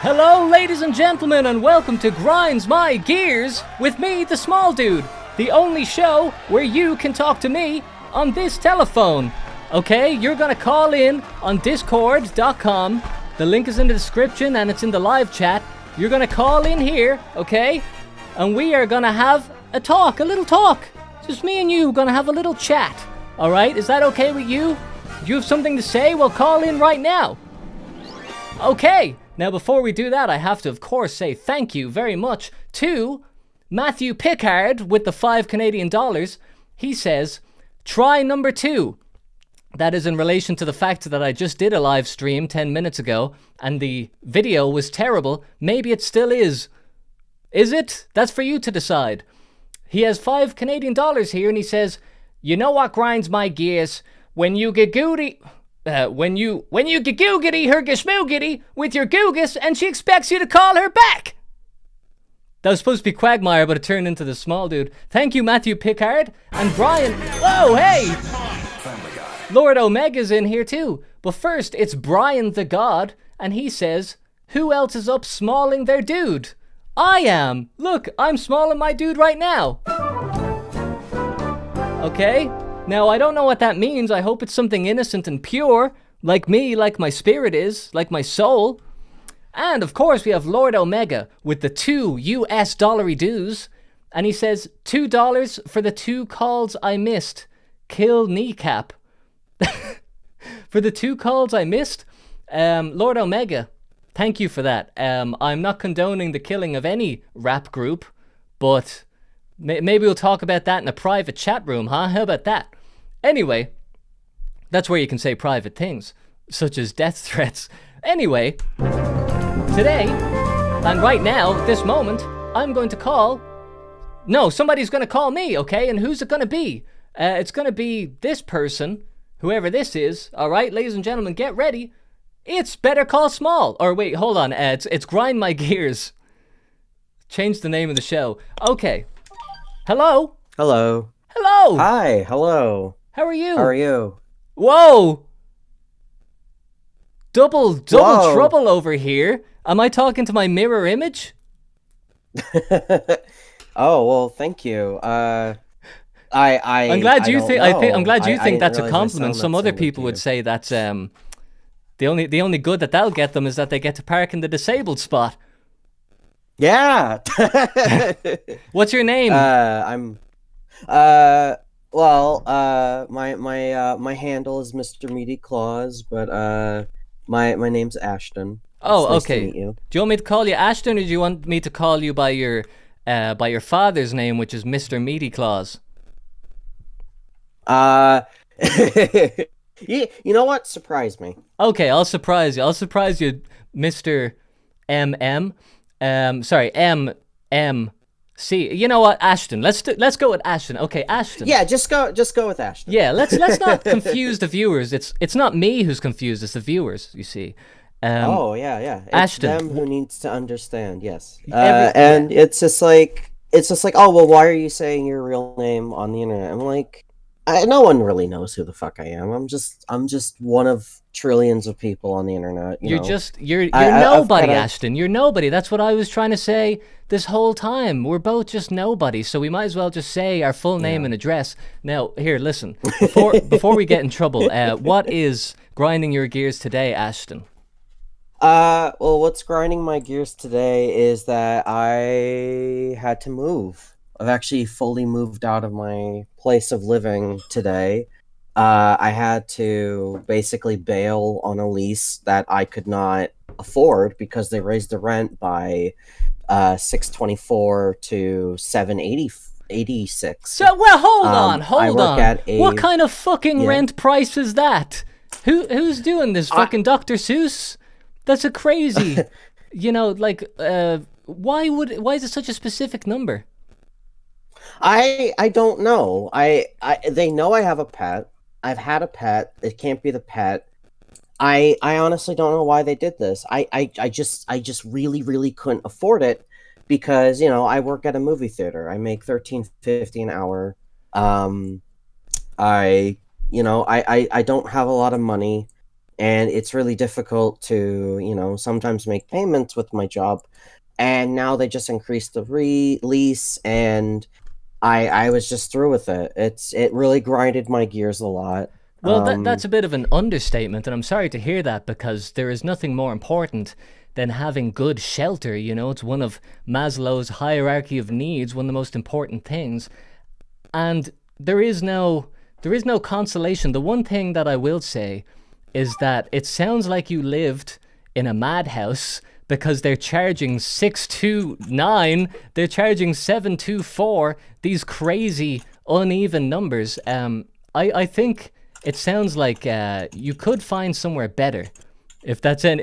Hello, ladies and gentlemen, and welcome to Grinds My Gears with me, the small dude, the only show where you can talk to me on this telephone. Okay, you're gonna call in on discord.com. The link is in the description and it's in the live chat. You're gonna call in here, okay? And we are gonna have a little talk. Just me and you gonna have a little chat. Alright, is that okay with you? Do you have something to say? Well, call in right now. Okay, now before we do that, I have to, of course, say thank you very much to Matthew Pickard with the $5 Canadian. He says, try number 2. That is in relation to the fact that I just did a live stream 10 minutes ago and the video was terrible. Maybe it still is. Is it? That's for you to decide. He has $5 Canadian here and he says, you know what grinds my gears? When you get goody... when you get googity her geschmoogity with your googus and she expects you to call her back. That was supposed to be Quagmire, but it turned into the small dude. Thank you, Matthew Pickard. And Brian... Whoa, hey! Lord Omega's in here too. But first, it's Brian the God, and he says, who else is up smalling their dude? I am. Look, I'm smalling my dude right now. Okay? Now, I don't know what that means. I hope it's something innocent and pure, like me, like my spirit is, like my soul. And, of course, we have Lord Omega with the $2 dues. And he says, $2 for the 2 calls I missed. Kill kneecap. For the 2 calls I missed, Lord Omega, thank you for that. I'm not condoning the killing of any rap group, but maybe we'll talk about that in a private chat room, huh? How about that? Anyway, that's where you can say private things, such as death threats. Anyway, today, and right now, this moment, I'm going to call... No, somebody's going to call me, okay? And who's it going to be? It's going to be this person... Whoever this is, all right, ladies and gentlemen, get ready. It's Better Call Small. Or wait, hold on. It's Grind My Gears. Change the name of the show. Okay. Hello? Hello. Hello. Hi, hello. How are you? How are you? Whoa. Double Whoa. trouble over here. Am I talking to my mirror image? Oh, well, thank you. I'm glad you think. I'm glad you think that's a compliment. Some other similar people to would you. say that's the only good that that'll get them is that they get to park in the disabled spot. Yeah. What's your name? My handle is Mr. Meaty Claus, but my name's Ashton. Oh, It's nice okay. to meet you. Do you want me to call you Ashton, or do you want me to call you by your father's name, which is Mr. Meaty Claus? You know what? Surprise me. Okay, I'll surprise you. I'll surprise you, Mr. MM. Sorry, MMC. You know what, Ashton? Let's go with Ashton. Okay, Ashton. Yeah, just go with Ashton. Yeah, let's not confuse the viewers. It's not me who's confused. It's the viewers. You see. Oh yeah. It's Ashton. them who needs to understand. Yes. Every- It's just like oh well, why are you saying your real name on the internet? I'm like, no one really knows who the fuck I am. I'm just one of trillions of people on the internet. You're know? you're I've nobody, kinda- Ashton. You're nobody. That's what I was trying to say this whole time. We're both just nobody, so we might as well just say our full name and address. Now, here, listen. Before we get in trouble, what is grinding your gears today, Ashton? Well, what's grinding my gears today is that I had to move. I've actually fully moved out of my place of living today. I had to basically bail on a lease that I could not afford because they raised the rent by $624 to $786. So, well, hold on. I work at a- What kind of fucking Yeah. rent price is that? Who's doing this? Fucking Dr. Seuss? That's a crazy. Why is it such a specific number? I don't know. They know I have a pet. I've had a pet. It can't be the pet. I honestly don't know why they did this. I just really couldn't afford it because I work at a movie theater. I make $13.50 an hour. I don't have a lot of money, and it's really difficult to, sometimes make payments with my job. And now they just increased the lease, and I was just through with it. It really grinded my gears a lot. Well, that's a bit of an understatement, and I'm sorry to hear that because there is nothing more important than having good shelter. You know, it's one of Maslow's hierarchy of needs, one of the most important things. And there is no consolation. The one thing that I will say is that it sounds like you lived in a madhouse because they're charging 629, they're charging 724, these crazy uneven numbers. I think it sounds like you could find somewhere better. If that's any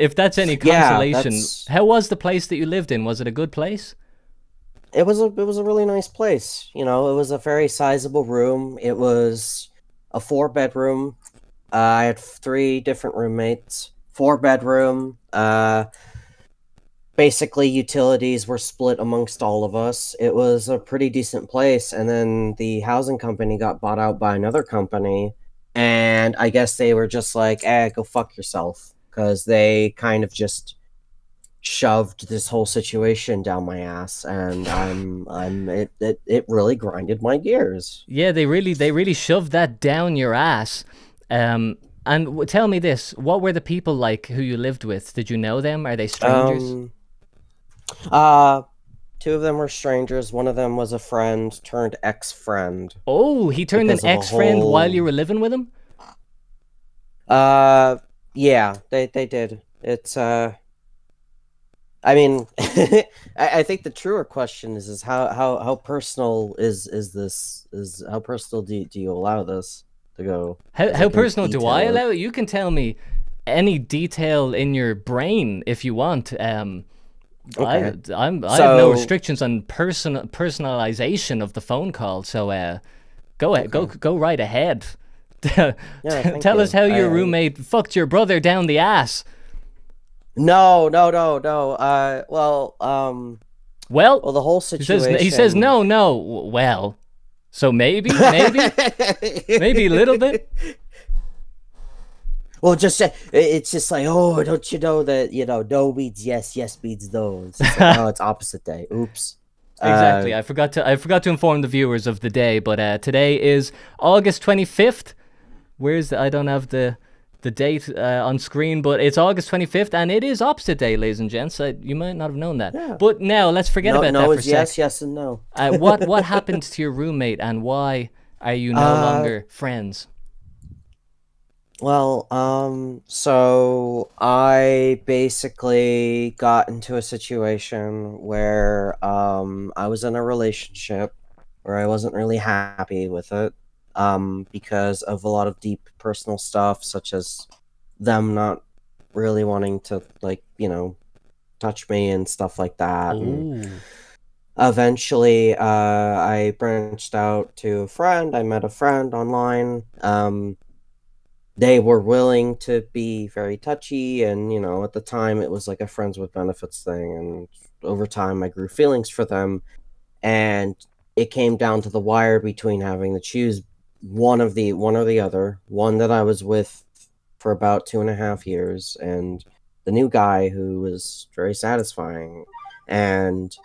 Yeah, consolation. How was the place that you lived in? Was it a good place? it was a really nice place. It was a very sizable room. It was a 4 bedroom. I had 3 different roommates. 4 bedroom. Basically, utilities were split amongst all of us. It was a pretty decent place, and then the housing company got bought out by another company, and I guess they were just like, go fuck yourself, because they kind of just shoved this whole situation down my ass, and it really grinded my gears. Yeah, they really shoved that down your ass. And tell me this: what were the people like who you lived with? Did you know them? Are they strangers? Um, uh, 2 of them were strangers. One of them was a friend turned ex-friend Oh, he turned an because of a ex-friend while you whole. were living with him. Uh, yeah, they did. I mean, I think the truer question is how personal is this? Is how personal do you allow this to go? How Because I how can personal do I detail it. allow it? You can tell me any detail in your brain if you want. Okay. I have no So, restrictions on personalization of the phone call. So go ahead, go okay. go right ahead. Yeah, thank Tell us you. how I, your I roommate fucked your brother down the ass. No, no, no, no. Well, The whole he says situation. no, no. Well, so maybe a little bit. Well, it's just like, oh, don't you know that no means yes, yes means no. It's just like, oh, it's opposite day. Oops. Uh, Exactly. I forgot to inform the viewers of the day, but today is August 25th. I don't have the date on screen, but it's August 25th, and it is opposite day, ladies and gents. You might not have known that. yeah. But now let's forget No, about that no for a is yes, sec. yes and no. What happened to your roommate, and why are you no Uh, longer friends? so I basically got into a situation where I was in a relationship where I wasn't really happy with it because of a lot of deep personal stuff, such as them not really wanting to, like, touch me and stuff like that. And Oh. eventually I branched out to a friend. I met a friend online. They were willing to be very touchy, and at the time it was like a friends with benefits thing, and over time I grew feelings for them, and it came down to the wire between having to choose one or the other. One that I was with for about 2.5 years, and the new guy who was very satisfying. And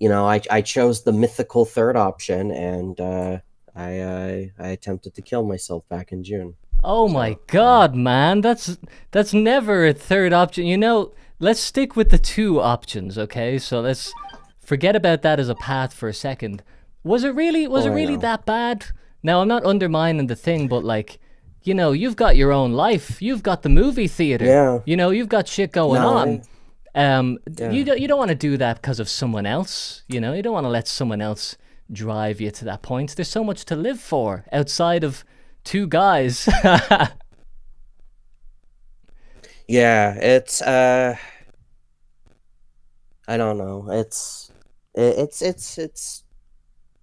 I chose the mythical third option, and I attempted to kill myself back in June. Oh my So god, man. That's never a third option. Let's stick with the two options, okay? So let's forget about that as a path for a second. Was oh, it I really know. that bad? Now, I'm not undermining the thing, but like, you've got your own life. You've got the movie theater. Yeah. You've got shit going No, on. You yeah. don't want to do that because of someone else. You don't want to let someone else drive you to that point. There's so much to live for outside of two guys. Yeah, I don't know. It's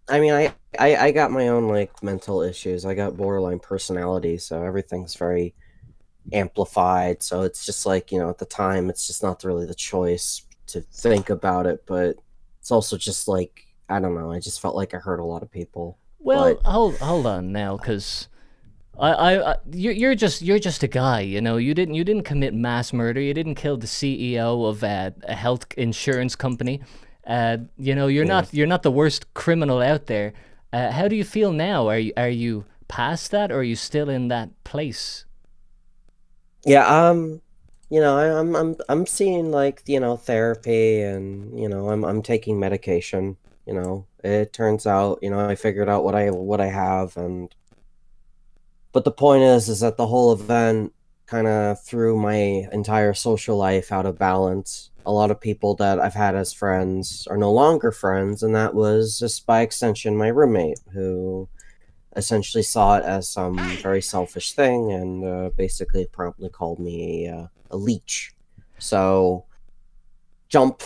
I mean, I got my own, like, mental issues. I got borderline personality, so everything's very amplified. So it's just like, at the time it's just not really the choice to think about it, but it's also just like, I don't know, I just felt like I hurt a lot of people. Well, But hold on now, because You're just a guy, you know. You didn't commit mass murder. You didn't kill the CEO of a health insurance company. You know, Yeah. you're not the worst criminal out there. How do you feel now? Are you past that, or are you still in that place? Yeah, I'm seeing like, therapy, and I'm taking medication. It turns out, I figured out what I have. And but the point is that the whole event kind of threw my entire social life out of balance. A lot of people that I've had as friends are no longer friends, and that was just by extension my roommate, who essentially saw it as some very selfish thing, and basically promptly called me a leech. So jump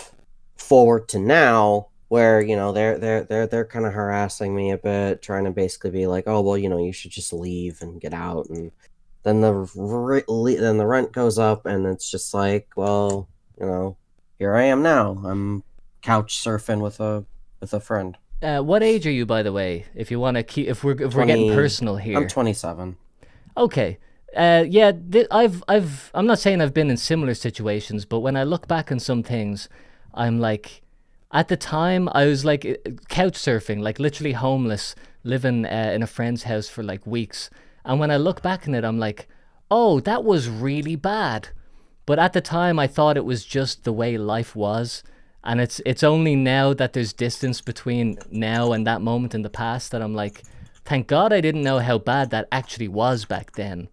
forward to now, where they're kind of harassing me a bit, trying to basically be like, oh well, you should just leave and get out. And then the rent goes up, and it's just like, well, here I am now. I'm couch surfing with a friend. What age are you, by the way? If you want to keep, if we're getting 20. personal I'm here. 27. Okay. Yeah, I'm not saying I've been in similar situations, but when I look back on some things, I'm like, at the time, I was like couch surfing, like literally homeless, living in a friend's house for like weeks. And when I look back on it, I'm like, oh, that was really bad. But at the time, I thought it was just the way life was. And it's only now that there's distance between now and that moment in the past that I'm like, thank God I didn't know how bad that actually was back then.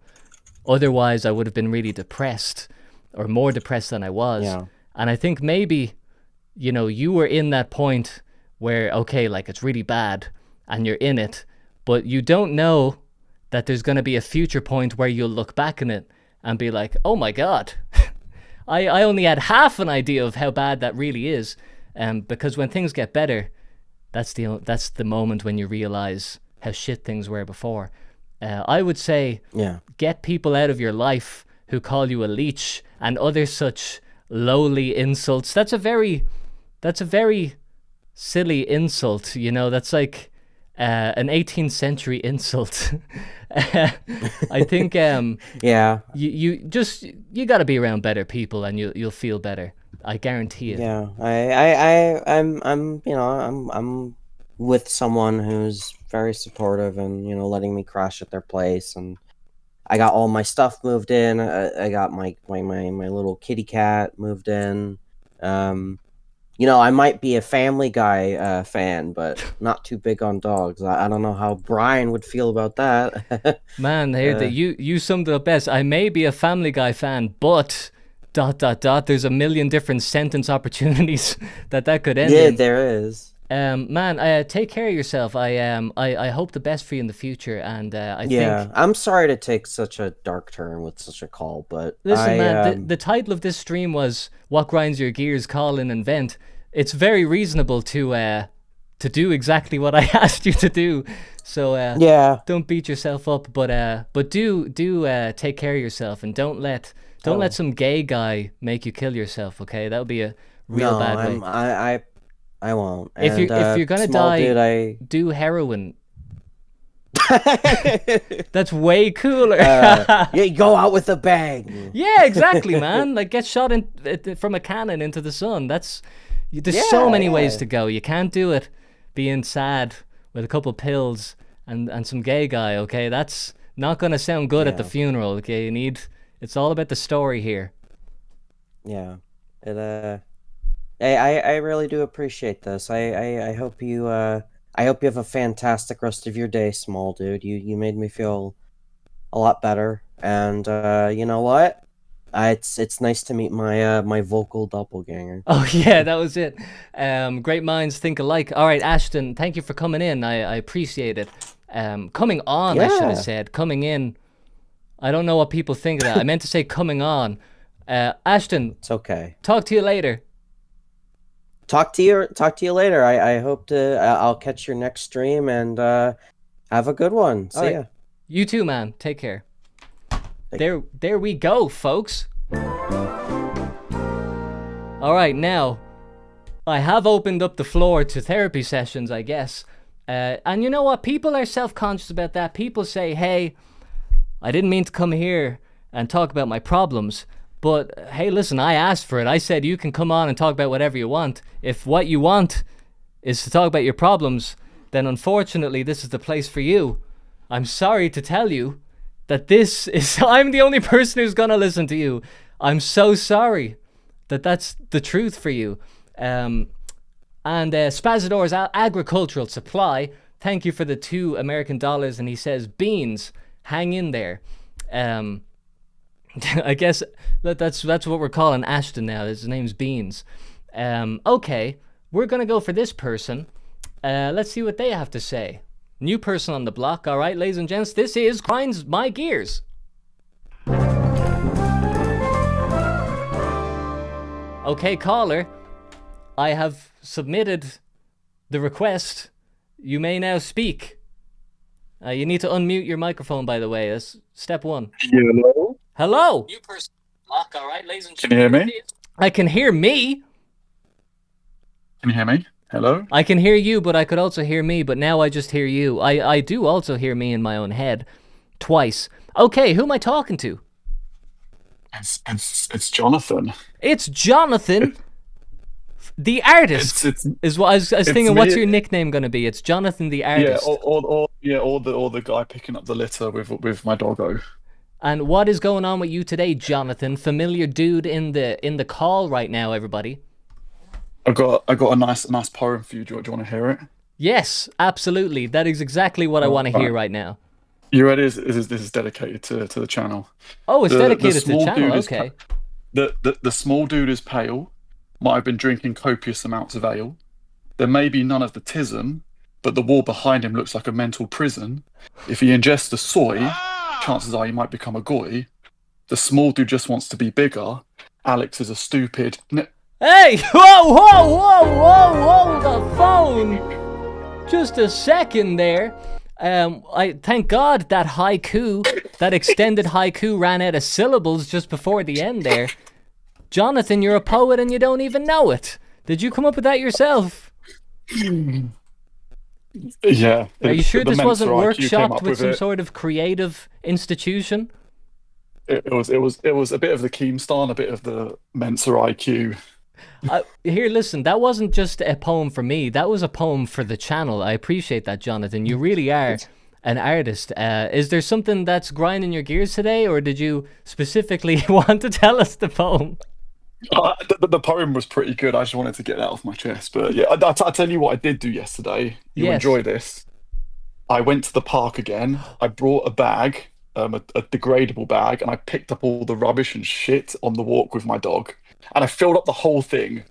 Otherwise, I would have been really depressed, or more depressed than I was. Yeah. And I think maybe, you were in that point where, okay, like it's really bad and you're in it, but you don't know that there's going to be a future point where you'll look back on it and be like, oh my God, I only had half an idea of how bad that really is. Because when things get better, that's the moment when you realize how shit things were before. I would say, Yeah. get people out of your life who call you a leech and other such lowly insults. That's a very silly insult. That's like an 18th century insult. I think Yeah. you got to be around better people, and you'll feel better. I guarantee it. Yeah. I'm with someone who's very supportive, and letting me crash at their place. And I got all my stuff moved in. I got my little kitty cat moved in. I might be a Family Guy fan, but not too big on dogs. I don't know how Brian would feel about that. Man, here that you summed it up best. I may be a Family Guy fan, but ... There's a million different sentence opportunities that could end Yeah, in. there is. Man, take care of yourself. I hope the best for you in the future, and I Yeah, think. I'm sorry to take such a dark turn with such a call, but Listen, man, the title of this stream was "What Grinds Your Gears? Call in and vent." It's very reasonable to do exactly what I asked you to do. So yeah. don't beat yourself up, but do take care of yourself, and don't let Oh. some gay guy make you kill yourself. Okay, that would be a real No, bad way. I won't. If And you're gonna small die, dude, do heroin. That's way cooler. yeah, go out with a bang. Yeah, exactly, man. Like get shot from a cannon into the sun. There's so many ways to go. You can't do it being sad with a couple pills and some gay guy. Okay, that's not gonna sound good at the funeral. Okay, it's all about the story here. Yeah, I really do appreciate this. I hope you have a fantastic rest of your day, small dude. You made me feel a lot better. And you know what? It's nice to meet my vocal doppelganger. Oh yeah, that was it. Great minds think alike. All right, Ashton, thank you for coming in. I appreciate it. Coming on, I should have said. Coming in. I don't know what people think of that. I meant to say coming on. Ashton, It's okay. talk to you later. Talk to you later. I hope to. I'll catch your next stream, and have a good one. See ya. You too, man. Take care. There we go, folks. All right, now I have opened up the floor to therapy sessions, I guess. And you know what? People are self-conscious about that. People say, hey, I didn't mean to come here and talk about my problems, but hey, listen, I asked for it. I said you can come on and talk about whatever you want. If what you want is to talk about your problems, then unfortunately, this is the place for you. I'm sorry to tell you that this is. I'm the only person who's gonna listen to you. I'm so sorry that that's the truth for you. And Spazador's agricultural supply. Thank you for the $2 American, and he says beans. Hang in there. I guess that's what we're calling Ashton now. His name's Beans. Okay, we're gonna go for this person. Let's see what they have to say. New person on the block. All right, ladies and gents, this is Grinds My Gears. Okay, caller, I have submitted the request. You may now speak. You need to unmute your microphone, by the way. That's step one. Hello? Hello. New person. Lock, all right, ladies and Can you hear gentlemen. me? I can hear me. Can you hear me? Hello? I can hear you, but I could also hear me, but now I just hear you. I do also hear me in my own head. Twice. Okay, who am I talking to? It's Jonathan. It's Jonathan, the artist. Is what I was thinking. What's your nickname going to be? It's Jonathan the artist. Or the guy picking up the litter with my doggo. And what is going on with you today, Jonathan? Familiar dude in the call right now, everybody. I got a nice poem for you. Do you want to hear it? Yes, absolutely. That is exactly what I want to hear right now. You ready? This is dedicated to the channel. Oh, it's dedicated to the channel. Okay. The small dude is pale. Might have been drinking copious amounts of ale. There may be none of the tism, but the wall behind him looks like a mental prison. If he ingests the soy, chances are he might become a goy. The small dude just wants to be bigger. Alex is a stupid. Hey! Whoa! The phone. Just a second there. I thank God that that extended haiku ran out of syllables just before the end there. Jonathan, you're a poet and you don't even know it. Did you come up with that yourself? Yeah. Are you sure this wasn't workshopped with some sort of creative institution? It was a bit of the Keemstar, a bit of the Mensa IQ. Here, listen, that wasn't just a poem for me. That was a poem for the channel. I appreciate that, Jonathan. You really are an artist. Is there something that's grinding your gears today, or did you specifically want to tell us the poem? The poem was pretty good. I just wanted to get that off my chest. But yeah, I'll tell you what I did do yesterday. You'll enjoy this. I went to the park again. I brought a bag, a degradable bag, and I picked up all the rubbish and shit on the walk with my dog. And I filled up the whole thing.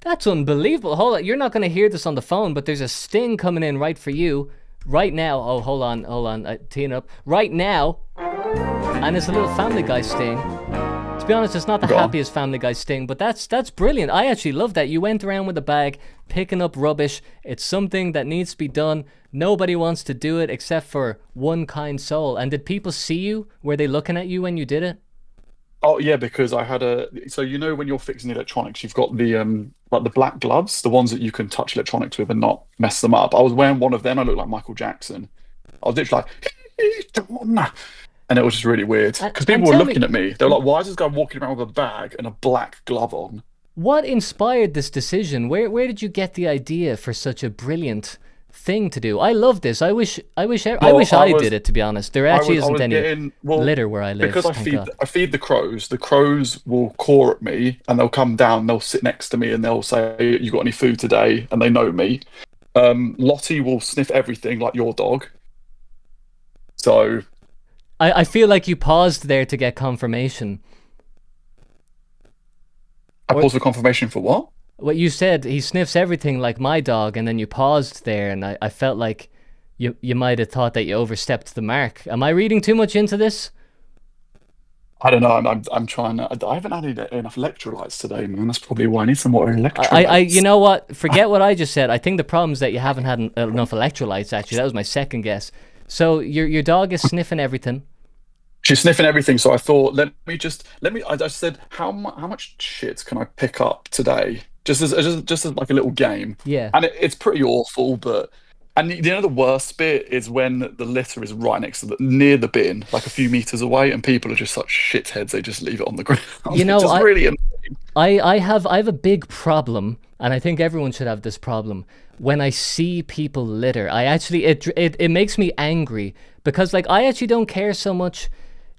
That's unbelievable. Hold on. You're not going to hear this on the phone, but there's a sting coming in right for you right now. Oh, hold on. Teeing up. Right now. And it's a little Family Guy sting. To be honest, it's not the happiest Family Guy sting, but that's brilliant. I actually love that. You went around with a bag, picking up rubbish. It's something that needs to be done. Nobody wants to do it except for one kind soul. And did people see you? Were they looking at you when you did it? Oh yeah, because I had so you know when you're fixing electronics, you've got the like the black gloves, the ones that you can touch electronics with and not mess them up. I was wearing one of them. I looked like Michael Jackson. I was literally like, and it was just really weird because people were looking at me. They were like, "Why is this guy walking around with a bag and a black glove on?" What inspired this decision? Where did you get the idea for such a brilliant thing to do? I love this. I wish I did it, to be honest. There actually isn't any litter where I live. Because I feed the crows. The crows will caw at me and they'll come down, they'll sit next to me and they'll say, "You got any food today?" And they know me. Lottie will sniff everything like your dog. So I feel like you paused there to get confirmation. I paused for confirmation for what? What you said, he sniffs everything like my dog, and then you paused there, and I felt like you might have thought that you overstepped the mark. Am I reading too much into this? I don't know. I'm trying. I haven't had enough electrolytes today, man. That's probably why I need some more electrolytes. You know what? Forget what I just said. I think the problem is that you haven't had enough electrolytes. Actually, that was my second guess. So your dog is sniffing everything. She's sniffing everything. So I thought, I just said, how much shit can I pick up today? Just as like a little game. Yeah. And it's pretty awful, but And the worst bit is when the litter is right next to near the bin, like a few meters away, and people are just such shitheads. They just leave it on the ground. You It's know, just really annoying. I have a big problem, and I think everyone should have this problem. When I see people litter, I actually it makes me angry because like I actually don't care so much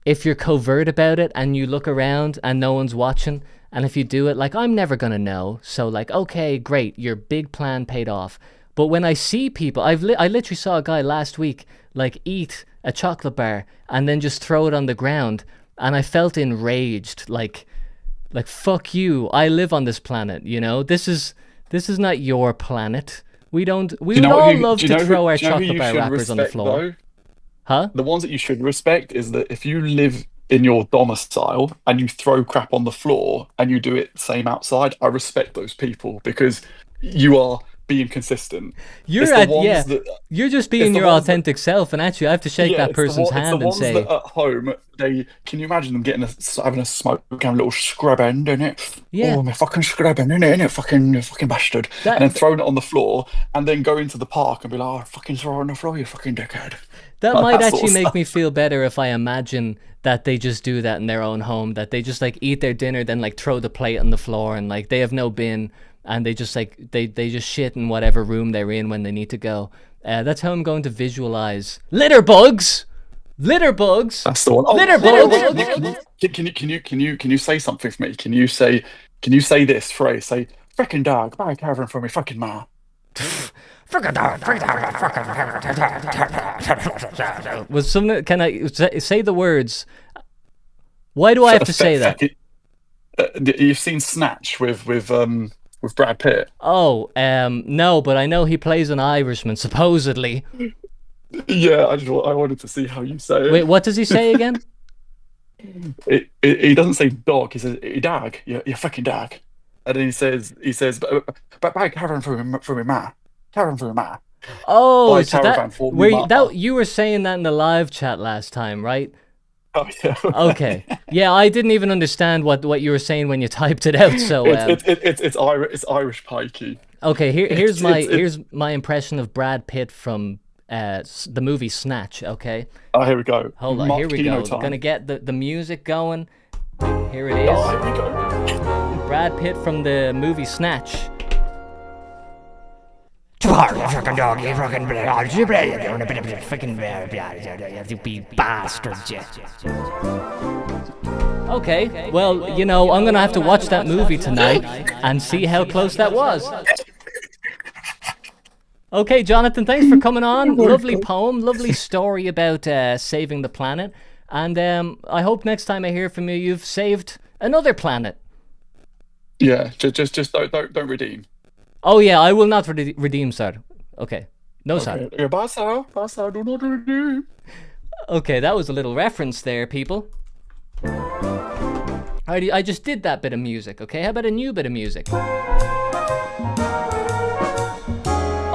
if you're covert about it and you look around and no one's watching, and if you do it, like I'm never gonna know. So like, okay, great, your big plan paid off. But when I see people, I literally saw a guy last week like eat a chocolate bar and then just throw it on the ground, and I felt enraged. Like fuck you. I live on this planet. You know, this is not your planet. We don't. We Do you would know all who? love Do you to know who? throw our Do you know who chocolate you bar should wrappers on the respect floor, though? huh? The ones that you should respect is that if you live in your domicile and you throw crap on the floor and you do it same outside, I respect those people because you are being consistent. It's the Yeah. ones that You're just it's being the your ones that authentic self, and actually, I have to shake that person's it's the hand and ones that say, at home they can you imagine them getting having a smoke, having a little scrub end in it. yeah, Oh, my fucking scrub end in it, fucking bastard, and then that throwing it on the floor, and then go into the park and be like, oh, fucking throw it on the floor, you fucking dickhead. that Like might that sort actually of make stuff. me feel better if I imagine that they just do that in their own home, that they just like eat their dinner, then like throw the plate on the floor, and like they have no bin, and they just like they just shit in whatever room they're in when they need to go. That's how I'm going to visualize litter bugs, litter bugs, That's the one. Oh, litter litter bugs. bugs. Can you say something for me? Can you say this phrase? Say frickin' dog, buy a caravan for me, fucking ma. Was something? Can I say the words? Why do I have to say that? You've seen Snatch with Brad Pitt. Oh, no, but I know he plays an Irishman, supposedly. Yeah, I wanted to see how you say Wait, it. what does he say again? He doesn't say dog. He says dog. You fucking dog. And then he says, but buy a caravan for me ma. Caravan for me ma. Oh, Buy a so caravan that for me where ma. you were saying that in the live chat last time, right? Oh yeah. Okay. Yeah, I didn't even understand what you were saying when you typed it out. So It's Irish pikey. okay, It's it's here's my impression of Brad Pitt from the movie Snatch, okay? oh, here we go. Hold on, here we Martino go. time. Gonna get the music going. Here it Oh, is. here we go. Brad Pitt from the movie Snatch. Fucking dog, you fucking fucking bastards. Okay, well, you know, I'm gonna have to watch that movie tonight and see how close that was. Okay, Jonathan, thanks for coming on. Lovely poem, lovely story about saving the planet. And I hope next time I hear from you, you've saved another planet. Yeah, just don't redeem. Oh yeah, I will not redeem, sir. Okay, no, sir. Okay. Yeah, basta, do not redeem. Okay, that was a little reference there, people. I just did that bit of music, okay? How about a new bit of music?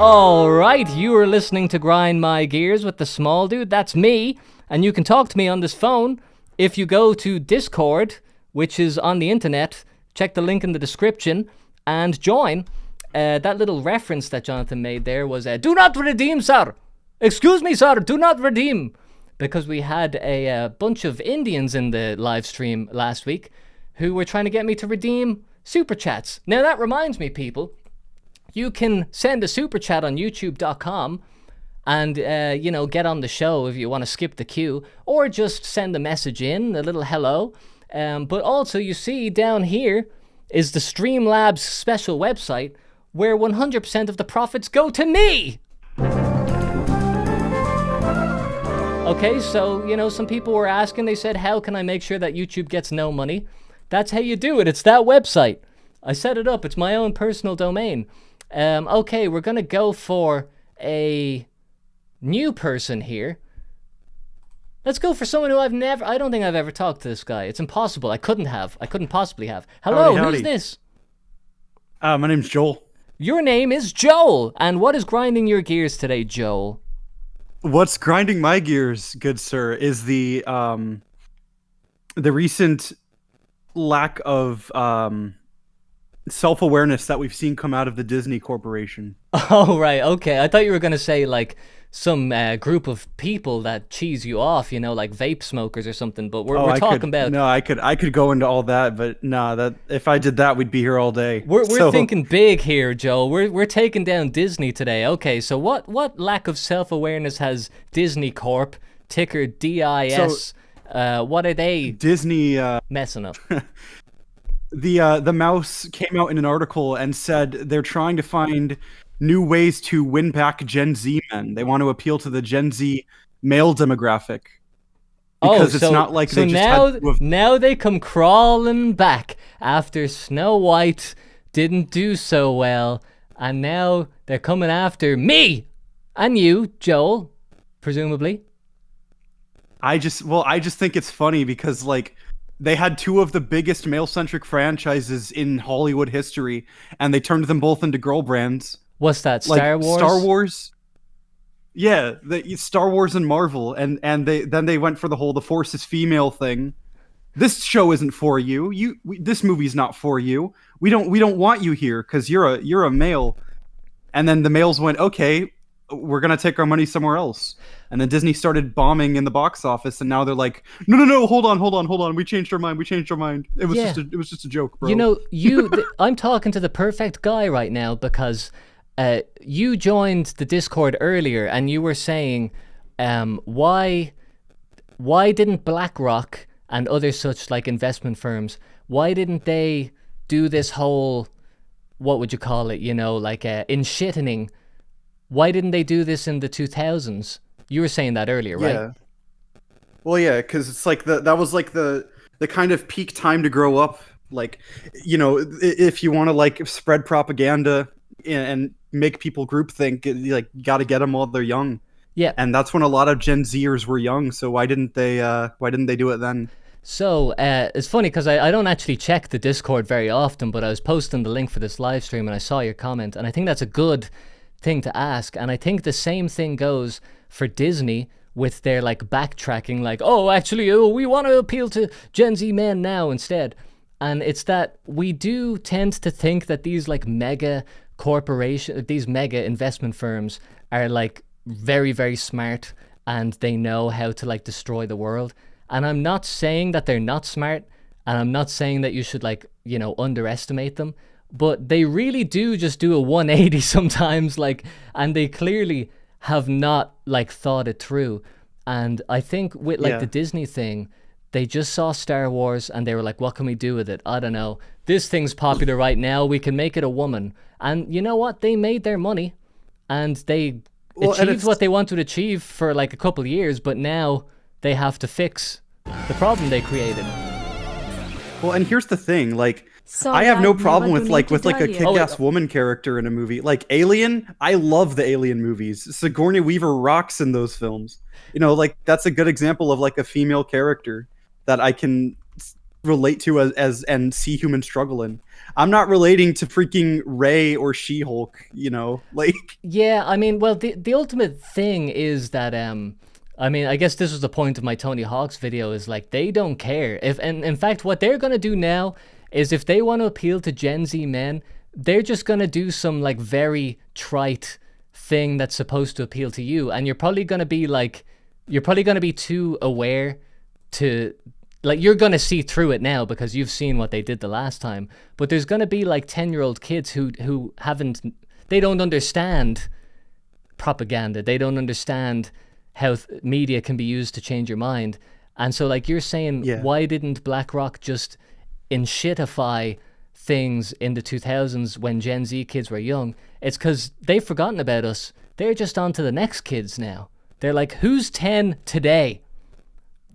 Alright, you are listening to Grind My Gears with the small dude. That's me. And you can talk to me on this phone if you go to Discord, which is on the internet. Check the link in the description and join. That little reference that Jonathan made there was, do not redeem, sir. Excuse me, sir, do not redeem. Because we had a bunch of Indians in the live stream last week who were trying to get me to redeem super chats. Now that reminds me, people, you can send a super chat on youtube.com and, get on the show if you want to skip the queue, or just send a message in, a little hello. But also, you see down here is the Streamlabs special website where 100% of the profits go to me. Okay, so, some people were asking, they said, how can I make sure that YouTube gets no money? That's how you do it. It's that website. I set it up. It's my own personal domain. Okay, we're going to go for a new person here. Let's go for someone who I don't think I've ever talked to this guy. It's impossible. I couldn't possibly have. Hello, Howdy. who's this? My name's Joel. Your name is Joel. And what is grinding your gears today, Joel? What's grinding my gears, good sir, is the recent lack of self-awareness that we've seen come out of the Disney Corporation. Oh, right. Okay. I thought you were going to say like some group of people that cheese you off, like vape smokers or something. But we're talking about. No, I could go into all that, but nah, that if I did that, we'd be here all day. We're thinking big here, Joel. We're taking down Disney today. Okay, so what lack of self-awareness has Disney Corp, ticker DIS? What are they Disney messing up? The mouse came out in an article and said they're trying to find new ways to win back Gen Z men. They want to appeal to the Gen Z male demographic. Because it's not like they just had to have... now they come crawling back after Snow White didn't do so well, and now they're coming after me and you, Joel, presumably. I just think it's funny because like they had two of the biggest male-centric franchises in Hollywood history, and they turned them both into girl brands. What's that? Star Wars? Star Wars. Yeah, Star Wars and Marvel, and they went for the Force is female thing. This show isn't for you. This movie's not for you. We don't want you here because you're a male. And then the males went, okay, we're gonna take our money somewhere else. And then Disney started bombing in the box office, and now they're like, no, hold on, we changed our mind. It was just a joke, bro. I'm talking to the perfect guy right now because you joined the Discord earlier, and you were saying, why didn't BlackRock and other such like investment firms, why didn't they do this whole, what would you call it, like in shittening? Why didn't they do this in the 2000s? You were saying that earlier, right? Yeah. Well, yeah, because it's like that was like the kind of peak time to grow up. Like, if you want to like spread propaganda and make people groupthink, like you got to get them while they're young. Yeah. And that's when a lot of Gen Zers were young. So why didn't they do it then? So it's funny because I don't actually check the Discord very often, but I was posting the link for this live stream and I saw your comment, and I think that's a good thing to ask. And I think the same thing goes for Disney with their like backtracking, like, we want to appeal to Gen Z men now instead. And it's that we do tend to think that these like mega corporations, these mega investment firms are like very, very smart and they know how to like destroy the world. And I'm not saying that they're not smart, and I'm not saying that you should like, underestimate them, but they really do just do a 180 sometimes, like, and they clearly have not like thought it through. And I think with like the Disney thing, they just saw Star Wars and they were like, what can we do with it? I don't know. This thing's popular right now. We can make it a woman. And you know what? They made their money and they achieved what they wanted to achieve for like a couple of years, but now they have to fix the problem they created. Well, and here's the thing, like, I have no problem with like a kick-ass woman character in a movie. Like Alien, I love the Alien movies. Sigourney Weaver rocks in those films. Like that's a good example of like a female character that I can relate to as and see human struggle in. I'm not relating to freaking Rey or She-Hulk, like. Yeah, I mean, well, the ultimate thing is that I guess this was the point of my Tony Hawk's video, is like they don't care. And in fact, what they're gonna do now is if they want to appeal to Gen Z men, they're just gonna do some like very trite thing that's supposed to appeal to you, and you're probably gonna be too aware to, like, you're gonna see through it now because you've seen what they did the last time. But there's gonna be like 10-year-old kids who they don't understand propaganda. They don't understand how media can be used to change your mind. And so like you're saying, why didn't BlackRock just shitify things in the 2000s when Gen Z kids were young? It's because they've forgotten about us. They're just on to the next kids now. They're like, who's 10 today?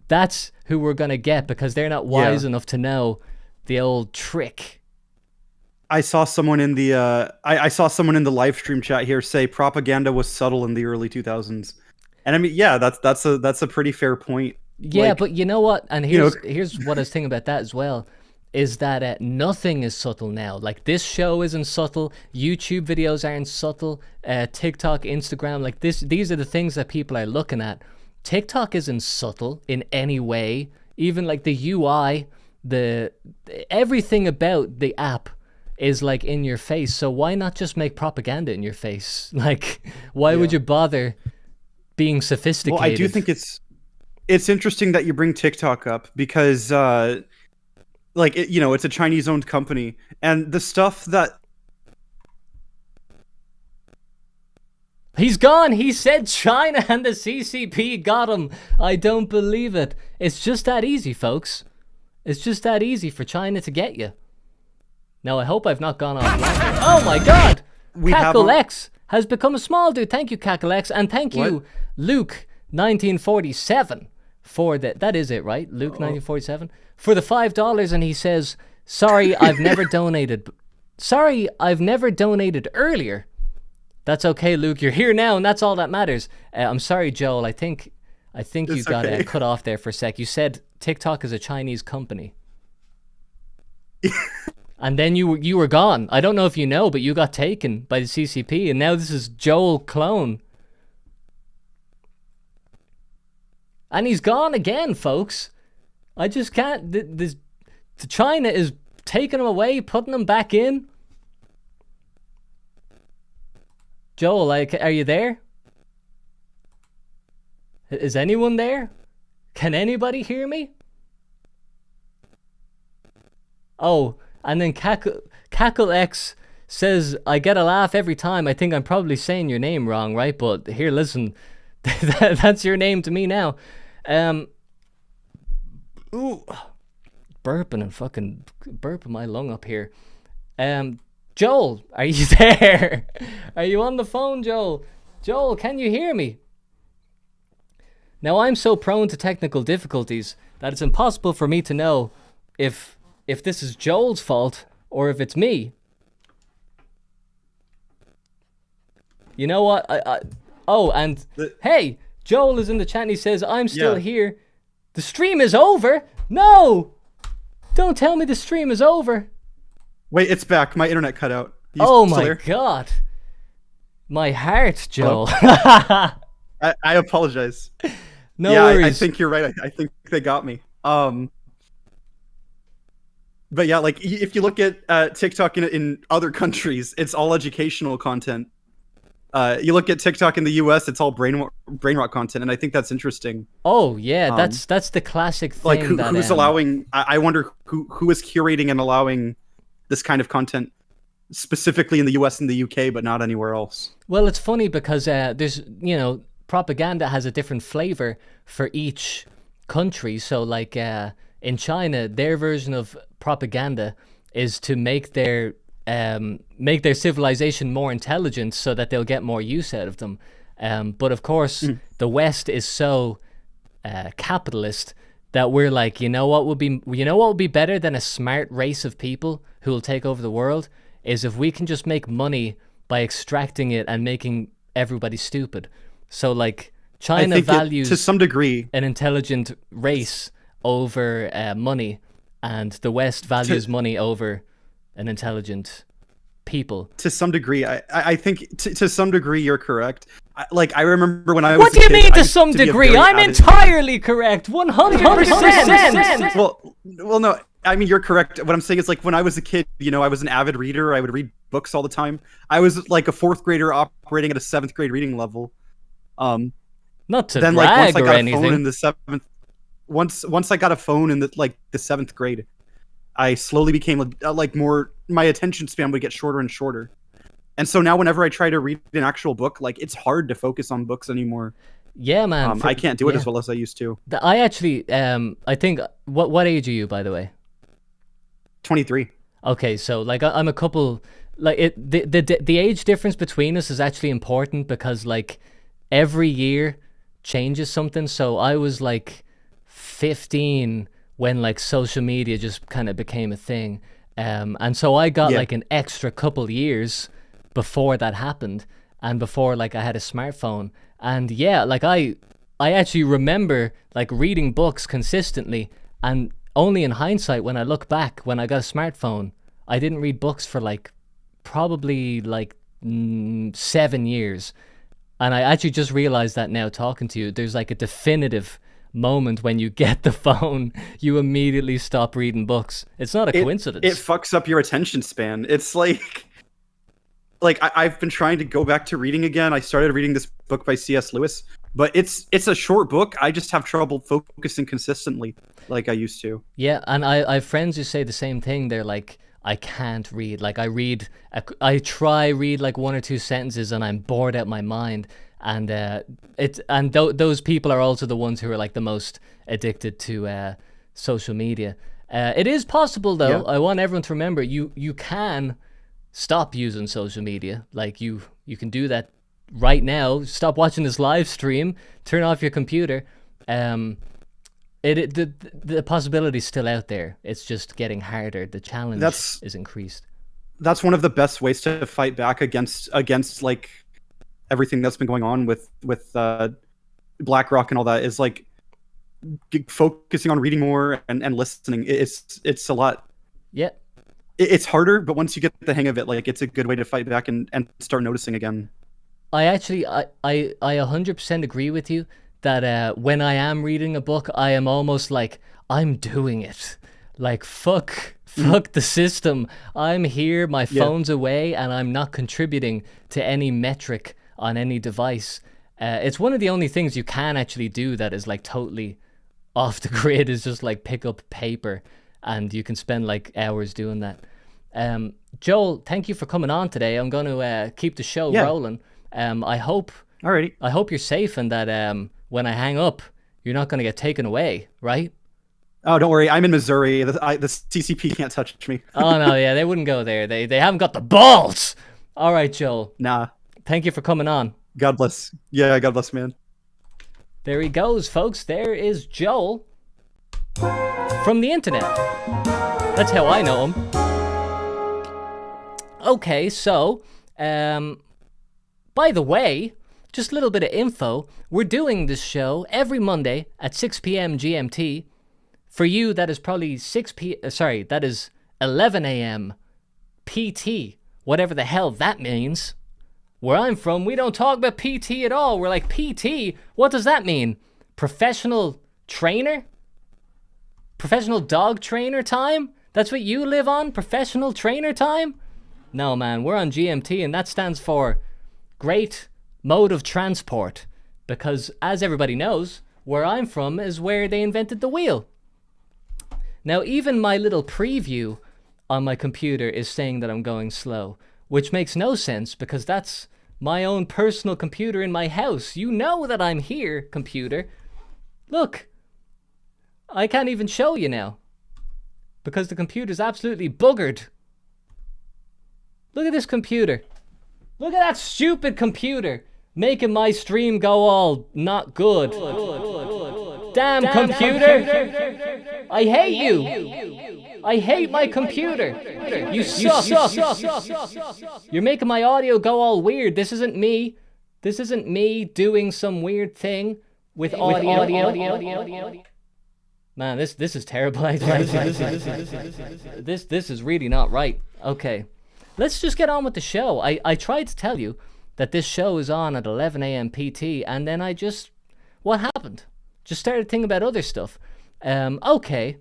That's who we're going to get, because they're not wise enough to know the old trick. I saw someone in the I saw someone in the live stream chat here say propaganda was subtle in the early 2000s. And I mean, that's a pretty fair point. Yeah, like, but you know what? And here's what I was thinking about that as well, is that nothing is subtle now. Like this show isn't subtle. YouTube videos aren't subtle. TikTok, Instagram, like these are the things that people are looking at. TikTok isn't subtle in any way. Even like the UI, everything about the app is like in your face. So why not just make propaganda in your face? Like, why would you bother being sophisticated? Well, I do think it's interesting that you bring TikTok up because, it's a Chinese-owned company, and the stuff that He's gone. He said China and the CCP got him. I don't believe it. It's just that easy, folks. It's just that easy for China to get you. Now, I hope I've not gone offline. Oh my God! Cackle X has become a small dude. Thank you, Cackle X, and thank you, Luke 1947 for the. That is it, right? Luke 1947 for the $5, and he says, "Sorry, I've never donated. Sorry, I've never donated earlier." That's okay, Luke. You're here now, and that's all that matters. I'm sorry, Joel. I think you got cut off there for a sec. You said TikTok is a Chinese company, and then you were gone. I don't know if you know, but you got taken by the CCP, and now this is Joel Clone, and he's gone again, folks. I just can't. China is taking him away, putting him back in. Joel, are you there? Is anyone there? Can anybody hear me? Oh, and then Cackle X says, I get a laugh every time. I think I'm probably saying your name wrong, right? But here, listen, that's your name to me now. Ooh, burping and fucking burping my lung up here. Joel, are you there? Are you on the phone, Joel? Joel, can you hear me? Now, I'm so prone to technical difficulties that it's impossible for me to know if this is Joel's fault or if it's me. You know what? Hey, Joel is in the chat and he says, I'm still here. The stream is over? No! Don't tell me the stream is over. Wait, it's back. My internet cut out. Oh my God. My heart, Joel. I apologize. No worries. I think you're right. I think they got me. But yeah, like if you look at TikTok in other countries, it's all educational content. You look at TikTok in the US, it's all brain rot content, and I think that's interesting. Oh yeah, that's the classic thing. Like who's allowing? I wonder who is curating and allowing this kind of content specifically in the US and the UK, but not anywhere else. Well, it's funny because there's, propaganda has a different flavor for each country. So like in China, their version of propaganda is to make their civilization more intelligent so that they'll get more use out of them. But of course, the West is so capitalist that we're like, you know what would be better than a smart race of people who will take over the world is if we can just make money by extracting it and making everybody stupid. So like China values to some degree an intelligent race over money, and the West values money over an intelligent people. To some degree, I think to some degree you're correct. I remember when I was. What do you mean to some degree? I'm entirely correct, 100%. Well, no. I mean, you're correct. What I'm saying is, like, when I was a kid, I was an avid reader. I would read books all the time. I was like a 4th grader operating at a 7th grade reading level. Not to brag or anything. Once I got a phone in the 7th grade, I slowly became more. My attention span would get shorter and shorter, and so now whenever I try to read an actual book, it's hard to focus on books anymore. Yeah, man. I can't do it as well as I used to. I actually, I think. What age are you, by the way? 23. Okay, so I'm a couple. The age difference between us is actually important because every year changes something. So I was 15 when social media just kind of became a thing, and so I got an extra couple years before that happened, and before I had a smartphone. And I actually remember reading books consistently, and only in hindsight, when I look back, when I got a smartphone, I didn't read books for probably 7 years. And I actually just realized that now talking to you, there's a definitive moment when you get the phone, you immediately stop reading books. It's not a coincidence. It fucks up your attention span. It's like I've been trying to go back to reading again. I started reading this book by C.S. Lewis, but it's a short book. I just have trouble focusing consistently like I used to. Yeah, and I have friends who say the same thing. They're like, I can't read. Like I try read like 1 or 2 sentences and I'm bored out my mind. And those people are also the ones who are like the most addicted to social media. It is possible though. I want everyone to remember you can stop using social media. Like you can do that right now. Stop watching this live stream. Turn off your computer. The possibility is still out there. It's just getting harder. The challenge is increased. That's one of the best ways to fight back against like everything that's been going on with BlackRock and all that, is like focusing on reading more and listening. It's a lot. Yeah. It's harder, but once you get the hang of it, like it's a good way to fight back and start noticing again. I 100% agree with you that when I am reading a book, I am almost like I'm doing it. Like fuck the system. I'm here, my phone's away, and I'm not contributing to any metric on any device. It's one of the only things you can actually do that is like totally off the grid, is just like pick up paper, and you can spend like hours doing that. Joel, thank you for coming on today. I'm going to keep the show rolling. I hope you're safe, and that when I hang up, you're not going to get taken away, right? Oh, don't worry. I'm in Missouri. The CCP can't touch me. Oh, no, yeah, they wouldn't go there. They haven't got the balls. All right, Joel. Nah. Thank you for coming on. God bless. Yeah, God bless, man. There he goes, folks. There is Joel from the internet. That's how I know him. Okay, so, by the way, just a little bit of info. We're doing this show every Monday at 6 p.m. GMT. For you, that is probably that is 11 a.m. PT, whatever the hell that means. Where I'm from, we don't talk about PT at all. We're like, PT? What does that mean? Professional trainer? Professional dog trainer time? That's what you live on? Professional trainer time? No, man, we're on GMT, and that stands for Great Mode of Transport. Because, as everybody knows, where I'm from is where they invented the wheel. Now, even my little preview on my computer is saying that I'm going slow, which makes no sense because that's my own personal computer in my house. You know that I'm here, computer. Look, I can't even show you now because the computer's absolutely buggered. Look at this computer. Look at that stupid computer making my stream go all not good. Damn computer! I hate you! I hate my computer! You suck! You're making my audio go all weird. This isn't me. This isn't me doing some weird thing with audio. Man, this is terrible. This is really not right. Okay. Let's just get on with the show. I tried to tell you that this show is on at 11 a.m. PT, and then what happened? Just started thinking about other stuff. Okay.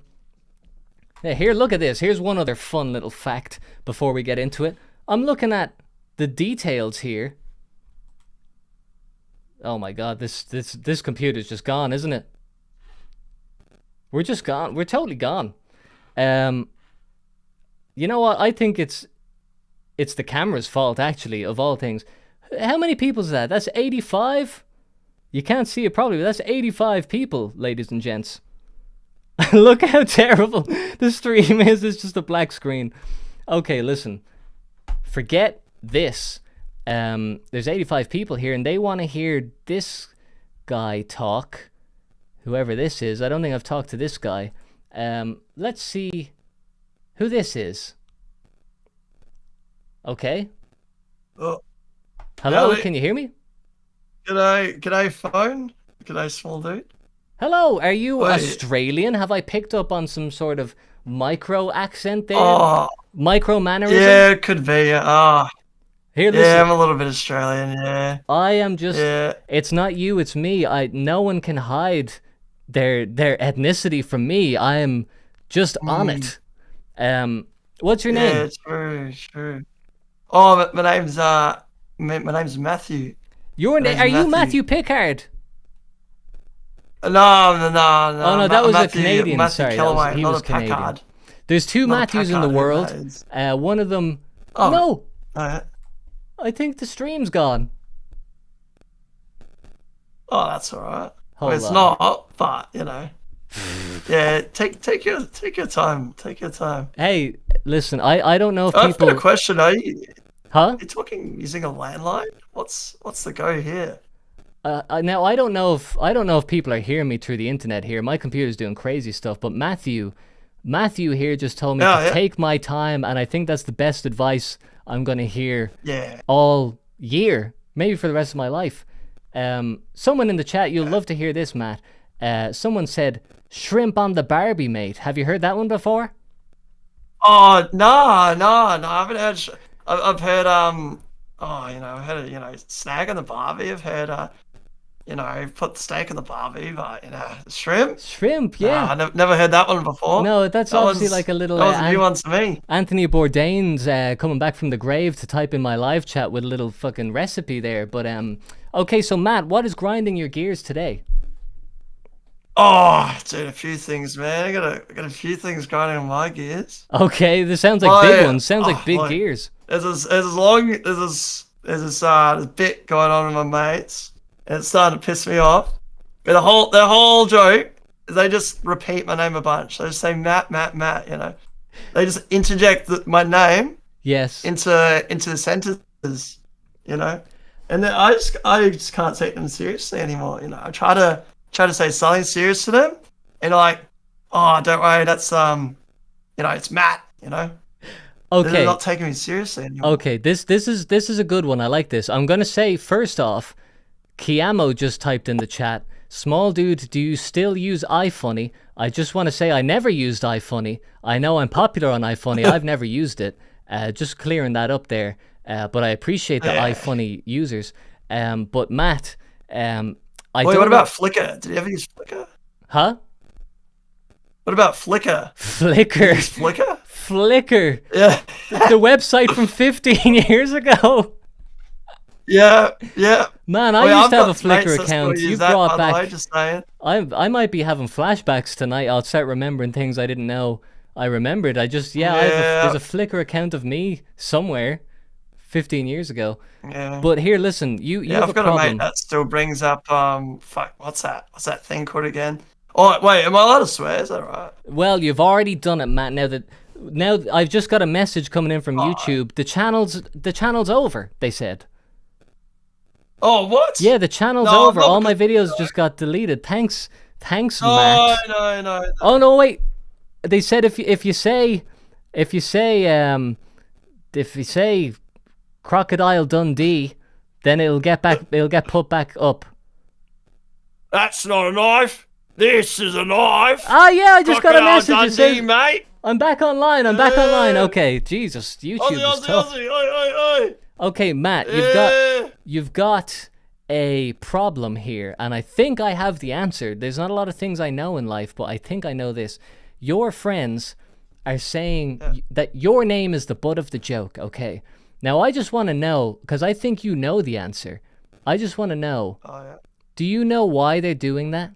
Yeah, here, look at this. Here's one other fun little fact before we get into it. I'm looking at the details here. Oh my god, this computer's just gone, isn't it? We're just gone. We're totally gone. You know what? I think it's the camera's fault, actually, of all things. How many people is that? That's 85? You can't see it probably, but that's 85 people, ladies and gents. Look how terrible the stream is. It's just a black screen. Okay, listen. Forget this. There's 85 people here, and they want to hear this guy talk. Whoever this is. I don't think I've talked to this guy. Let's see who this is. Okay. Oh. Hello, Howdy. can you hear me? G'day phone. G'day small dude. Hello, are you Wait. Australian? Have I picked up on some sort of micro accent there? Oh, Micro mannerism? yeah, it could be. Here, listen. Yeah, I'm a little bit Australian, yeah. I am just... Yeah. It's not you, it's me. No one can hide their ethnicity from me, I am just on it. What's your name? Yeah, true. Oh, my name's my name's Matthew. Your name? Are you Matthew Pickard? No. Oh no, that was Matthew, a Canadian. Matthew Sorry, Kellaway, he not was a Canadian. Packard. There's two Not a Matthews in the Packard, world. that is. One of them. Oh. No, Oh, I think the stream's gone. that's all right. Hold Well, it's on. not, but you know. Yeah, take your time. Take your time. Hey, listen, I don't know if I've got a people. question. Are you Huh? talking using a landline? What's the go here? Now I don't know if people are hearing me through the internet here. My computer's doing crazy stuff, but Matthew here just told me to take my time, and I think that's the best advice I'm gonna hear Yeah. all year, maybe for the rest of my life. Someone in the chat, you'll love to hear this, Matt. Someone said, "Shrimp on the Barbie, mate." Have you heard that one before? Oh no! I haven't heard. I've heard I've heard snag on the Barbie. I've heard put the steak on the Barbie, but shrimp. Shrimp, yeah. I never heard that one before. No, that's That obviously was- like a little. That was a new one to me. Anthony Bourdain's coming back from the grave to type in my live chat with a little fucking recipe there. But okay, so Matt, what is grinding your gears today? Oh, dude, a few things, man. I got a few things grinding on my gears. Okay, this sounds like big ones. Sounds like big like- gears. There's this bit going on with my mates, and it's starting to piss me off. But the whole joke is they just repeat my name a bunch. They just say Matt. They just interject my name Yes. into the sentences, and then I just can't take them seriously anymore. I try to say something serious to them, and they're like, oh, don't worry, that's it's Matt, Okay. They're not taking me seriously anymore. Okay, this is a good one. I like this. I'm gonna say first off, Kiamo just typed in the chat. Small dude, do you still use iFunny? I just want to say I never used iFunny. I know I'm popular on iFunny. I've never used it. Just clearing that up there. But I appreciate the iFunny users. But Matt, I Wait, don't what about know- Flickr? Did you ever use Flickr? Huh? What about Flickr? Flickr. Flickr? Flickr. Yeah. The website from 15 years ago. Yeah. Man, Oh, I yeah, used to have a I've got mates Flickr that still account. use You that, brought by the way, back. just saying. I might be having flashbacks tonight. I'll start remembering things I didn't know I remembered. I just there's a Flickr account of me somewhere 15 years ago. Yeah. But here, listen, you have I've a got a problem. mate that still brings up what's that thing called again? Oh wait, am I allowed to swear? Is that right? Well, you've already done it, Matt. Now I've just got a message coming in from YouTube. The channel's over, they said. Oh what? Yeah, the channel's No, over. not All my because- videos just got deleted. Thanks, Matt. No. Oh no, wait. They said if you say Crocodile Dundee, then it'll get put back up. That's not a knife. This is a knife. Ah yeah, I just got a Crocodile message that Dundee, says mate. I'm back online. Okay, Jesus, YouTube is tough. Aussie. Oi. Okay, Matt, you've got a problem here, and I think I have the answer. There's not a lot of things I know in life, but I think I know this. Your friends are saying that your name is the butt of the joke, okay? Now, I just want to know, because I think you know the answer. I just want to know, Oh yeah. do you know why they're doing that?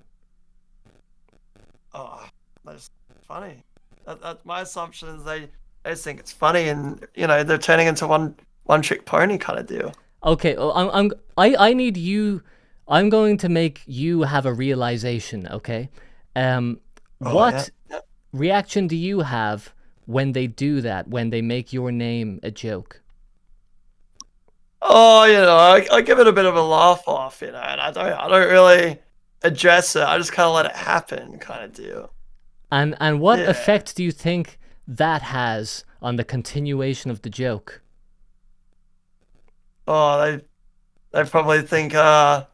Oh, that's funny. That my assumption is they just think it's funny, and they're turning into one trick pony kind of deal. Okay, well, I need you. I'm going to make you have a realization. Okay, what reaction do you have when they do that? When they make your name a joke? Oh, I give it a bit of a laugh off, and I don't really address it. I just kind of let it happen, kind of deal. And what effect do you think that has on the continuation of the joke? Oh, they probably think I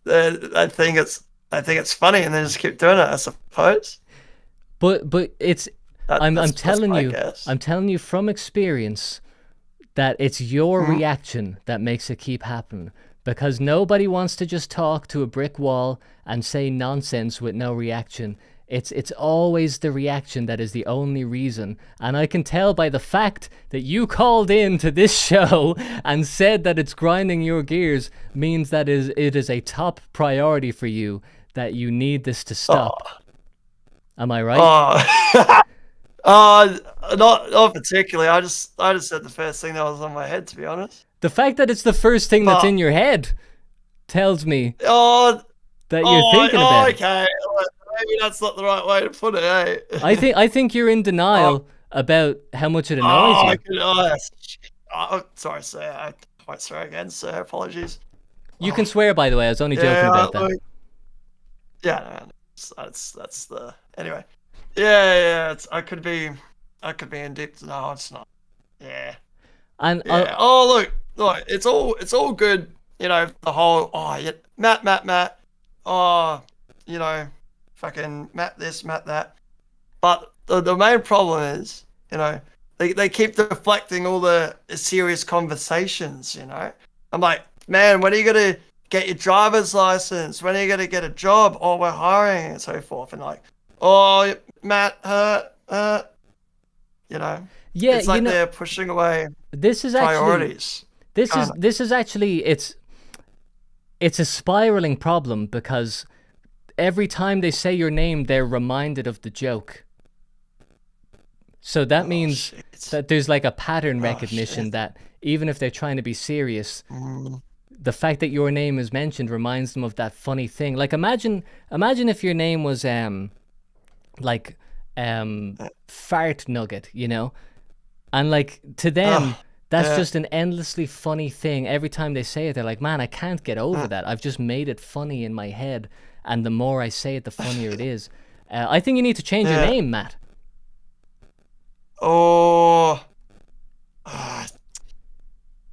think it's funny, and they just keep doing it, I suppose. But it's I'm telling my you, guess. I'm telling you from experience that it's your reaction that makes it keep happening. because nobody wants to just talk to a brick wall and say nonsense with no reaction. It's always the reaction that is the only reason. And I can tell by the fact that you called in to this show and said that it's grinding your gears means that it is a top priority for you, that you need this to stop. Am I right? Not particularly. I just said the first thing that was on my head, to be honest. The fact that it's the first thing that's in your head tells me that you're thinking about it. Okay. Maybe that's not the right way to put it, eh? I think you're in denial about how much it annoys you. Sorry, sir. I won't swear again, sir. Apologies. You can swear, by the way. I was only joking about that. Yeah, that's the anyway. Yeah. I could be in deep. No, it's not. Yeah. And yeah. Look. It's all good. You know, the whole Matt. Fucking Matt this, Matt that. But the main problem is, they keep deflecting all the serious conversations, I'm like, man, when are you going to get your driver's license? When are you going to get a job? Oh, we're hiring and so forth. And like, oh, Matt, yeah, it's like they're pushing away priorities. This is actually, it's a spiraling problem, because every time they say your name, they're reminded of the joke. So that means that there's like a pattern recognition that even if they're trying to be serious, the fact that your name is mentioned reminds them of that funny thing. Like imagine if your name was Fart Nugget, and like to them that's just an endlessly funny thing. Every time they say it, they're like, man, I can't get over that. I've just made it funny in my head. And the more I say it, the funnier it is. I think you need to change your name, Matt. I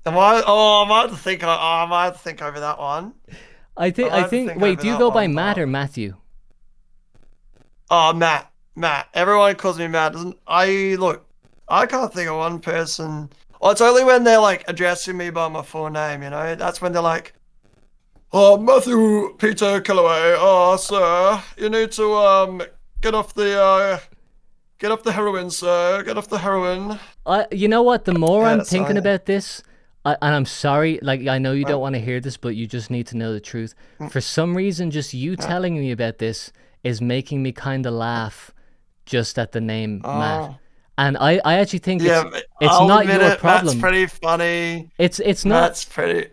might have to think. I might have to think over that one. I think. Wait, do you go by Matt or Matthew? Oh, Matt. Everyone calls me Matt. I can't think of one person. Oh, it's only when they're like addressing me by my full name. That's when they're like, "Oh, Matthew Peter Calloway. Oh, sir, you need to get off the heroin, sir. Get off the heroin." You know what? The more I'm thinking about this, and I'm sorry, like I know you don't want to hear this, but you just need to know the truth. For some reason, just you telling me about this is making me kind of laugh, just at the name Matt. And I actually think it's not your problem. That's pretty funny. It's not.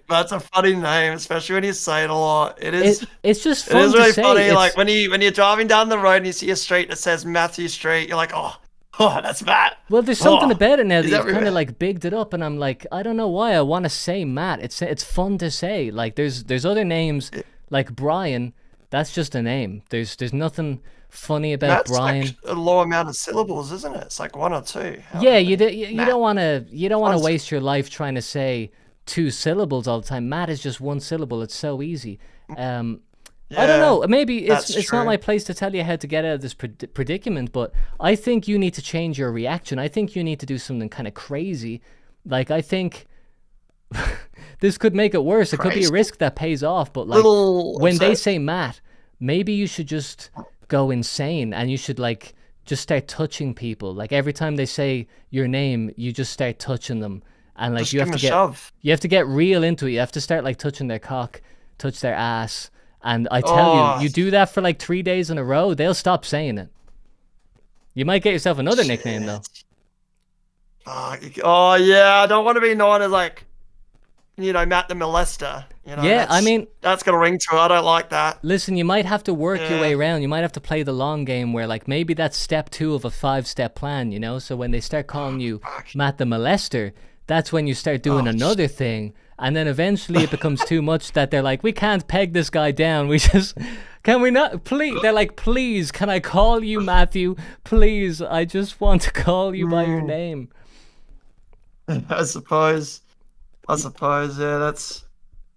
That's a funny name, especially when you say it a lot. It is. It's just fun it is really to say. Funny. Like when you're driving down the road and you see a street that says Matthew Street, you're like, oh, that's Matt. Well, there's something about it now that you've kind of like bigged it up, and I'm like, I don't know why I want to say Matt. It's fun to say. Like there's other names like Brian. That's just a name. There's nothing funny about That's Brian. Like a low amount of syllables, isn't it? It's like one or two. You don't want to waste your life trying to say 2 syllables all the time. Matt is just 1 syllable. It's so easy. I don't know. Maybe it's not my place to tell you how to get out of this predicament, but I think you need to change your reaction. I think you need to do something kind of crazy. Like I think this could make it worse. It could be a risk that pays off, but like when they say Matt, maybe you should just go insane and you should like just start touching people. Like every time they say your name, you just start touching them, and like just you have to get real into it. You have to start like touching their cock, touch their ass, and I tell you do that for like 3 days in a row, they'll stop saying it. You might get yourself another nickname though. Oh yeah, I don't want to be known as like, Matt the molester. I mean, that's gonna ring true. I don't like that. Listen, you might have to work your way around. You might have to play the long game where like maybe that's step 2 of a 5-step plan, so when they start calling you Matt the molester, that's when you start doing another thing, and then eventually it becomes too much that they're like, we can't peg this guy down, can we not, please, they're like, please, can I call you Matthew, please, I just want to call you by your name. I suppose, yeah,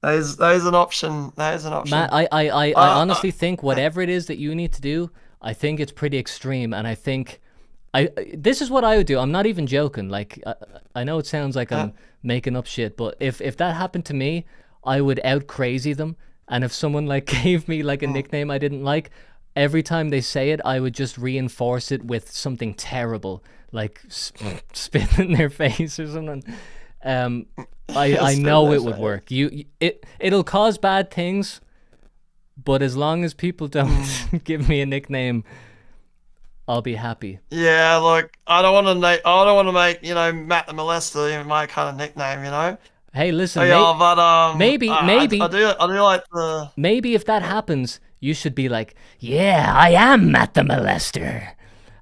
that is an option. That is an option. Matt, I honestly think whatever it is that you need to do, I think it's pretty extreme, and I think this is what I would do. I'm not even joking. Like I know it sounds like I'm making up shit, but if that happened to me, I would out crazy them. And if someone like gave me like a nickname I didn't like, every time they say it, I would just reinforce it with something terrible, like spit in their face or something. I know it would work. It'll cause bad things, but as long as people don't give me a nickname, I'll be happy. Yeah, look, I don't want to make Matt the Molester my kind of nickname, Hey, listen, maybe I do like the. Maybe if that happens, you should be like, yeah, I am Matt the Molester.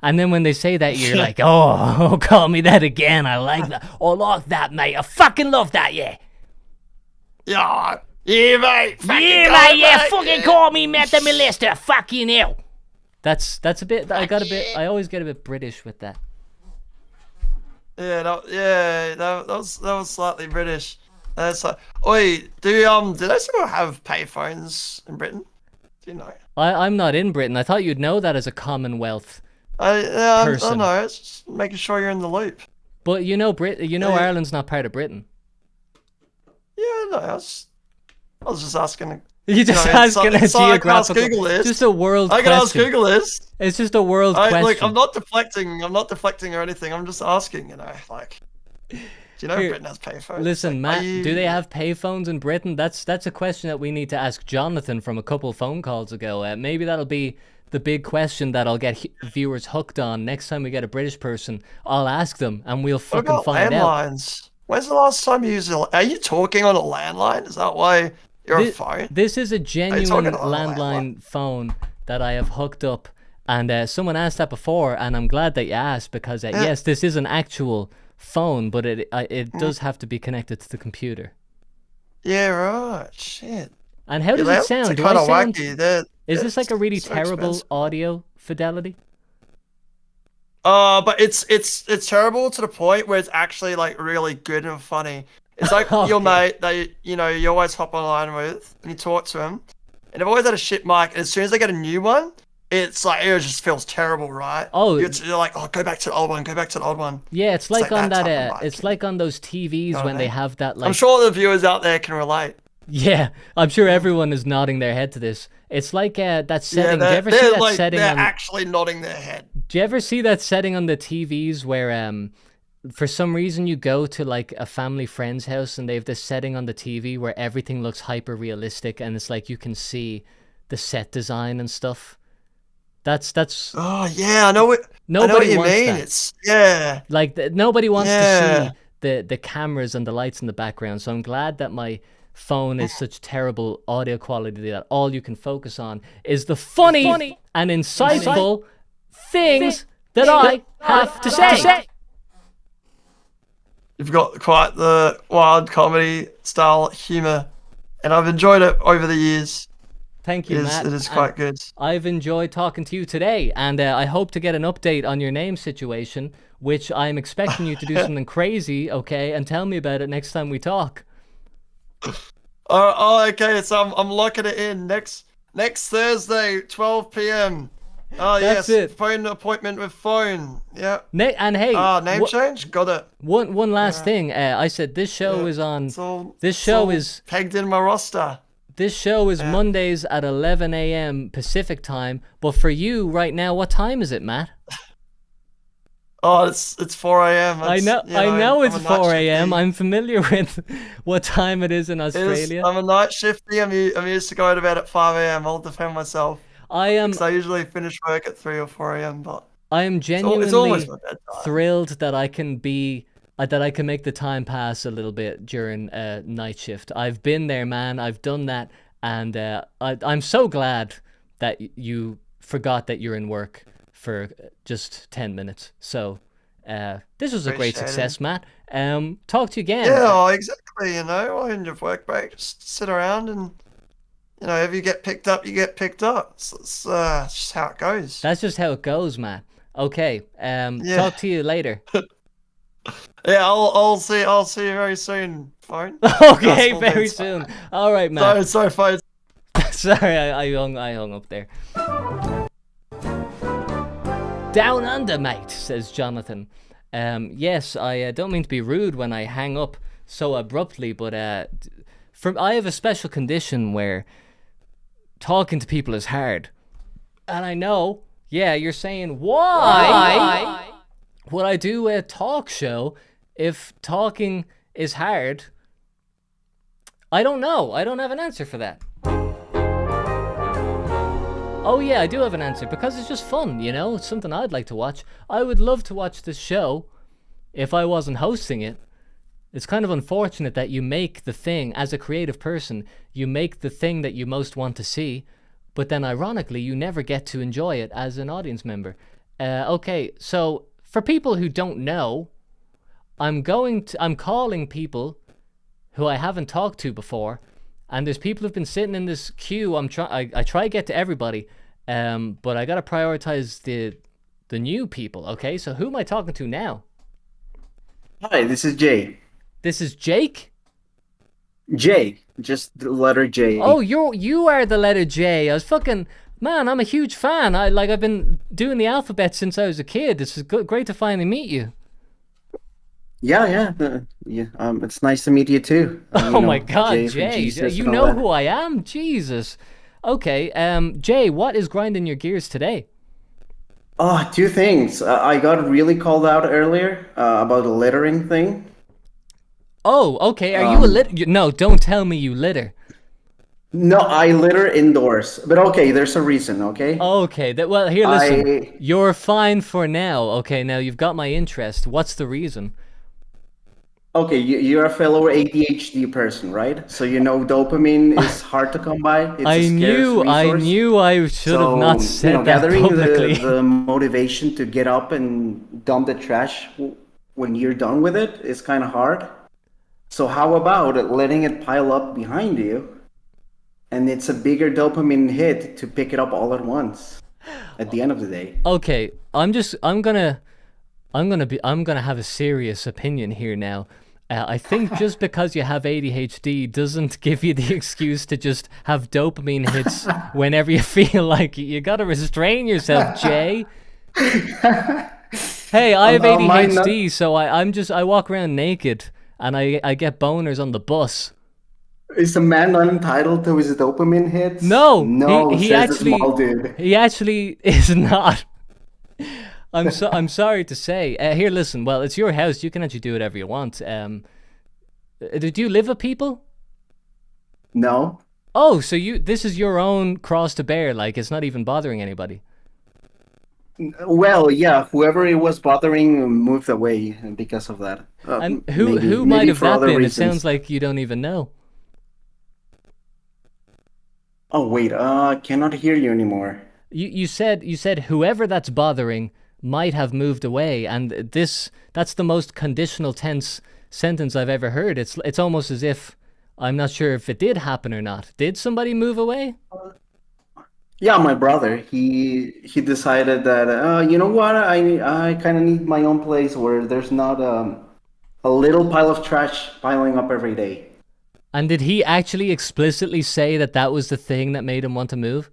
And then when they say that, you're like, oh, call me that again. I like that. I like that, mate. I fucking love that, yeah. Yeah, mate. Yeah, mate, yeah, fucking call me Matt the Molester. Fucking hell. That's a bit. I always get a bit British with that. Yeah, that was slightly British. That's like, oi, do they still have payphones in Britain? Do you know? I'm not in Britain. I thought you'd know that as a Commonwealth. I person. know. It's just making sure you're in the loop. But Ireland's not part of Britain. Yeah, no, I was just asking. You're just asking a geographical. I can ask Google this. Just a world I question. can ask Google this. It's just a world question. Look, I'm not deflecting or anything. I'm just asking. Like, do you know Britain has payphones? Listen, Matt, do they have payphones in Britain? That's a question that we need to ask Jonathan from a couple phone calls ago. Maybe that'll be the big question that I'll get viewers hooked on. Next time we get a British person, I'll ask them and we'll fucking find landlines? Out. When's the last time you used are you talking on a landline? Is that why you're on a phone? This is a genuine landline phone that I have hooked up. And someone asked that before, and I'm glad that you asked because, yes, this is an actual phone, but it does have to be connected to the computer. Yeah, right. Shit. And how does it sound? Kind of wacky. Is this like a really terrible audio fidelity? But it's terrible to the point where it's actually like really good and funny. It's like your mate that you always hop online with and you talk to him, and they've always had a shit mic. And as soon as they get a new one, it's like it just feels terrible, right? Oh, you're like, go back to the old one. Go back to the old one. Yeah, it's like on that. It's like on those TVs when they have that. Like, I'm sure the viewers out there can relate. Yeah, I'm sure everyone is nodding their head to this. It's like that setting. Do you ever see that setting? They're actually nodding their head. Do you ever see that setting on the TVs where for some reason you go to like a family friend's house and they have this setting on the TV where everything looks hyper realistic and it's like you can see the set design and stuff. That's. Oh yeah, I know what. Nobody I know what you wants mean. that. It's like nobody wants to see the cameras and the lights in the background. So I'm glad that my phone is such terrible audio quality that all you can focus on is the funny and insightful things that I have to say. You've got quite the wild comedy style humor, and I've enjoyed it over the years. Thank you, Matt. It is quite good. I've enjoyed talking to you today, and I hope to get an update on your name situation, which I'm expecting you to do something crazy, okay, and tell me about it next time we talk. Oh, okay. So I'm locking it in next Thursday, 12 p.m. Oh, That's yes. it. Phone appointment with phone. Yeah. And hey, name change. Got it. One last thing. I said this show is on. This show is pegged in my roster. This show is Mondays at 11 a.m. Pacific time. But for you right now, what time is it, Matt? Oh, it's 4 a.m. I know it's 4 a.m. I'm familiar with what time it is in Australia. I'm a night shifty. I'm used to going to bed at 5 a.m. I'll defend myself. I am. Because I usually finish work at 3 or 4 a.m. But I am genuinely it's always my bedtime. Thrilled that I can make the time pass a little bit during night shift. I've been there, man. I've done that, and I'm so glad that you forgot that you're in work for just 10 minutes. So this was a great success, Matt. Talk to you again. Yeah, exactly. On your work break, just sit around and if you get picked up, you get picked up. It's just how it goes. That's just how it goes, Matt. Okay. Talk to you later. Yeah, I'll see you very soon. Fine. Okay, very soon. All right, Matt. Sorry, fine. Sorry, I hung up there. Down under, mate, says Jonathan. Yes, I don't mean to be rude when I hang up so abruptly, but I have a special condition where talking to people is hard. And I know, yeah, you're saying, why would I do a talk show if talking is hard? I don't know. I don't have an answer for that. Oh yeah, I do have an answer, because it's just fun, you know? It's something I'd like to watch. I would love to watch this show if I wasn't hosting it. It's kind of unfortunate that you make the thing, as a creative person, you make the thing that you most want to see, but then ironically, you never get to enjoy it as an audience member. Okay, so for people who don't know, I'm calling people who I haven't talked to before, and there's people who've been sitting in this queue. I try to get to everybody, but I gotta prioritize the new people. Okay, so who am I talking to now? Hi, this is Jay. This is Jake? J, just the letter J. Oh, you are the letter J. I was fucking... Man, I'm a huge fan. I've been doing the alphabet since I was a kid. This is great to finally meet you. Yeah. It's nice to meet you too. Oh my God, Jay. You know who I am? Jesus. Okay, Jay, what is grinding your gears today? Oh, two things. I got really called out earlier about the littering thing. Oh, okay. Are you a litter? No, don't tell me you litter. No, I litter indoors. But okay, there's a reason, okay? Okay. Well, here, listen. You're fine for now. Okay, now you've got my interest. What's the reason? Okay, you're a fellow ADHD person, right? So you know dopamine is hard to come by. It's I knew I should have not said that publicly. Gathering the motivation to get up and dump the trash when you're done with it is kind of hard. So how about letting it pile up behind you, and it's a bigger dopamine hit to pick it up all at once at the end of the day. Okay, I'm gonna have a serious opinion here now. I think just because you have ADHD doesn't give you the excuse to just have dopamine hits whenever you feel like it. You gotta restrain yourself, Jay. Hey, I have ADHD, so I walk around naked and I get boners on the bus. Is a man not entitled to his dopamine hits? No, he actually is not. I'm sorry to say. Here, listen. Well, it's your house. You can actually do whatever you want. Do you live with people? No. Oh, so this is your own cross to bear. Like, it's not even bothering anybody. Well, yeah. Whoever it was bothering moved away because of that. And who might have that been? Reasons. It sounds like you don't even know. Oh wait. I cannot hear you anymore. You said whoever that's bothering might have moved away, and that's the most conditional tense sentence I've ever heard. It's almost as if I'm not sure if it did happen or not. Did somebody move away? Yeah, my brother. He decided that you know what, I kind of need my own place where there's not a little pile of trash piling up every day. And did he actually explicitly say that was the thing that made him want to move?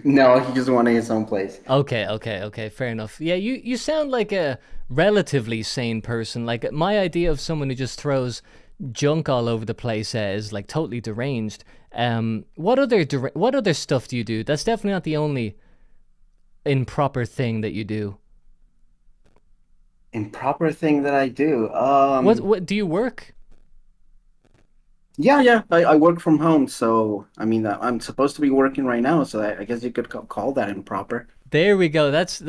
No, he just wanted his own place. Okay, fair enough. Yeah, you sound like a relatively sane person. Like, my idea of someone who just throws junk all over the place is like totally deranged. What other stuff do you do? That's definitely not the only improper thing that you do. Improper thing that I do? What do you work? Yeah. I work from home, so I mean, I'm supposed to be working right now, so I guess you could call that improper. There we go. That's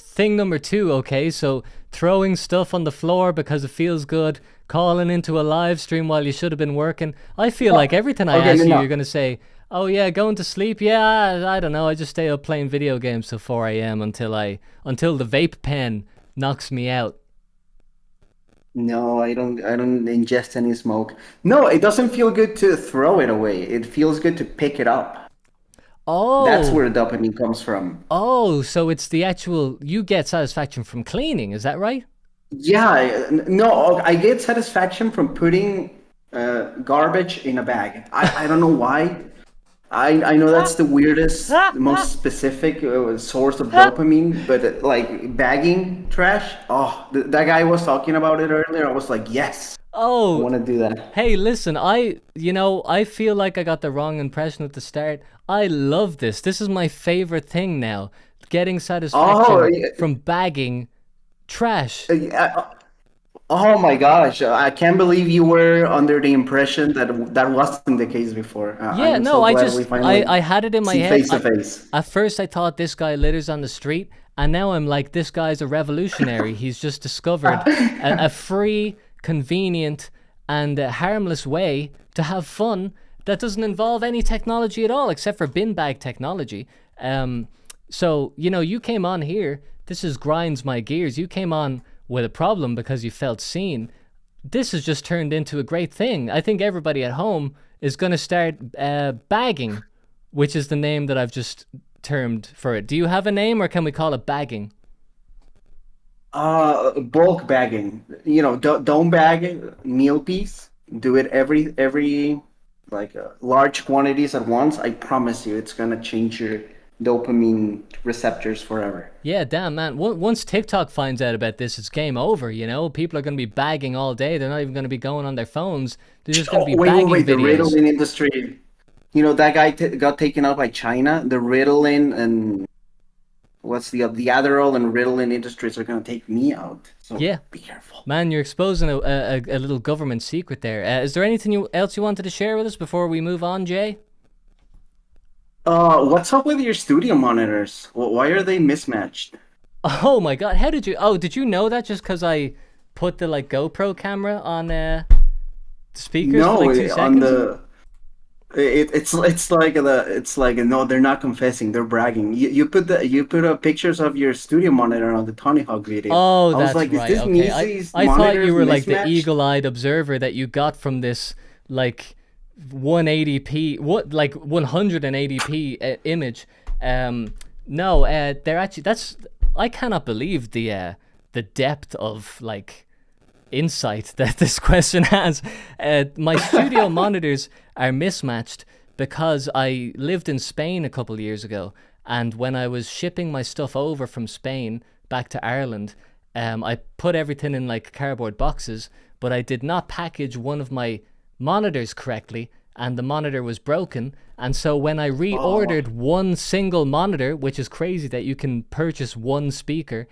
thing number 2. Okay, so throwing stuff on the floor because it feels good, calling into a live stream while you should have been working. I feel like every time I ask you, you're gonna say, "Oh yeah, going to sleep." Yeah, I don't know. I just stay up playing video games till 4 a.m. until the vape pen knocks me out. No, I don't ingest any smoke. No, it doesn't feel good to throw it away. It feels good to pick it up. Oh. That's where the dopamine comes from. Oh, so it's the actual, you get satisfaction from cleaning, is that right? Yeah, no, I get satisfaction from putting garbage in a bag. I don't know why. I know that's the weirdest, most specific source of dopamine, but like bagging trash. Oh, that guy was talking about it earlier. I was like, yes, I Oh, want to do that. hey, listen, I feel like I got the wrong impression at the start. I love this. This is my favorite thing now. Getting satisfaction Oh, yeah. from bagging trash. Yeah. Oh my gosh, I can't believe you were under the impression that that wasn't the case before. Yeah, I'm no, so I glad just we finally I had it in my see head. face to face. At first I thought this guy litters on the street, and now I'm like, this guy's a revolutionary. He's just discovered a free, convenient, and harmless way to have fun that doesn't involve any technology at all, except for bin bag technology. So, you came on here. This is grinds my gears. You came on with a problem because you felt seen. This has just turned into a great thing. I think everybody at home is going to start bagging, which is the name that I've just termed for it. Do you have a name, or can we call it bagging? Bulk bagging. Don't bag meal piece. Do it every like large quantities at once. I promise you, it's gonna change your dopamine receptors forever. Yeah, damn, man. Once TikTok finds out about this, it's game over, People are going to be bagging all day. They're not even going to be going on their phones. They're just going to be bagging Wait, the videos. Ritalin industry. That guy got taken out by China. The Ritalin and what's the Adderall and Ritalin industries are gonna take me out. So Yeah. be careful. Man, you're exposing a little government secret there. Is there anything else you wanted to share with us before we move on, Jay? What's up with your studio monitors? Why are they mismatched? Oh my God, how did you... Oh, did you know that just because I put the GoPro camera on the speakers No, for 2 on seconds? it's like no, they're not confessing, they're bragging. You put pictures of your studio monitor on the Tony Hawk video. Oh, I was that's like, right. is this Okay, Nisi's I thought monitors you were like the mismatched? eagle-eyed observer that you got from this 180p, 180p image. No, they're actually I cannot believe the depth of insight that this question has. My studio monitors are mismatched because I lived in Spain a couple years ago, and when I was shipping my stuff over from Spain back to Ireland, I put everything in cardboard boxes, but I did not package one of my monitors correctly, and the monitor was broken. And so when I reordered one single monitor, which is crazy that you can purchase one speaker,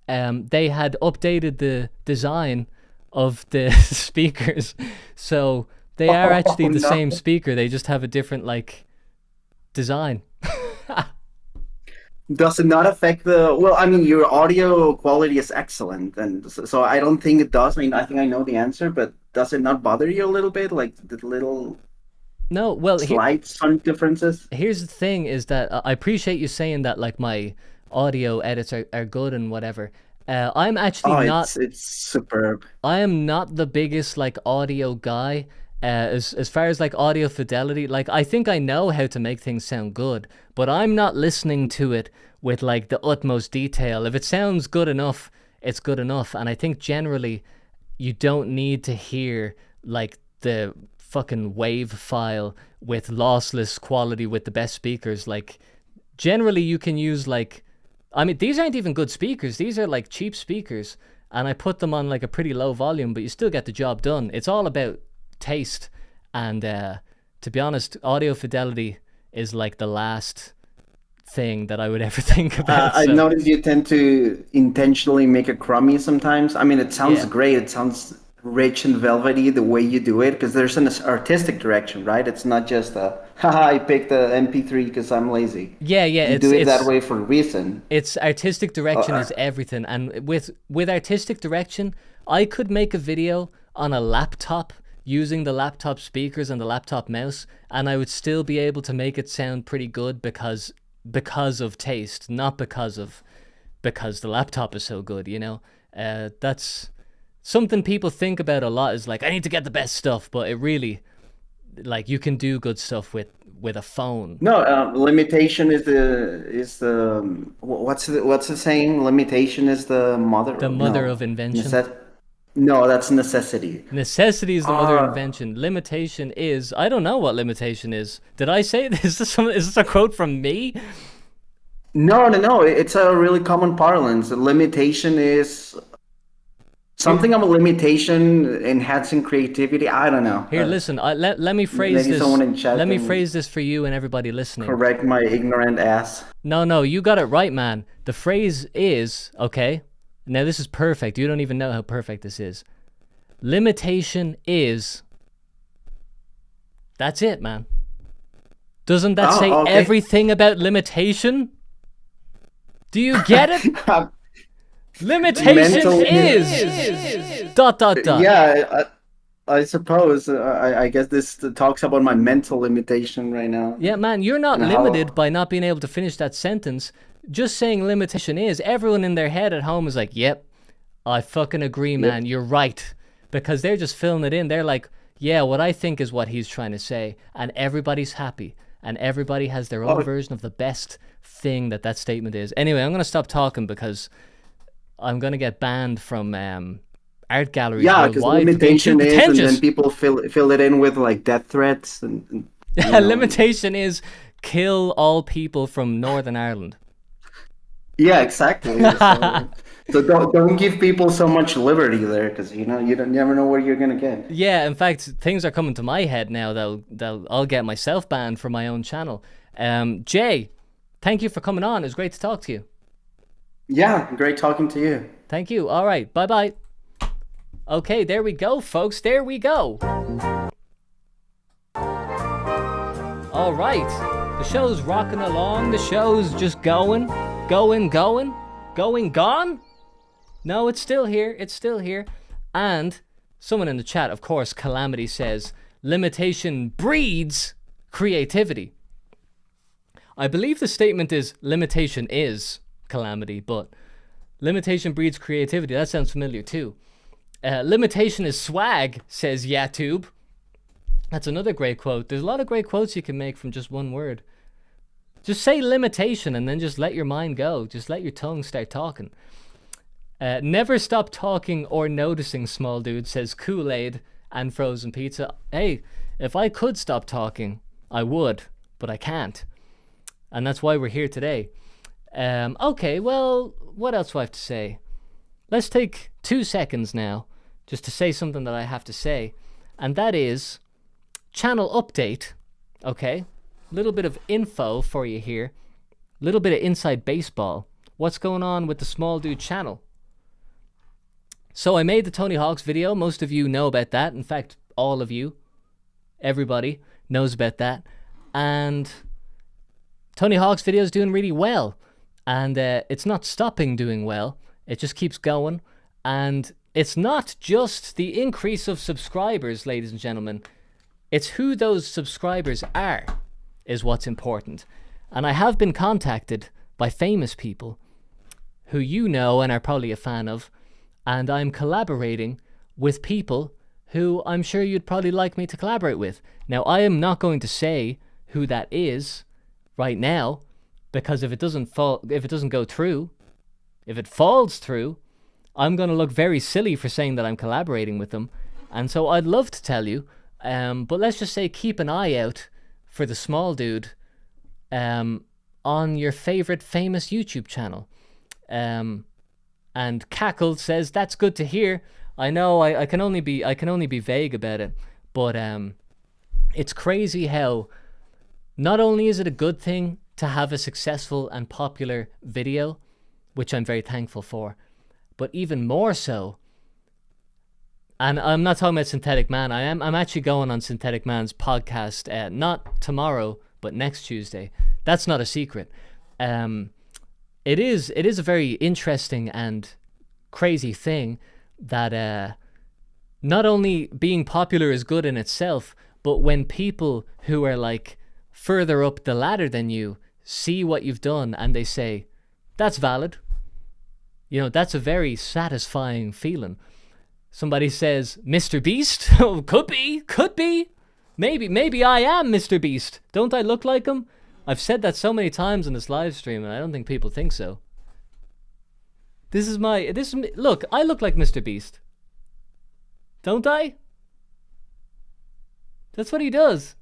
they had updated the design of the speakers, so they are actually the same speaker. They just have a different design. Does it not affect the? Well, I mean, your audio quality is excellent, and so I don't think it does. I mean, I think I know the answer, but does it not bother you a little bit, like the little No, well, slight sound differences? here's the thing: is that I appreciate you saying that my audio edits are good and whatever. I'm actually not. It's superb. I am not the biggest audio guy. As far as audio fidelity, I think I know how to make things sound good, but I'm not listening to it with the utmost detail. If it sounds good enough, it's good enough. And I think generally you don't need to hear the fucking wave file with lossless quality with the best speakers. Generally you can use I mean, these aren't even good speakers. These are cheap speakers, and I put them on a pretty low volume, but you still get the job done. It's all about taste, and to be honest, audio fidelity is the last thing that I would ever think about. I noticed you tend to intentionally make it crummy sometimes. I mean, it sounds Yeah. great. It sounds rich and velvety the way you do it, because there's an artistic direction, right? It's not just haha, I picked the MP3 because I'm lazy. Yeah, You do it that way for a reason. It's artistic direction is everything, and with artistic direction, I could make a video on a laptop using the laptop speakers and the laptop mouse, and I would still be able to make it sound pretty good because of taste, not because the laptop is so good. That's something people think about a lot. Is I need to get the best stuff, but it really you can do good stuff with a phone. No, limitation is what's the saying? Limitation is the mother. The mother of invention. Is that No, that's necessity. Necessity is the mother of invention. Limitation is... I don't know what limitation is. Did I say this? Is this a quote from me? No. It's a really common parlance. A limitation is something of a limitation enhancing creativity. I don't know. Here, listen. Let me phrase maybe this. someone in chat Let me can phrase this for you and everybody listening. correct my ignorant ass. No, you got it right, man. The phrase is, okay? Now, this is perfect. You don't even know how perfect this is. Limitation is... That's it, man. Doesn't that say okay. everything about limitation? Do you get it? Limitation is... Dot. Yeah, I suppose. I guess this talks about my mental limitation right now. Yeah, man, you're not And how- limited by not being able to finish that sentence. Just saying limitation is, everyone in their head at home is like, yep, I fucking agree, man, you're right. Because they're just filling it in. They're like, yeah, what I think is what he's trying to say. And everybody's happy. And everybody has their own version of the best thing that statement is. Anyway, I'm going to stop talking because I'm going to get banned from art galleries Yeah, because worldwide for being too limitation is, and pretentious. then people fill it in with like death threats and you know. Limitation is kill all people from Northern Ireland. Yeah, exactly. So don't give people so much liberty there, because you never know what you're gonna get. Yeah, in fact, things are coming to my head now that I'll get myself banned from my own channel. Jay, thank you for coming on. It was great to talk to you. Yeah, great talking to you. Thank you. All right, bye-bye. Okay, there we go, folks. There we go. All right. The show's rocking along. The show's just going. Gone? No, it's still here. It's still here. And someone in the chat, of course, Calamity says, limitation breeds creativity. I believe the statement is limitation is Calamity, but limitation breeds creativity. That sounds familiar too. Limitation is swag, says Yatube. That's another great quote. There's a lot of great quotes you can make from just one word. Just say limitation and then just let your mind go. Just let your tongue start talking. Never stop talking or noticing, small dude, says Kool-Aid and frozen pizza. Hey, if I could stop talking, I would, but I can't. And that's why we're here today. Okay, well, what else do I have to say? Let's take 2 seconds now just to say something that I have to say. And that is channel update. Okay, little bit of info for you here. Little bit of inside baseball. What's going on with the Small Dude channel? So I made the Tony Hawk's video. Most of you know about that. In fact, all of you, everybody knows about that. And Tony Hawk's video is doing really well. And it's not stopping doing well. It just keeps going. And it's not just the increase of subscribers, ladies and gentlemen. It's who those subscribers are is what's important. And I have been contacted by famous people who you know and are probably a fan of. And I'm collaborating with people who I'm sure you'd probably like me to collaborate with. Now, I am not going to say who that is right now, because if it doesn't go through, if it falls through, I'm going to look very silly for saying that I'm collaborating with them. And so I'd love to tell you, but let's just say keep an eye out for the Small Dude on your favorite famous YouTube channel. And Cackled says, that's good to hear. I know I can only be vague about it, but it's crazy how not only is it a good thing to have a successful and popular video, which I'm very thankful for, but even more so, and I'm not talking about Synthetic Man. I'm actually going on Synthetic Man's podcast, not tomorrow, but next Tuesday. That's not a secret. It is a very interesting and crazy thing that not only being popular is good in itself, but when people who are like further up the ladder than you see what you've done and they say, that's valid. You know, that's a very satisfying feeling. Somebody says, Mr. Beast? Oh, could be. Maybe I am Mr. Beast. Don't I look like him? I've said that so many times in this live stream, and I don't think people think so. Look, I look like Mr. Beast. Don't I? That's what he does.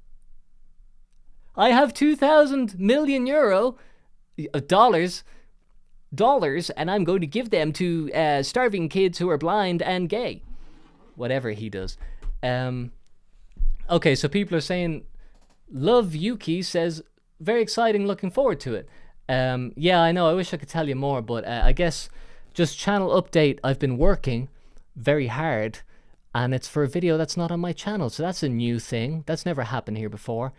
I have 2,000 million euro dollars, and I'm going to give them to starving kids who are blind and gay. Whatever he does. Okay, so people are saying, Love Yuki says, very exciting, looking forward to it. Yeah, I know, I wish I could tell you more, but I guess just channel update, I've been working very hard, and it's for a video that's not on my channel, so that's a new thing. That's never happened here before.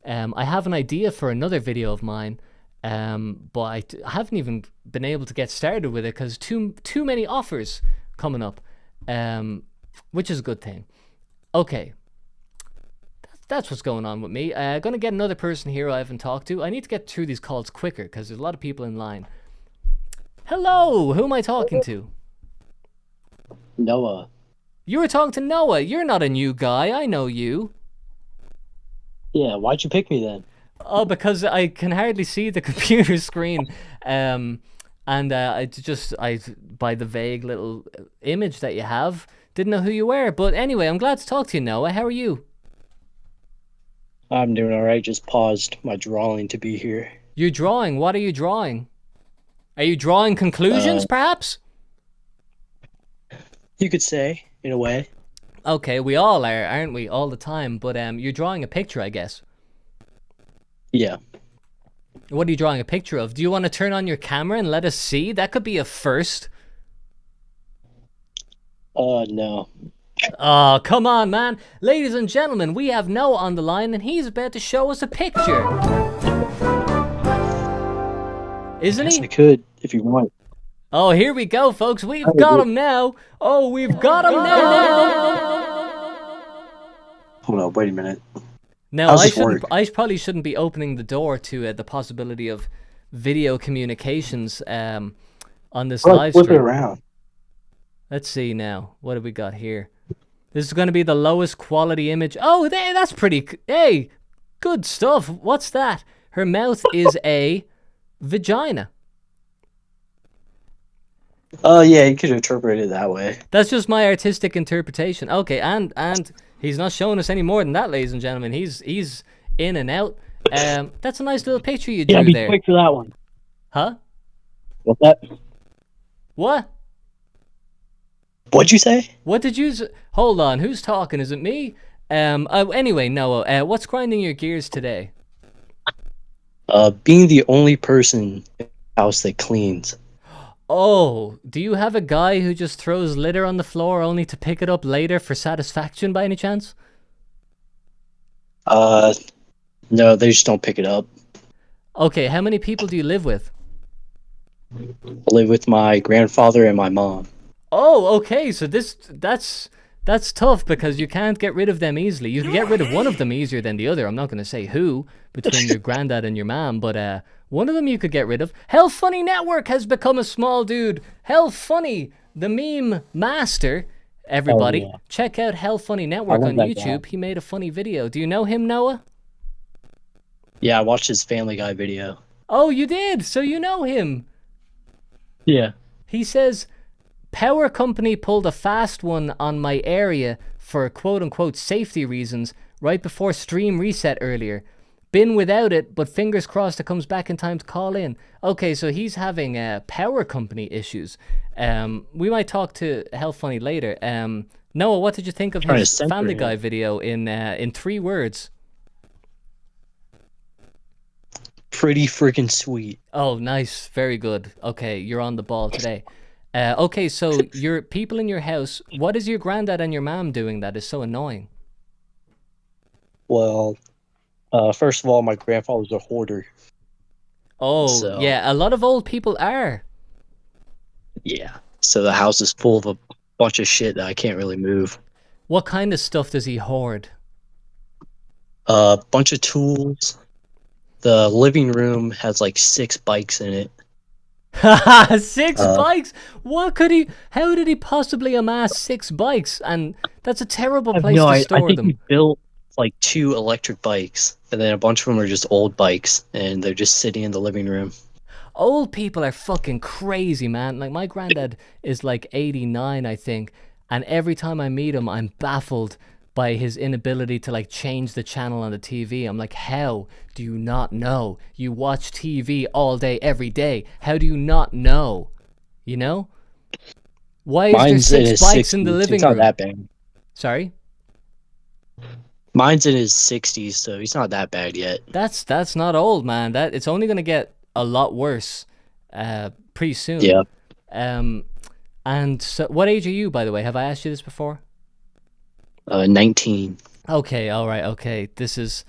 I have an idea for another video of mine, but I haven't even been able to get started with it because too many offers coming up, which is a good thing. Okay, that's what's going on with me. Gonna get another person here I haven't talked to. I need to get through these calls quicker because there's a lot of people in line. Hello, who am I talking to? Noah. You were talking to Noah. You're not a new guy. I know you. Yeah, why'd you pick me then? Oh, because I can hardly see the computer screen. And I by the vague little image that you have, didn't know who you were. But anyway, I'm glad to talk to you, Noah. How are you? I'm doing alright, just paused my drawing to be here. You're drawing? What are you drawing? Are you drawing conclusions, perhaps? You could say, in a way. Okay, we all are, aren't we? All the time. But you're drawing a picture, I guess. Yeah. What are you drawing a picture of? Do you want to turn on your camera and let us see? That could be a first. No. Oh, come on, man. Ladies and gentlemen, we have Noah on the line, and he's about to show us a picture. Isn't he? I could, if you want. Oh, here we go, folks. We've got him now. Oh, we've got him now. Hold on, wait a minute. No, I probably shouldn't be opening the door to the possibility of video communications on this live Flip it stream. around. Let's see now. What have we got here? This is going to be the lowest quality image. Oh, that's pretty... Hey, good stuff. What's that? Her mouth is a vagina. Oh, yeah, you could interpret it that way. That's just my artistic interpretation. Okay, and he's not showing us any more than that, ladies and gentlemen. He's in and out. That's a nice little picture you drew there. Yeah, be quick for that one. Huh? What's that? What? What'd you say? What did you... Hold on, who's talking? Is it me? Anyway, Noah, what's grinding your gears today? Being the only person in the house that cleans. Oh, do you have a guy who just throws litter on the floor only to pick it up later for satisfaction by any chance? No, they just don't pick it up. Okay, how many people do you live with? I live with my grandfather and my mom. Oh, okay, so that's tough because you can't get rid of them easily. You can get rid of one of them easier than the other. I'm not going to say who between your granddad and your mom, but one of them you could get rid of. Hell Funny Network has become a small dude. Hell Funny, the meme master. Everybody, check out Hell Funny Network on YouTube. He made a funny video. Do you know him, Noah? Yeah, I watched his Family Guy video. Oh, you did? So you know him. Yeah. He says... Power company pulled a fast one on my area for quote-unquote safety reasons right before stream reset earlier. Been without it, but fingers crossed it comes back in time to call in. Okay, so he's having power company issues. We might talk to Hell Funny later. Noah, what did you think of his Family Guy video in 3 words? Pretty freaking sweet. Oh, nice. Very good. Okay, you're on the ball today. Okay, so your people in your house, what is your granddad and your mom doing that is so annoying? Well, first of all, my grandfather's a hoarder. Oh, so, yeah, a lot of old people are. Yeah, so the house is full of a bunch of shit that I can't really move. What kind of stuff does he hoard? A bunch of tools. The living room has like 6 bikes in it. 6 bikes? What could he... How did he possibly amass 6 bikes? And that's a terrible place to store I think them. he built like 2 electric bikes, and then a bunch of them are just old bikes, and they're just sitting in the living room. Old people are fucking crazy, man. Like, my granddad is like 89, I think, and every time I meet him, I'm baffled by his inability to like change the channel on the TV. I'm like, how do you not know? You watch TV all day, every day. How do you not know? You know? Why is Mine's there in six his bikes in the 60s. living It's not room? that bad. Sorry? Mine's in his 60s, so he's not that bad yet. That's not old, man. That it's only gonna get a lot worse pretty soon. Yeah. And so what age are you, by the way? Have I asked you this before? 19. Okay, all right, okay. This is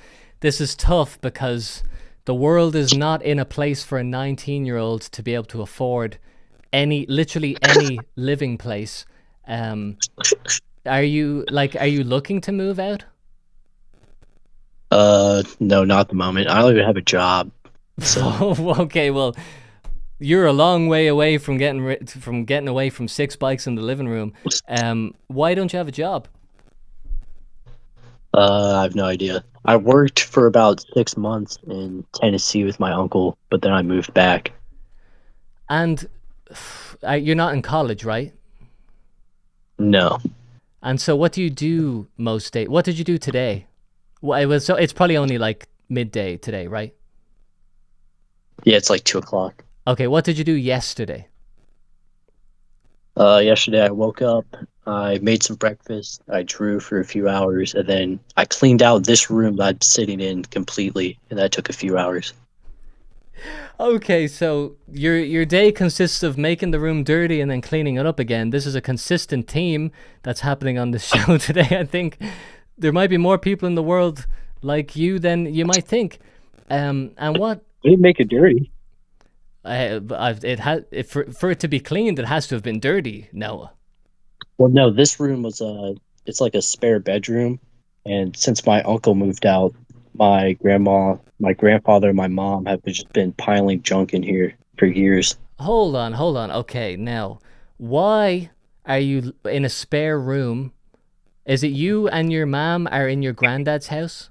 tough because the world is not in a place for a 19-year-old to be able to afford literally any living place. Are you looking to move out? No, not at the moment. I don't even have a job. So Okay, well, you're a long way away from getting away from 6 bikes in the living room. Why don't you have a job? I have no idea. I worked for about 6 months in Tennessee with my uncle, but then I moved back. And you're not in college, right? No. And so what do you do most days? What did you do today? Well, it's probably only like midday today, right? Yeah, it's like 2 o'clock. Okay, what did you do yesterday? Yesterday I woke up, I made some breakfast, I drew for a few hours, and then I cleaned out this room that I'm sitting in completely, and that took a few hours. Okay, so your day consists of making the room dirty and then cleaning it up again. This is a consistent theme that's happening on the show today. I think there might be more people in the world like you than you might think. And what? I didn't make it dirty. For it to be cleaned, it has to have been dirty, Noah. Well, no, this room was it's like a spare bedroom, and since my uncle moved out, my grandma, my grandfather, and my mom have just been piling junk in here for years. Hold on. Okay, now, why are you in a spare room? Is it you and your mom are in your granddad's house?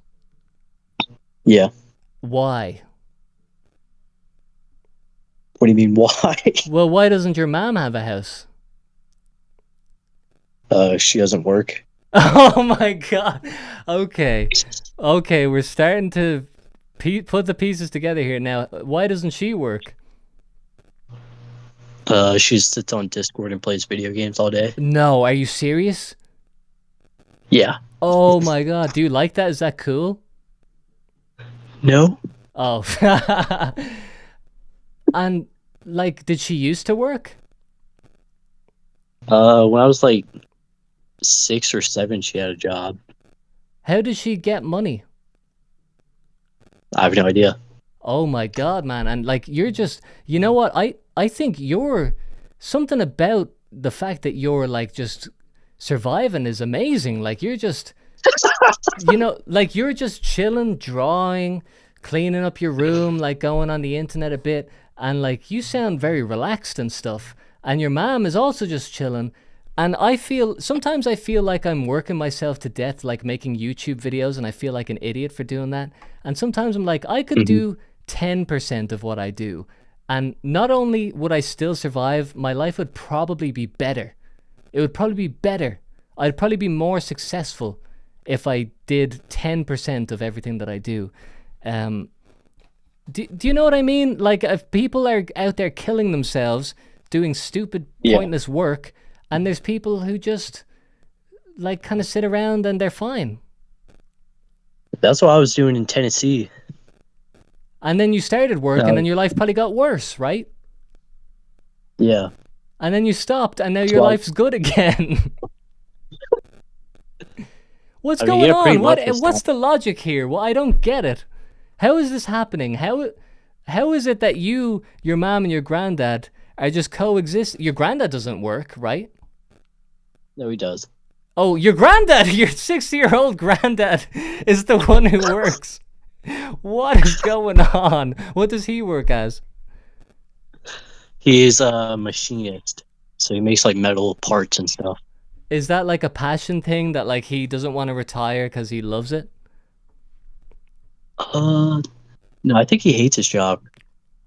Yeah. Why? What do you mean, why? Well, why doesn't your mom have a house? She doesn't work. Oh my god. Okay, we're starting to put the pieces together here now. Why doesn't she work? She sits on Discord and plays video games all day. No, are you serious? Yeah. Oh my god, do you like that? Is that cool? No. Oh. And, like, did she used to work? When I was like 6 or 7, she had a job. How did she get money? I have no idea. Oh my god, man. And like, you're just, you know what? I think you're something about the fact that you're like just surviving is amazing. Like, you're just, like you're just chilling, drawing, cleaning up your room, like going on the internet a bit. And like, you sound very relaxed and stuff. And your mom is also just chilling. And sometimes I feel like I'm working myself to death, like making YouTube videos, and I feel like an idiot for doing that. And sometimes I'm like, I could do 10% of what I do. And not only would I still survive, my life would probably be better. It would probably be better. I'd probably be more successful if I did 10% of everything that I do. Do you know what I mean? Like, if people are out there killing themselves, doing stupid, pointless work, and there's people who just, like, kind of sit around and they're fine. That's what I was doing in Tennessee. And then you started work, and then your life probably got worse, right? Yeah. And then you stopped, and now your life's good again. What's going on? What's the logic here? Well, I don't get it. How is this happening? How is it that you, your mom, and your granddad are just coexist? Your granddad doesn't work, right? No, he does. Oh, your granddad, your 60-year-old granddad is the one who works. What is going on? What does he work as? He is a machinist, so he makes like metal parts and stuff. Is that like a passion thing that like he doesn't want to retire because he loves it? No, I think he hates his job.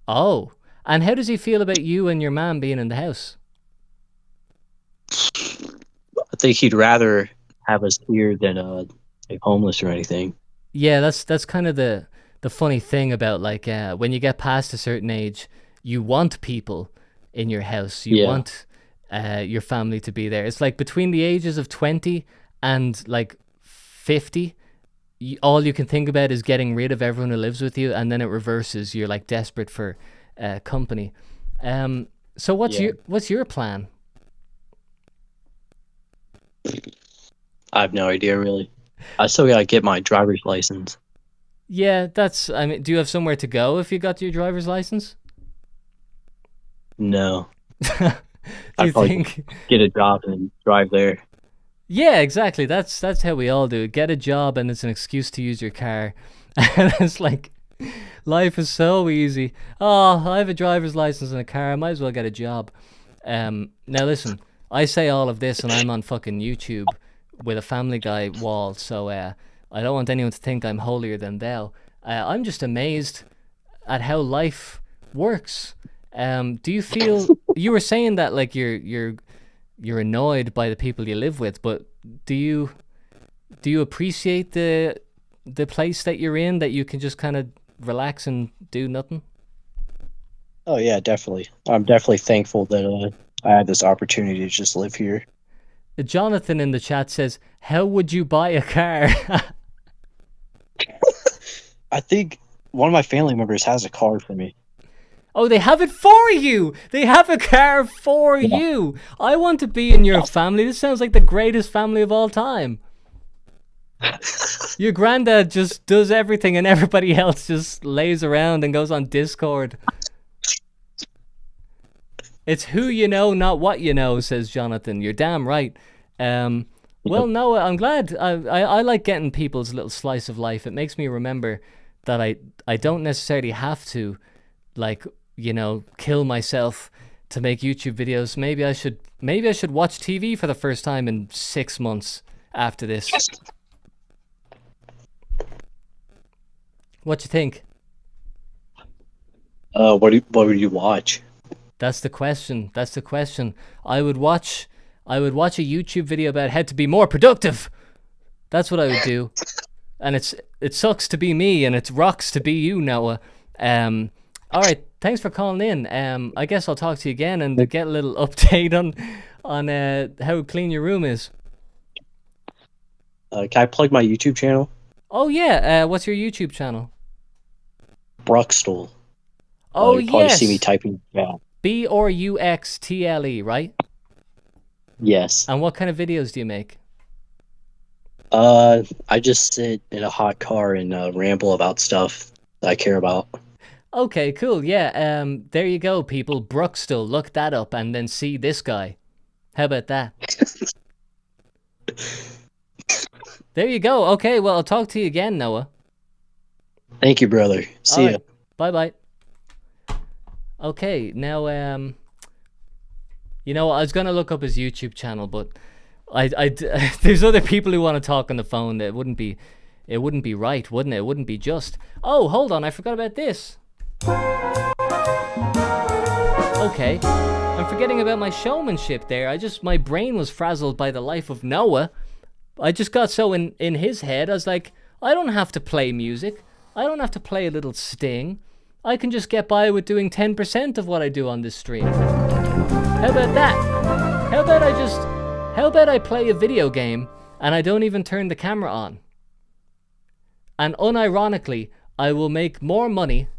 Oh, and how does he feel about you and your mom being in the house? think he'd rather have us here than like homeless or anything. Yeah, that's kind of the funny thing about like when you get past a certain age, you want people in your house. You want your family to be there. It's like between the ages of 20 and like 50, all you can think about is getting rid of everyone who lives with you, and then it reverses. You're like desperate for company. So what's your plan? I have no idea really. I still gotta get my driver's license. Yeah, I mean, do you have somewhere to go if you got your driver's license? No. Do I'd you probably think? get a job and drive there. Yeah, exactly. That's how we all do it. Get a job and it's an excuse to use your car. And it's like, life is so easy. Oh, I have a driver's license and a car. I might as well get a job. Now listen, I say all of this and I'm on fucking YouTube with a Family Guy wall, so I don't want anyone to think I'm holier than thou. I'm just amazed at how life works. Do you feel you were saying that like you're annoyed by the people you live with, but do you appreciate the place that you're in, that you can just kind of relax and do nothing? Oh yeah, definitely. I'm definitely thankful that I had this opportunity to just live here. Jonathan in the chat says, "How would you buy a car?" I think one of my family members has a car for me. Oh, they have it for you! They have a car for you! I want to be in your family. This sounds like the greatest family of all time. Your granddad just does everything and everybody else just lays around and goes on Discord. It's who you know, not what you know, says Jonathan. You're damn right. Well, Noah, I'm glad. I like getting people's little slice of life. It makes me remember that I don't necessarily have to, like, you know, kill myself to make YouTube videos. Maybe I should watch TV for the first time in 6 months after this. What you think? What would you watch? That's the question. I would watch a YouTube video about how to be more productive. That's what I would do. And it sucks to be me and it rocks to be you, Noah. All right, thanks for calling in. I guess I'll talk to you again and get a little update on how clean your room is. Can I plug my YouTube channel? Oh yeah, what's your YouTube channel? Bruxtle. Oh you probably yes. see me typing. Yeah. BRUXTLE, right? Yes. And what kind of videos do you make? I just sit in a hot car and ramble about stuff that I care about. Okay, cool. Yeah. There you go, people. Bruxtle. Look that up and then see this guy. How about that? There you go. Okay, well, I'll talk to you again, Noah. Thank you, brother. See ya. Bye-bye. Okay, now, you know, I was going to look up his YouTube channel, but there's other people who want to talk on the phone. It wouldn't be right, wouldn't it? It wouldn't be just. Oh, hold on. I forgot about this. Okay. I'm forgetting about my showmanship there. My brain was frazzled by the life of Noah. I just got so in his head. I was like, I don't have to play music. I don't have to play a little sting. I can just get by with doing 10% of what I do on this stream. How about that? How about I play a video game and I don't even turn the camera on? And unironically, I will make more money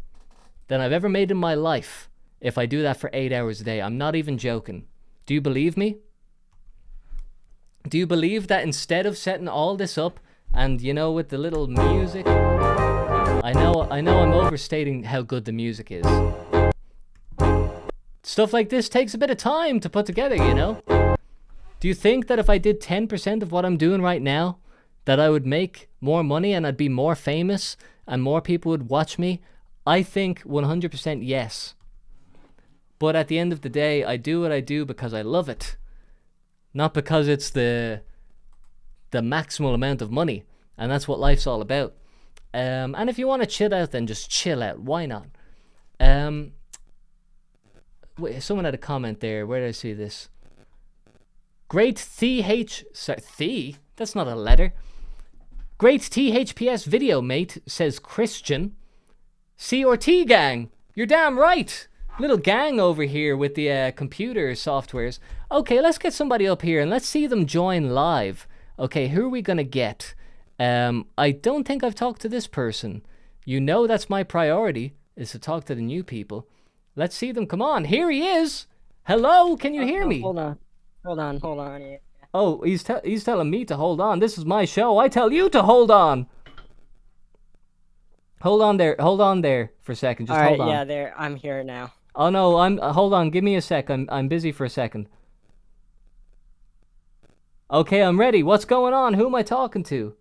than I've ever made in my life if I do that for 8 hours a day. I'm not even joking. Do you believe me? Do you believe that instead of setting all this up and, you know, with the little music, I know I'm overstating how good the music is. Stuff like this takes a bit of time to put together, you know? Do you think that if I did 10% of what I'm doing right now, that I would make more money and I'd be more famous and more people would watch me? I think 100% yes. But at the end of the day, I do what I do because I love it. Not because it's the maximal amount of money. And that's what life's all about. And if you want to chill out, then just chill out. Why not? Wait, someone had a comment there. Where did I see this? Great sorry, that's not a letter. Great THPS video, mate, says Christian. C or T gang. You're damn right. Little gang over here with the computer softwares. Okay, let's get somebody up here and let's see them join live. Okay, who are we gonna get? I don't think I've talked to this person. You know that's my priority, is to talk to the new people. Let's see them. Come on, here he is. Hello, can you hear me? Hold on. Yeah. Oh, he's telling me to hold on. This is my show. I tell you to hold on. Hold on there for a second. Just All right, hold on. yeah, there. I'm here now. Oh no, hold on. Give me a sec. I'm busy for a second. Okay, I'm ready. What's going on? Who am I talking to?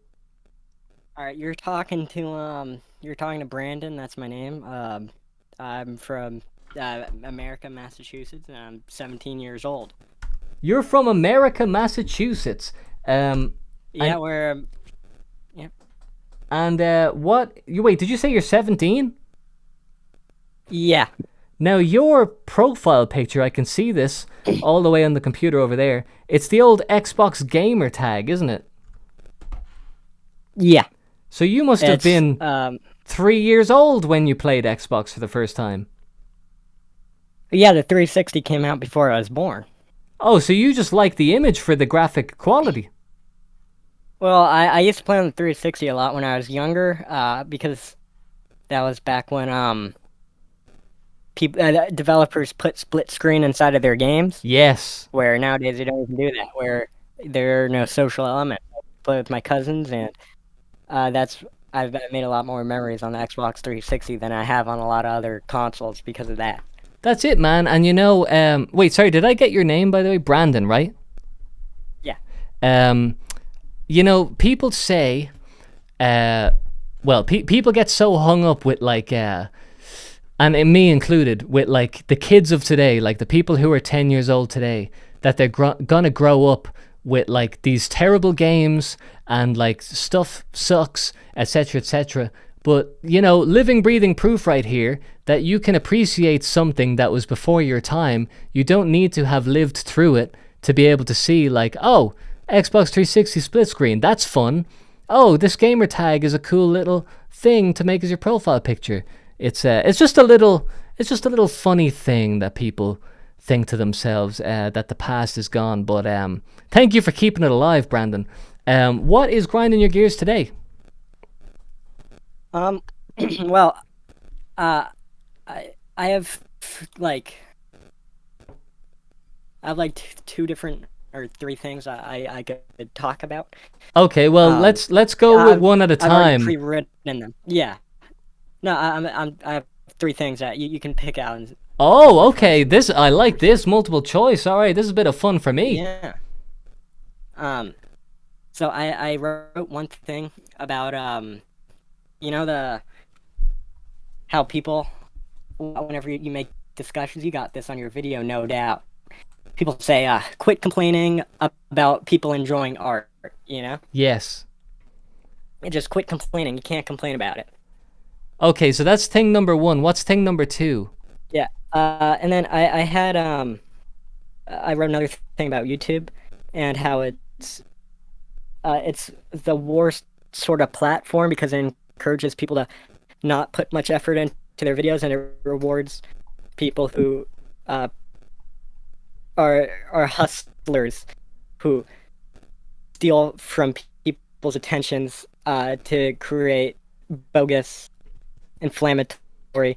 All right, you're talking to Brandon. That's my name. I'm from America, Massachusetts, and I'm 17 years old. You're from America, Massachusetts. Yeah, And wait, did you say you're 17? Yeah. Now, your profile picture, I can see this all the way on the computer over there. It's the old Xbox gamer tag, isn't it? Yeah. So you must have been 3 years old when you played Xbox for the first time. Yeah, the 360 came out before I was born. Oh, so you just like the image for the graphic quality. Well, I used to play on the 360 a lot when I was younger, because that was back when developers put split screen inside of their games. Yes. Where nowadays they don't even do that. Where there are no social elements. I play with my cousins, and I've made a lot more memories on the Xbox 360 than I have on a lot of other consoles because of that. That's it, man. And you know, wait, sorry, did I get your name, by the way? Brandon, right? Yeah. You know, people say, people get so hung up with, like, and me included, with, like, the kids of today, like, the people who are 10 years old today, that they're gonna grow up with, like, these terrible games, and, like, stuff sucks, etc., etc., but, you know, living, breathing proof right here that you can appreciate something that was before your time. You don't need to have lived through it to be able to see, like, oh, Xbox 360 split screen, that's fun. Oh, this gamer tag is a cool little thing to make as your profile picture. It's just a little funny thing that people think to themselves, that the past is gone. But thank you for keeping it alive, Brandon. What is grinding your gears today? Well, I have like two different or three things I could talk about. Okay, well, let's go with one at a I've already time. pre-written them. Yeah. No, I have three things that you can pick out. Oh, okay. I like this multiple choice. All right, this is a bit of fun for me. Yeah. So I wrote one thing about you know, how people, whenever you make discussions, you got this on your video, no doubt. People say, quit complaining about people enjoying art, you know? Yes. Just quit complaining. You can't complain about it. Okay, so that's thing number one. What's thing number two? Yeah. And then I had I wrote another thing about YouTube and how it's the worst sort of platform because it encourages people to not put much effort into their videos, and it rewards people who are hustlers who steal from people's attentions to create bogus, inflammatory,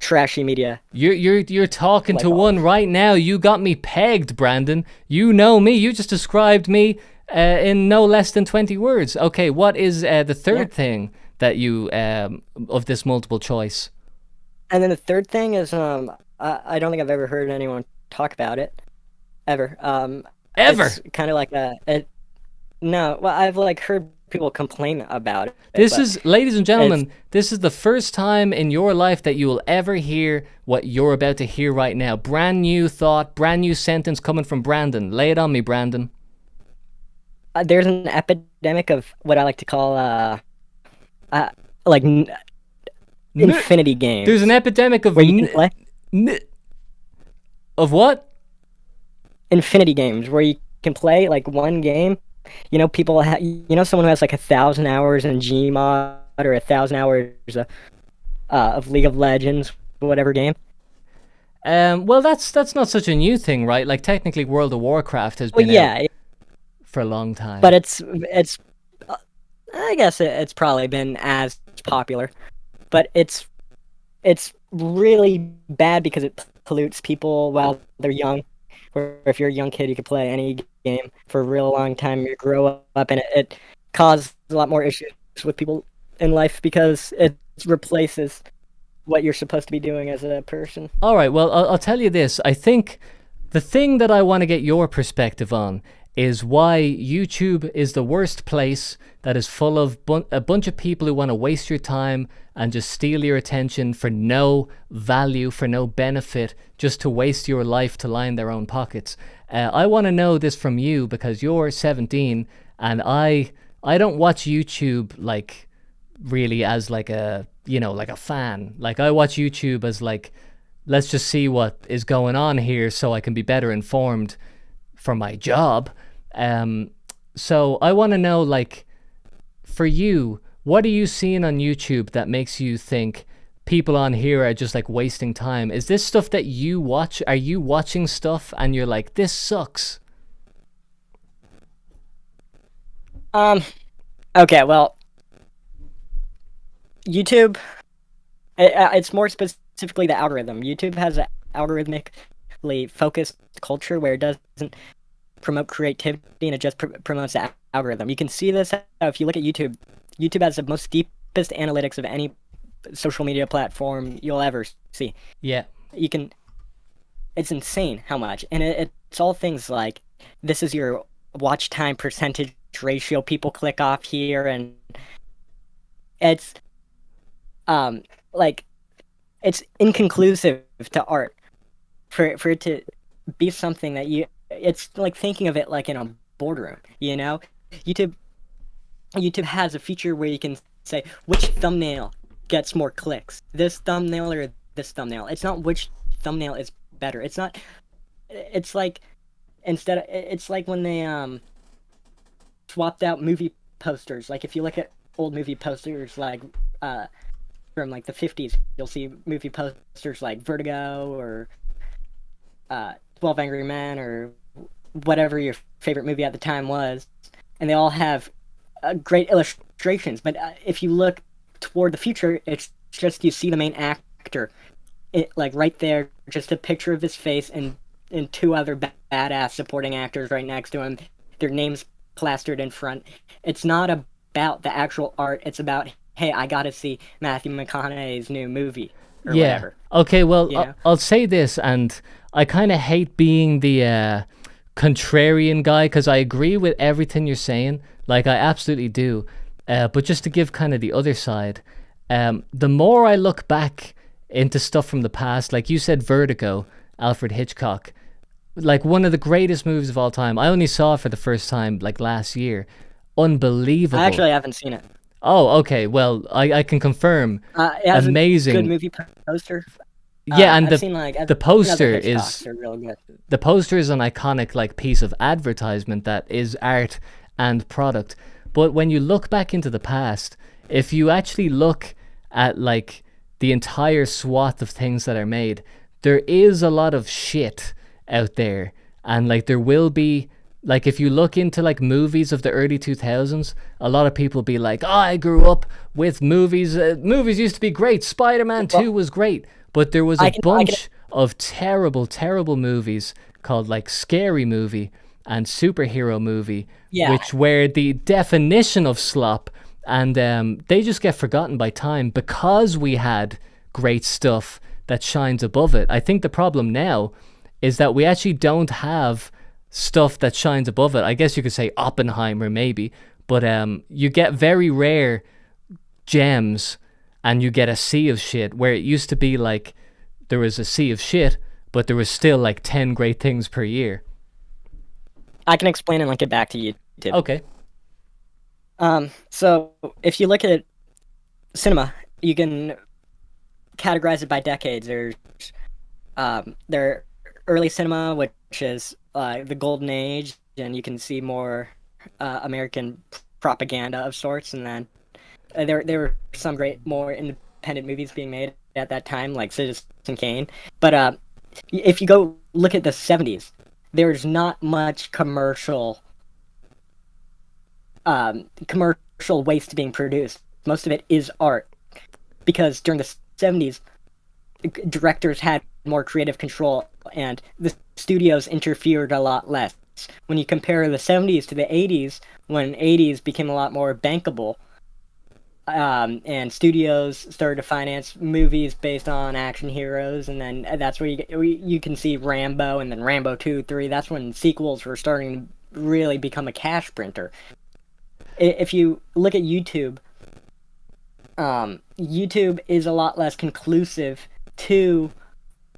trashy media. You're talking Like to one right now. You got me pegged, Brandon. You know me. You just described me in no less than 20 words. Okay, what is the third thing that you of this multiple choice? And then the third thing is I don't think I've ever heard anyone talk about it ever. Ever? It's kind of like no. Well, I've like heard people complain about it. This but is, ladies and gentlemen, this is the first time in your life that you will ever hear what you're about to hear right now. Brand new thought, brand new sentence coming from Brandon. Lay it on me, Brandon. There's an epidemic of what I like to call infinity games. There's an epidemic of where you can play of what? Infinity games where you can play like one game. You know, someone who has like 1,000 hours in Gmod or 1,000 hours of League of Legends, whatever game. Well, that's not such a new thing, right? Like technically, World of Warcraft has Well, been yeah, out for a long time. but it's I guess it's probably been as popular, but it's really bad because it pollutes people while they're young. Where if you're a young kid, you can play any game for a real long time. You grow up, and it causes a lot more issues with people in life because it replaces what you're supposed to be doing as a person. All right, well, I'll tell you this. I think the thing that I want to get your perspective on is why YouTube is the worst place that is full of a bunch of people who want to waste your time and just steal your attention for no value, for no benefit, just to waste your life to line their own pockets. I want to know this from you because you're 17 and I don't watch YouTube like really as like a, like a fan. Like I watch YouTube as like, let's just see what is going on here so I can be better informed for my job. So I want to know, like, for you, what are you seeing on YouTube that makes you think people on here are just like wasting time? Is this stuff that you watch? Are you watching stuff and you're like, this sucks? Okay, well, YouTube, it's more specifically the algorithm. YouTube has an algorithmically focused culture where it doesn't promote creativity and it just promotes the algorithm. You can see this if you look at YouTube. YouTube has the most deepest analytics of any social media platform you'll ever see. Yeah. It's insane how much. And it's all things like, this is your watch time percentage ratio. People click off here, and it's like, it's inconclusive to art for it to be something that it's like thinking of it like in a boardroom, YouTube has a feature where you can say which thumbnail gets more clicks, this thumbnail or this thumbnail. It's not which thumbnail is better. It's not. It's like it's like when they swapped out movie posters. Like if you look at old movie posters, like from like the 50s, you'll see movie posters like Vertigo or 12 Angry Men or whatever your favorite movie at the time was, and they all have great illustrations. But if you look toward the future, it's just you see the main actor, like right there, just a picture of his face and two other badass supporting actors right next to him, their names plastered in front. It's not about the actual art. It's about, hey, I gotta see Matthew McConaughey's new movie or whatever. Okay, well, I'll say this, and I kind of hate being the contrarian guy because I agree with everything you're saying. Like, I absolutely do. But just to give kind of the other side, the more I look back into stuff from the past, like you said, Vertigo, Alfred Hitchcock, like one of the greatest movies of all time. I only saw it for the first time like last year. Unbelievable. I actually haven't seen it. Oh, okay. Well, I can confirm. It has amazing. A good movie poster. Yeah, and the poster is really good. The poster is an iconic like piece of advertisement that is art and product. But when you look back into the past, if you actually look at like the entire swath of things that are made, there is a lot of shit out there, and like there will be. Like if you look into like movies of the early 2000s, a lot of people be like, oh, I grew up with movies. Movies used to be great. Spider-Man 2 was great. But there was a bunch of terrible, terrible movies called like Scary Movie and Superhero Movie, which were the definition of slop. And they just get forgotten by time because we had great stuff that shines above it. I think the problem now is that we actually don't have stuff that shines above it. I guess you could say Oppenheimer maybe, but you get very rare gems and you get a sea of shit, where it used to be like there was a sea of shit but there was still like 10 great things per year. I can explain and link it back to you too. Okay. So if you look at cinema, you can categorize it by decades. There's early cinema, which is the golden age, you can see more American propaganda of sorts, and then there were some great, more independent movies being made at that time, like Citizen Kane. But if you go look at the 70s, there's not much commercial waste being produced. Most of it is art, because during the 70s, directors had more creative control, and the studios interfered a lot less. When you compare the 70s to the 80s, when 80s became a lot more bankable, and studios started to finance movies based on action heroes, and then that's where you can see Rambo, and then Rambo 2, 3. That's when sequels were starting to really become a cash printer. If you look at YouTube, YouTube is a lot less conclusive to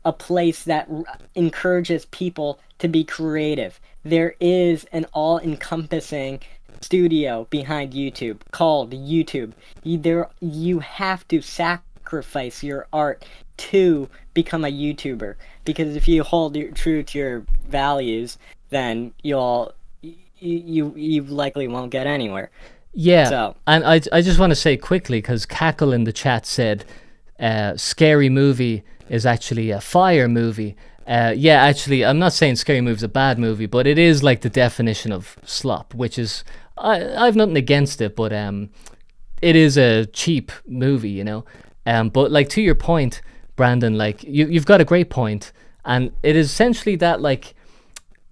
a place that encourages people to be creative. There is an all-encompassing studio behind YouTube called YouTube. You have to sacrifice your art to become a YouTuber, because if you hold true to your values, then you likely won't get anywhere. Yeah, So, and I just want to say quickly, because Cackle in the chat said Scary Movie is actually a fire movie. Yeah, actually, I'm not saying Scary Movie's a bad movie, but it is like the definition of slop, which is, I've nothing against it, but it is a cheap movie, you know. But like, to your point, Brandon, like you've got a great point, and it is essentially that, like,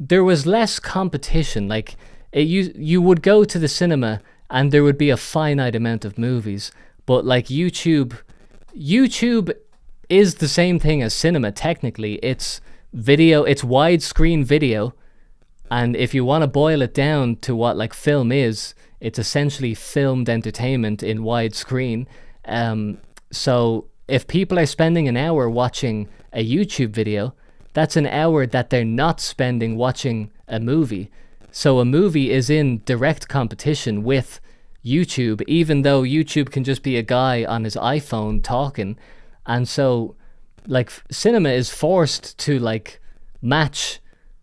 there was less competition. Like you would go to the cinema and there would be a finite amount of movies, but like YouTube is the same thing as cinema. Technically, it's video, it's widescreen video, and if you want to boil it down to what like film is, it's essentially filmed entertainment in widescreen. So if people are spending an hour watching a YouTube video, that's an hour that they're not spending watching a movie. So a movie is in direct competition with YouTube, even though YouTube can just be a guy on his iPhone talking. And so like cinema is forced to like match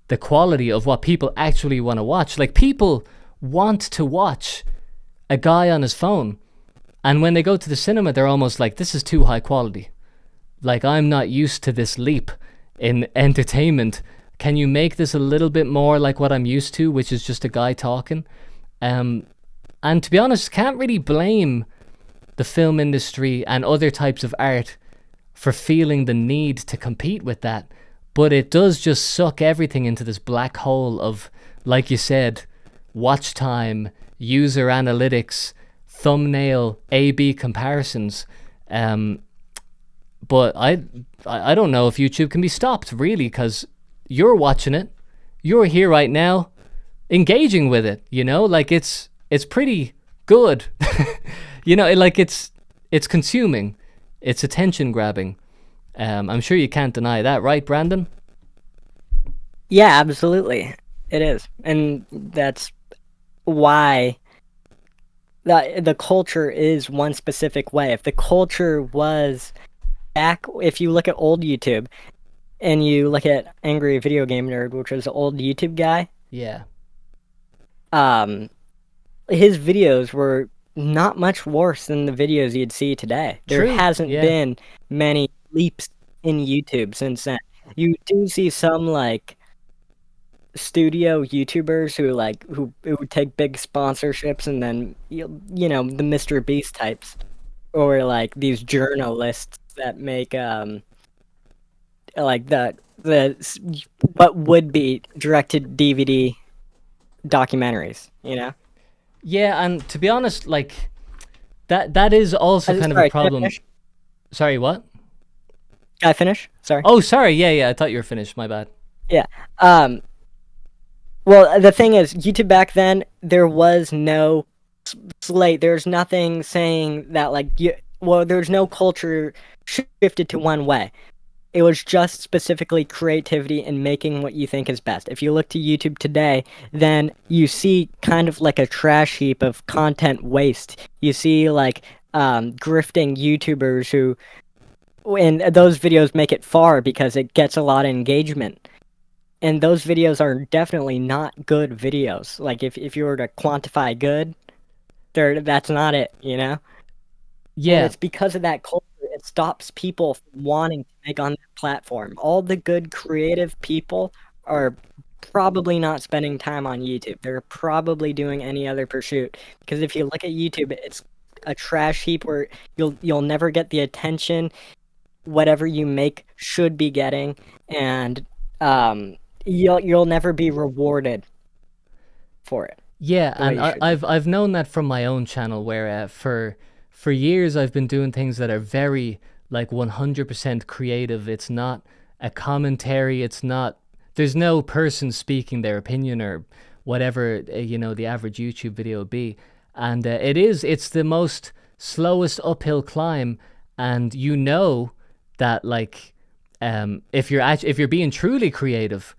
the quality of what people actually want to watch. Like, people want to watch a guy on his phone, and when they go to the cinema, they're almost like, this is too high quality. Like, I'm not used to this leap in entertainment. Can you make this a little bit more like what I'm used to, which is just a guy talking? And to be honest, can't really blame the film industry and other types of art for feeling the need to compete with that. But it does just suck everything into this black hole of, like you said, watch time, user analytics, thumbnail A/B comparisons. But I don't know if YouTube can be stopped, really, because you're watching it, you're here right now, engaging with it. You know, like it's pretty good. You know, like it's consuming, it's attention grabbing. I'm sure you can't deny that, right, Brandon? yeah, absolutely, it is, and that's why the culture is one specific way. If the culture was back, if you look at old YouTube and you look at Angry Video Game Nerd, which was an old YouTube guy, Yeah. his videos were not much worse than the videos you'd see today. There True, hasn't yeah. been many leaps in YouTube since then. You do see some like studio YouTubers who take big sponsorships, and then you know, the Mr. Beast types, or like these journalists that make like what would be directed DVD documentaries, you know? Yeah, and to be honest, like that is also kind of Sorry, a can I problem. finish? Sorry, what? Can I finish? Sorry. Oh, sorry. Yeah. I thought you were finished. My bad. Yeah. Well, the thing is, YouTube back then, there was no slate. There's nothing saying that, like, there's no culture shifted to one way. It was just specifically creativity and making what you think is best. If you look to YouTube today, then you see kind of like a trash heap of content waste. You see, like, grifting YouTubers and those videos make it far because it gets a lot of engagement. and those videos are definitely not good videos. Like if you were to quantify good, that's not it, you know? And Yeah, it's because of that culture, it stops people from wanting to make on that platform. All the good creative people are probably not spending time on YouTube. They're probably doing any other pursuit. Because if you look at YouTube, it's a trash heap where you'll never get the attention whatever you make should be getting, and you'll never be rewarded for it. yeah, the way and you should be. I've known that from my own channel, where for years I've been doing things that are very like 100% creative. It's not a commentary. It's not. There's no person speaking their opinion or whatever the average YouTube video would be, and it's the most slowest uphill climb, and that like if you're being truly creative,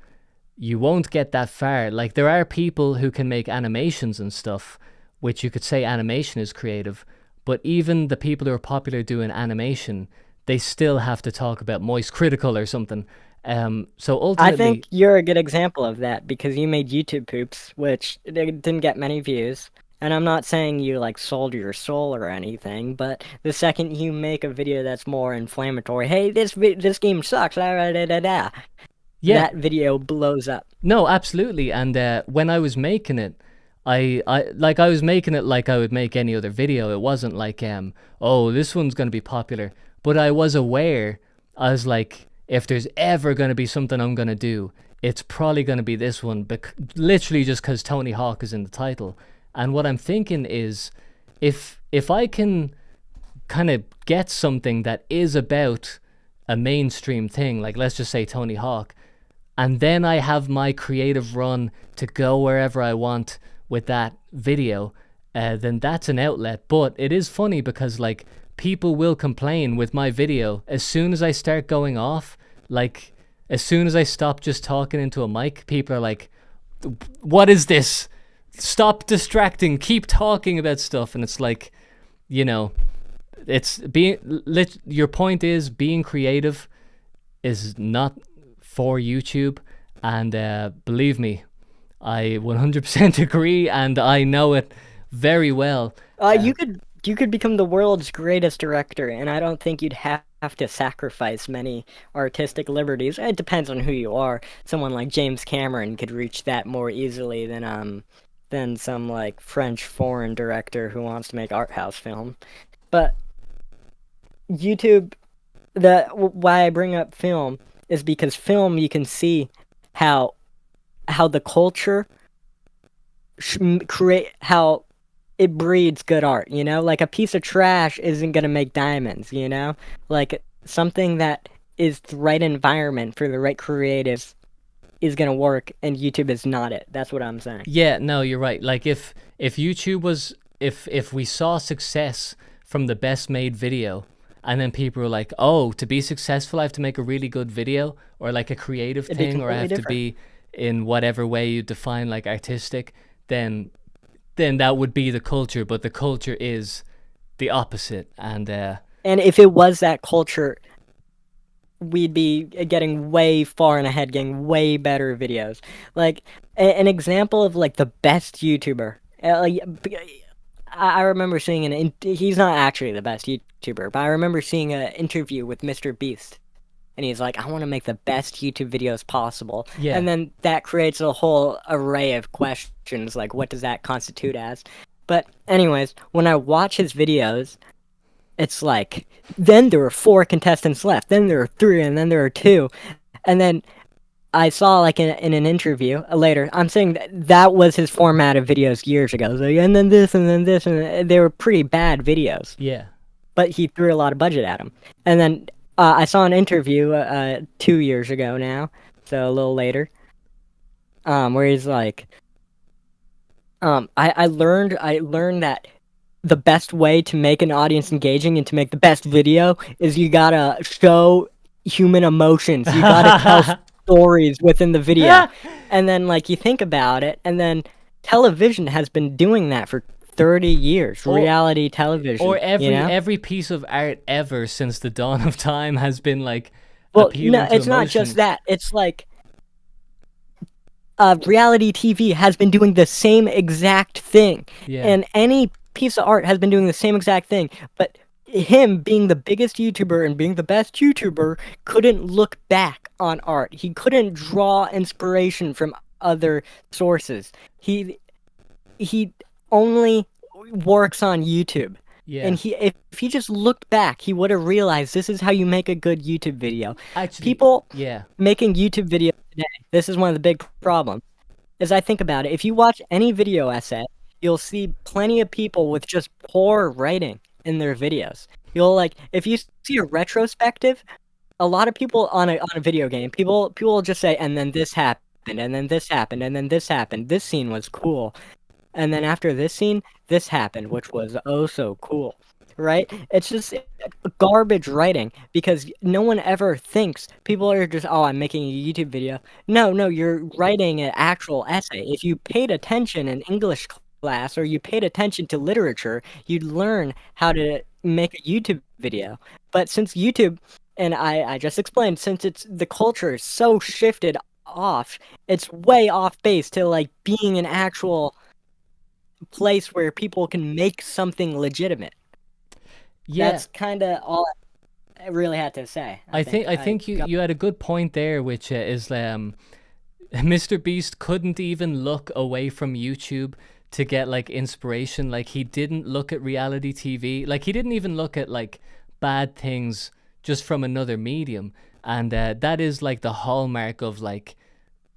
you won't get that far. Like there are people who can make animations and stuff, which you could say animation is creative, but even the people who are popular doing animation, they still have to talk about moist critical or something. So ultimately, I think you're a good example of that because you made YouTube poops, which they didn't get many views. And I'm not saying you like sold your soul or anything, but the second you make a video that's more inflammatory, hey, this game sucks, that video blows up. No, absolutely. And when I was making it, I was making it like I would make any other video. It wasn't like oh, this one's gonna be popular. But I was aware. I was like, if there's ever gonna be something I'm gonna do, it's probably gonna be this one. Literally just because Tony Hawk is in the title. And what I'm thinking is, if I can kind of get something that is about a mainstream thing, like let's just say Tony Hawk, and then I have my creative run to go wherever I want with that video, then that's an outlet. But it is funny because like people will complain with my video as soon as I start going off. Like as soon as I stop just talking into a mic, people are like, what is this? Stop distracting, keep talking about stuff. And it's like, it's your point is being creative is not for YouTube, and believe me, I 100% agree, and I know it very well. You could become the world's greatest director, and I don't think you'd have to sacrifice many artistic liberties. It depends on who you are. Someone like James Cameron could reach that more easily than some like French foreign director who wants to make art house film. But YouTube, why I bring up film is because film, you can see how the culture how it breeds good art, like a piece of trash isn't going to make diamonds, like something that is the right environment for the right creatives is going to work, and YouTube is not it. That's what I'm saying. Yeah, no, you're right. Like if YouTube was, if we saw success from the best made video, and then people were like, oh, to be successful I have to make a really good video, or like a creative thing, or I have to be in whatever way you define like artistic, then that would be the culture. But the culture is the opposite. And if it was that culture, we'd be getting way far and ahead, getting way better videos. Like an example of like the best YouTuber. I remember seeing he's not actually the best YouTuber, but I remember seeing an interview with Mr. Beast, and he's like, I want to make the best YouTube videos possible. Yeah. And then that creates a whole array of questions, like what does that constitute as? But anyways, when I watch his videos, it's like, then there were 4 contestants left, then there were 3, and then there were 2. And then I saw, like, in an interview later, I'm saying that was his format of videos years ago. So, and then this, and they were pretty bad videos. Yeah. But he threw a lot of budget at them. And then I saw an interview 2 years ago now, so a little later, where he's like, I learned that the best way to make an audience engaging and to make the best video is you gotta show human emotions. You gotta tell stories within the video. And then, like, you think about it, and then television has been doing that for 30 years. Reality television. Or every piece of art ever since the dawn of time has been, like, well, appealing no, to it's not emotion. just that. It's like reality TV has been doing the same exact thing, Yeah. and any piece of art has been doing the same exact thing. But him being the biggest YouTuber and being the best YouTuber couldn't look back on art. He couldn't draw inspiration from other sources. He only works on YouTube. Yeah. And if he just looked back, he would have realized this is how you make a good YouTube video. Actually, People yeah. making YouTube videos today, this is one of the big problems. As I think about it, if you watch any video essay, you'll see plenty of people with just poor writing in their videos. If you see a retrospective, a lot of people on a video game, people will just say, and then this happened, and then this happened, and then this happened. This scene was cool. And then after this scene, this happened, which was oh so cool, right? It's just garbage writing because no one ever thinks. People are just, oh, I'm making a YouTube video. No, you're writing an actual essay. If you paid attention in English class or you paid attention to literature, you'd learn how to make a YouTube video. But since YouTube, and I just explained, since the culture is so shifted off, it's way off base to like being an actual place where people can make something legitimate. Yeah. That's kind of all I really had to say. I think you had a good point there, which is Mr. Beast couldn't even look away from YouTube to get like inspiration. Like he didn't look at reality TV. Like he didn't even look at like bad things just from another medium. And that is like the hallmark of like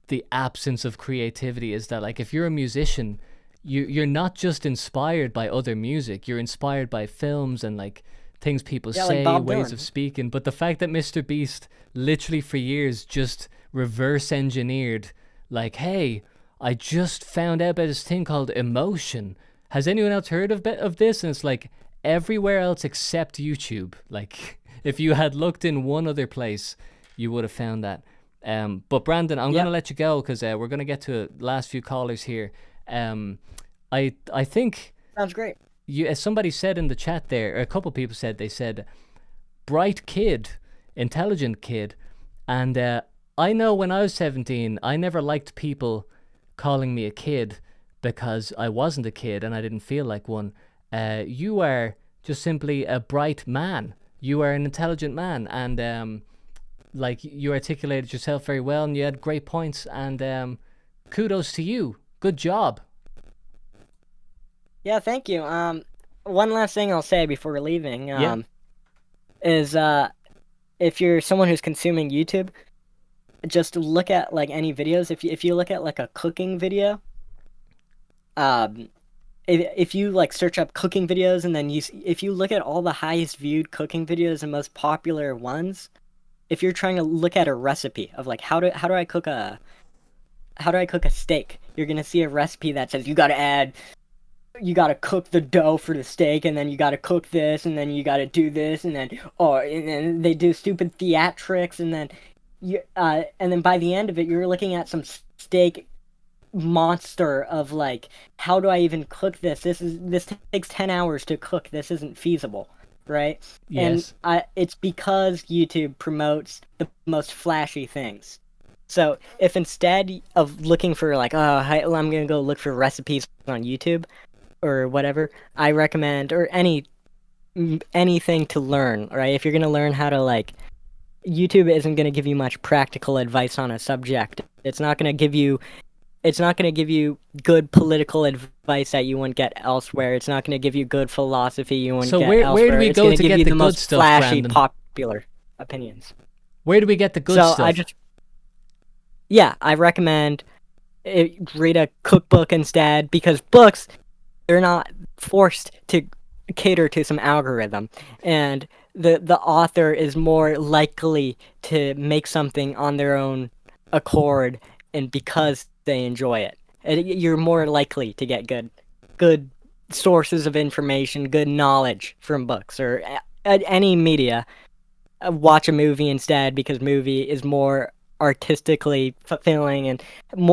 the absence of creativity, is that like if you're a musician, you're not just inspired by other music, you're inspired by films and like things people say, like ways Dylan. of speaking. But the fact that Mr. Beast literally for years just reverse engineered, like, hey, I just found out about this thing called emotion. Has anyone else heard of this? And it's like everywhere else except YouTube. Like if you had looked in one other place, you would have found that. But Brandon, I'm going to let you go because we're going to get to the last few callers here. I think sounds great. As somebody said in the chat there, or a couple people said, they said, bright kid, intelligent kid. And I know when I was 17, I never liked people calling me a kid because I wasn't a kid and I didn't feel like one. You are just simply a bright man. You are an intelligent man. And like you articulated yourself very well and you had great points. And kudos to you. Good job. Yeah, thank you. One last thing I'll say before leaving is if you're someone who's consuming YouTube, just look at like any videos. If you look at like a cooking video, if you like search up cooking videos and then if you look at all the highest viewed cooking videos and most popular ones, if you're trying to look at a recipe of like how do I cook a steak, you're gonna see a recipe that says you gotta cook the dough for the steak, and then you gotta cook this, and then you gotta do this, and then they do stupid theatrics, and then by the end of it, you're looking at some steak monster of like, how do I even cook this? This takes 10 hours to cook. This isn't feasible, right? Yes. And it's because YouTube promotes the most flashy things. So if instead of looking for like, I'm gonna go look for recipes on YouTube or whatever, I recommend, or anything to learn, right? If you're gonna learn how to like, YouTube isn't gonna give you much practical advice on a subject. It's not gonna give you good political advice that you wouldn't get elsewhere. It's not gonna give you good philosophy you wouldn't get elsewhere. So where do we go to get the good most stuff, flashy, Brandon? popular opinions. Where do we get the good stuff? I recommend read a cookbook instead, because books, they're not forced to cater to some algorithm, and the author is more likely to make something on their own accord and because they enjoy it. You're more likely to get good sources of information, good knowledge from books or any media. Watch a movie instead, because movie is more artistically fulfilling and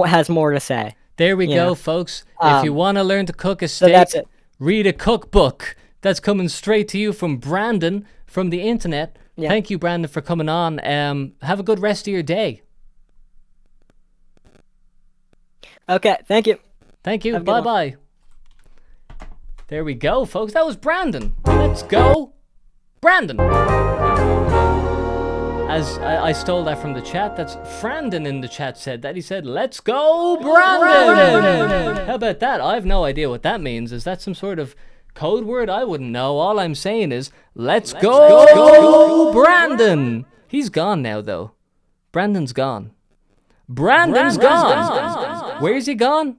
has more to say. There we go, folks. If you want to learn to cook a steak, that's it. Read a cookbook. That's coming straight to you from Brandon from the internet. Yeah. Thank you, Brandon, for coming on. Have a good rest of your day. Okay, thank you. Thank you. Have a good one. Bye-bye. There we go, folks. That was Brandon. Let's go, Brandon. As I stole that from the chat, that's Frandon in the chat said that. He said, let's go, Brandon. How about that? I have no idea what that means. Is that some sort of code word? I wouldn't know. All I'm saying is, let's go, Brandon. He's gone now, though. Brandon's gone. Brandon's gone. Where's he gone?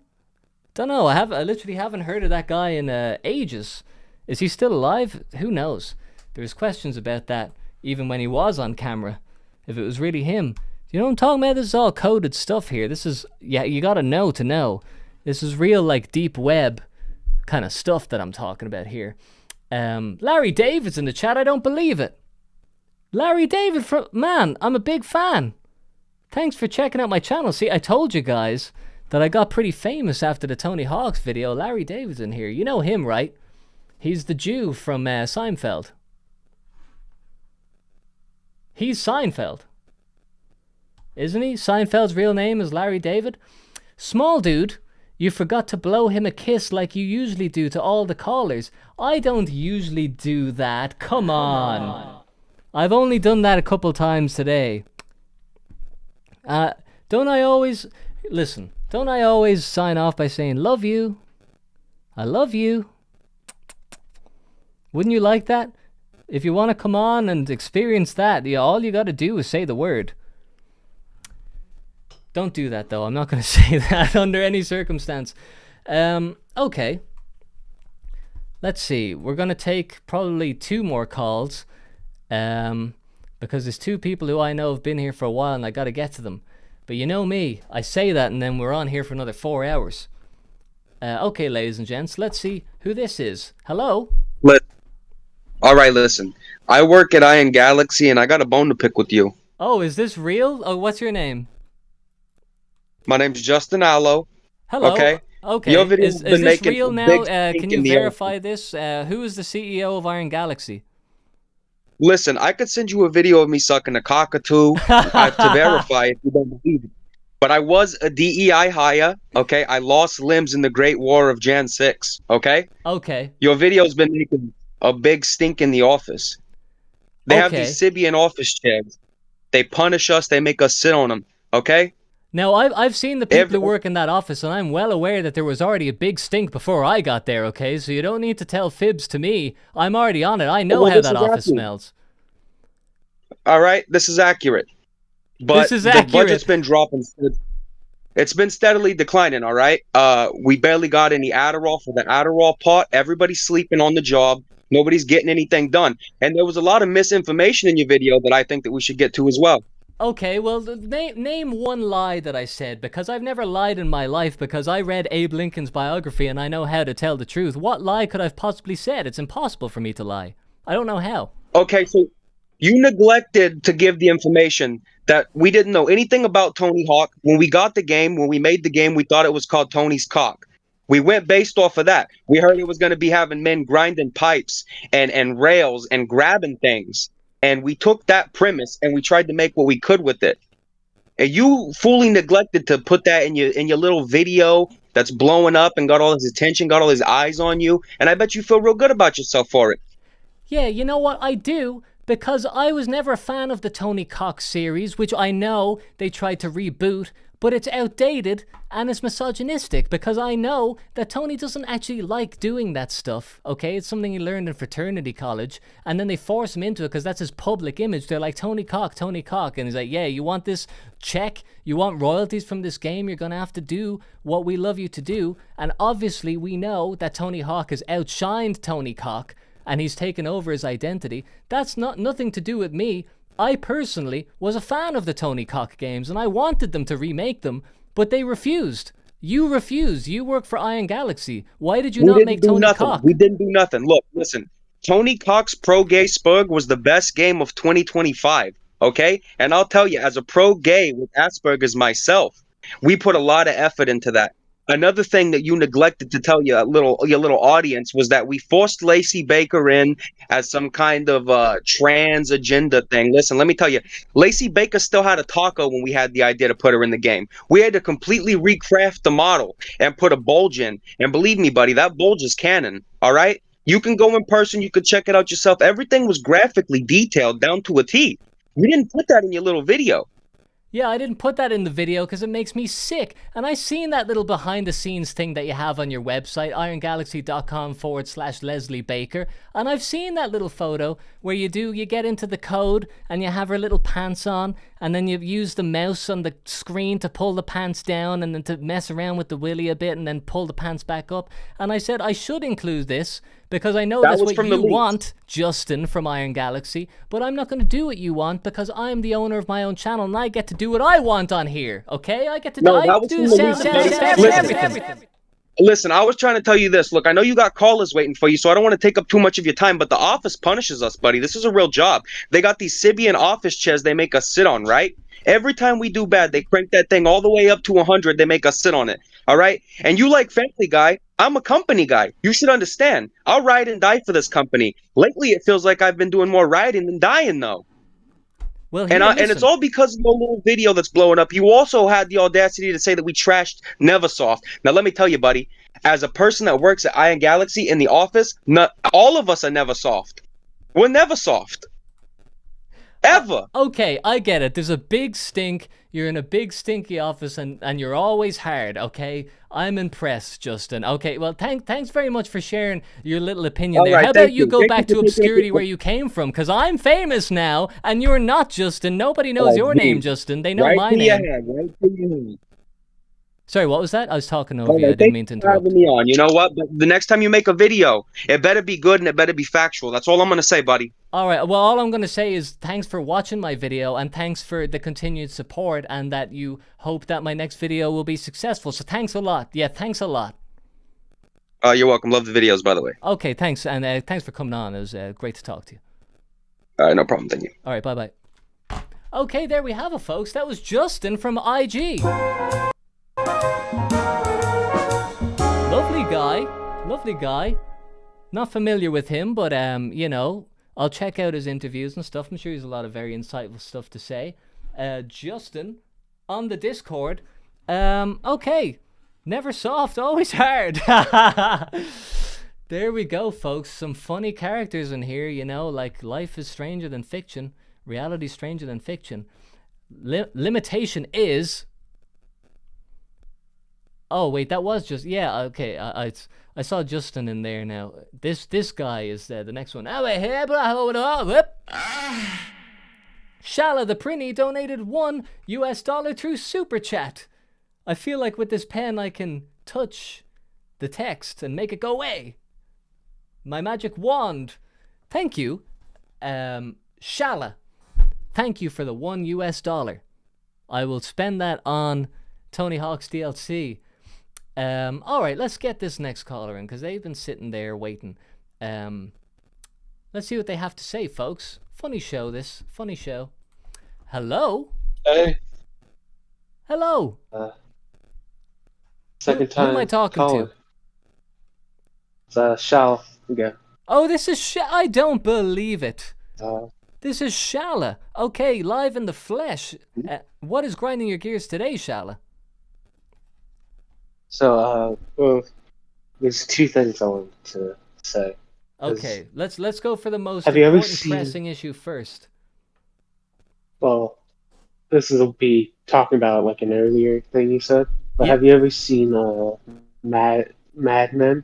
Don't know. I literally haven't heard of that guy in ages. Is he still alive? Who knows? There's questions about that, even when he was on camera. If it was really him. You know what I'm talking about? This is all coded stuff here. This is, yeah, you gotta know to know. This is real, like, deep web kind of stuff that I'm talking about here. Larry David's in the chat. I don't believe it. Larry David, man, I'm a big fan. Thanks for checking out my channel. See, I told you guys that I got pretty famous after the Tony Hawk's video. Larry David's in here. You know him, right? He's the Jew from Seinfeld. He's Seinfeld. Isn't he? Seinfeld's real name is Larry David. Small dude, you forgot to blow him a kiss like you usually do to all the callers. I don't usually do that. Come on. I've only done that a couple times today. Don't I always sign off by saying, love you? I love you. Wouldn't you like that? If you want to come on and experience that, all you got to do is say the word. Don't do that, though. I'm not going to say that under any circumstance. Okay. Let's see. We're going to take probably 2 more calls. Because there's 2 people who I know have been here for a while and I got to get to them. But you know me. I say that and then we're on here for another 4 hours. Okay, ladies and gents. Let's see who this is. Hello? All right, listen. I work at Iron Galaxy, and I got a bone to pick with you. Oh, is this real? Oh, what's your name? My name's Justin Allo. Hello. Okay. Your video is this real now? Can you verify this? Who is the CEO of Iron Galaxy? Listen, I could send you a video of me sucking a cockatoo to verify if you don't believe it. But I was a DEI hire, okay? I lost limbs in the Great War of Jan 6, okay? Okay. Your video's been making a big stink in the office. They have these Sibian office chairs. They punish us. They make us sit on them, okay? Now, I've seen the people who work in that office, and I'm well aware that there was already a big stink before I got there, okay? So you don't need to tell fibs to me. I'm already on it. I know how that office smells. All right, this is accurate. But the budget's been dropping. It's been steadily declining, all right? We barely got any Adderall for the Adderall part. Everybody's sleeping on the job. Nobody's getting anything done. And there was a lot of misinformation in your video that I think that we should get to as well. Okay, well, name one lie that I said, because I've never lied in my life, because I read Abe Lincoln's biography and I know how to tell the truth. What lie could I have possibly said? It's impossible for me to lie. I don't know how. Okay, so you neglected to give the information that we didn't know anything about Tony Hawk. When we got the game, when we made the game, we thought it was called Tony's Cock. We went based off of that. We heard it was going to be having men grinding pipes and rails and grabbing things. And we took that premise and we tried to make what we could with it. And you fully neglected to put that in your little video that's blowing up and got all his attention, got all his eyes on you. And I bet you feel real good about yourself for it. Yeah, you know what? I do. Because I was never a fan of the Tony Cox series, which I know they tried to reboot, but it's outdated and it's misogynistic because I know that Tony doesn't actually like doing that stuff, okay? It's something he learned in fraternity college, and then they force him into it because that's his public image. They're like, Tony Cock, and he's like, yeah, you want this check? You want royalties from this game? You're going to have to do what we love you to do. And obviously we know that Tony Hawk has outshined Tony Cock, and he's taken over his identity. That's nothing to do with me. I personally was a fan of the Tony Cock games, and I wanted them to remake them, but they refused. You refused. You work for Iron Galaxy. Why did you not make Tony Cock? We didn't do nothing. Look, listen. Tony Cock's Pro Gay Spurg was the best game of 2025, okay? And I'll tell you, as a pro gay with Asperger's myself, we put a lot of effort into that. Another thing that you neglected to tell your little audience was that we forced Lacey Baker in as some kind of trans agenda thing. Listen, let me tell you, Lacey Baker still had a taco when we had the idea to put her in the game. We had to completely recraft the model and put a bulge in. And believe me, buddy, that bulge is canon. All right, you can go in person, you can check it out yourself. Everything was graphically detailed down to a T. We didn't put that in your little video. Yeah, I didn't put that in the video because it makes me sick. And I seen that little behind the scenes thing that you have on your website, irongalaxy.com/Leslie Baker. And I've seen that little photo where you get into the code and you have her little pants on, and then you use the mouse on the screen to pull the pants down and then to mess around with the willy a bit and then pull the pants back up. And I said I should include this because I know that's what you want, Justin from Iron Galaxy, but I'm not going to do what you want because I'm the owner of my own channel and I get to do what I want on here, okay? I get to do the sound everything. Listen, I was trying to tell you this. Look, I know you got callers waiting for you, so I don't want to take up too much of your time, but the office punishes us, buddy. This is a real job. They got these Sibian office chairs they make us sit on, right? Every time we do bad, they crank that thing all the way up to 100. They make us sit on it, all right? And you like Family Guy. I'm a company guy. You should understand. I'll ride and die for this company. Lately, it feels like I've been doing more riding than dying, though. Well, and it's all because of your little video that's blowing up. You also had the audacity to say that we trashed Neversoft. Now, let me tell you, buddy, as a person that works at Iron Galaxy in the office, not all of us are Neversoft. We're Neversoft. Ever. Okay, I get it. There's a big stink. You're in a big stinky office and you're always hard, okay? I'm impressed, Justin. Okay, well, thanks very much for sharing your little opinion there. How about you go back to obscurity where you came from? Because I'm famous now and you're not, Justin. Nobody knows your name, Justin. They know my name. Sorry, what was that? I was talking over you. I didn't mean to interrupt. Me on. You know what? But the next time you make a video, it better be good and it better be factual. That's all I'm going to say, buddy. All right. Well, all I'm going to say is thanks for watching my video and thanks for the continued support and that you hope that my next video will be successful. So thanks a lot. Yeah, thanks a lot. You're welcome. Love the videos, by the way. Okay, thanks. And thanks for coming on. It was great to talk to you. All right, no problem. Thank you. All right, bye-bye. Okay, there we have it, folks. That was Justin from IG. Lovely guy. Not familiar with him, but you know, I'll check out his interviews and stuff. I'm sure he's a lot of very insightful stuff to say. Justin on the Discord. Okay. Never soft, always hard. There we go, folks. Some funny characters in here, you know, like life is stranger than fiction, reality stranger than fiction. Limitation is. Oh wait, that was just okay. I saw Justin in there now. This guy is the next one. Shala the Prinny donated $1 through Super Chat. I feel like with this pen I can touch the text and make it go away. My magic wand. Thank you, Shala. Thank you for the $1. I will spend that on Tony Hawk's DLC. All right, let's get this next caller in because they've been sitting there waiting. Let's see what they have to say, folks. Funny show, this. Funny show. Hello? Hey. Hello? Second time. Who am I talking to? It's Shal again. Oh, this is I don't believe it. This is Shala. Okay, live in the flesh. What is grinding your gears today, Shala? So, well, there's two things I want to say. Okay, let's go for the most important pressing issue first. Well, this will be talking about like an earlier thing you said. But have you ever seen Mad Men?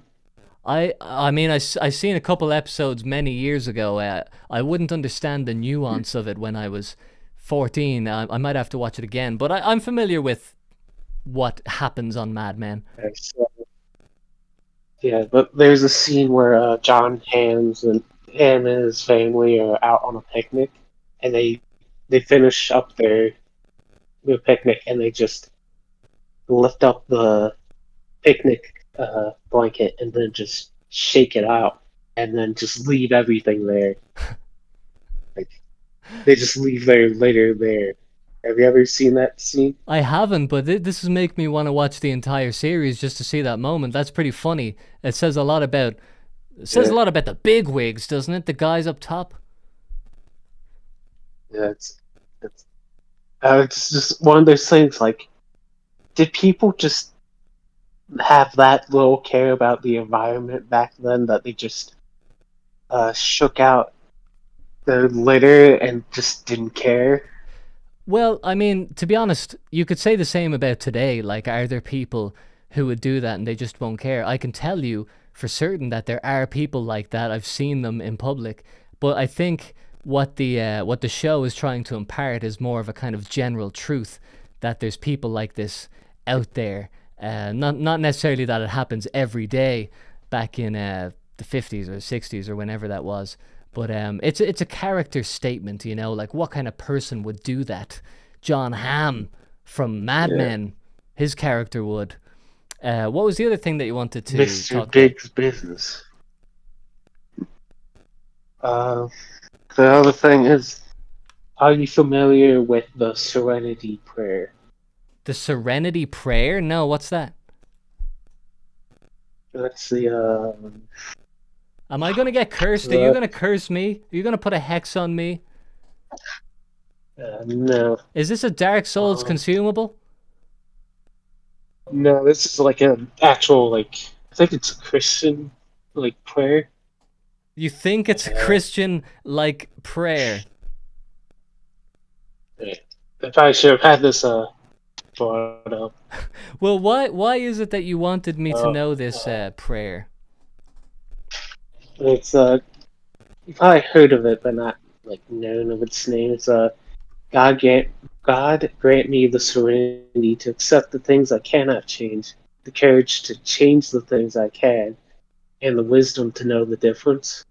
I mean, I seen a couple episodes many years ago. I wouldn't understand the nuance of it when I was 14. I might have to watch it again, but I'm familiar with what happens on Mad Men. Okay, so, yeah, but there's a scene where John Hamm and his family are out on a picnic, and they finish up their picnic, and they just lift up the picnic blanket and then just shake it out, and then just leave everything there. Like they just leave their litter there, Have you ever seen that scene? I haven't, but this is making me want to watch the entire series just to see that moment. That's pretty funny. It says a lot about the big wigs, doesn't it? The guys up top. Yeah, it's just one of those things. Like, did people just have that little care about the environment back then that they just shook out their litter and just didn't care? Well, I mean, to be honest, you could say the same about today. Like, are there people who would do that and they just won't care? I can tell you for certain that there are people like that. I've seen them in public, but I think what the show is trying to impart is more of a kind of general truth that there's people like this out there. Not necessarily that it happens every day back in the 50s or 60s or whenever that was. But it's a character statement, you know, like what kind of person would do that? John Hamm from Mad Men, his character would. What was the other thing that you wanted to Mr. talk Big's business. The other thing is, are you familiar with the Serenity Prayer? The Serenity Prayer? No, what's that? That's the Am I gonna get cursed? Are you gonna curse me? Are you gonna put a hex on me? no. Is this a Dark Souls consumable? No, this is like an actual, like, I think it's a Christian, like, prayer. You think it's a Christian like prayer? I probably should have had this brought up. Well, why is it that you wanted me to know this prayer? It's you probably heard of it, but not like known of its name. It's God grant me the serenity to accept the things I cannot change, the courage to change the things I can, and the wisdom to know the difference.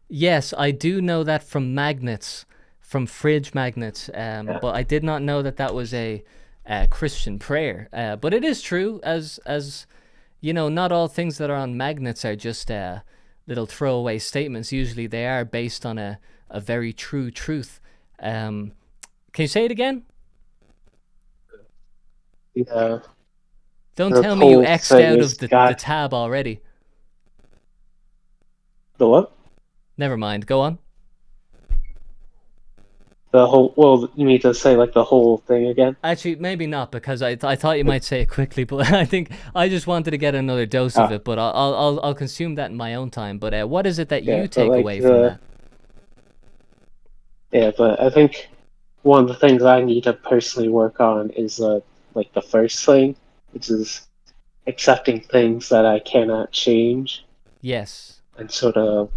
Yes, I do know that from magnets, from fridge magnets, but I did not know that that was a Christian prayer. But it is true, as you know, not all things that are on magnets are just little throwaway statements. Usually they are based on a very true truth. Can you say it again? Yeah. Don't The tell me you whole X'd thing out is of the God- tab already. The what? Never mind, go on. The whole. Well, you need to say like the whole thing again. Actually, maybe not, because I thought you might say it quickly, but I think I just wanted to get another dose of it. But I'll consume that in my own time. But what is it that you but, take like, away from that? Yeah, but I think one of the things I need to personally work on is like the first thing, which is accepting things that I cannot change. Yes. And sort of,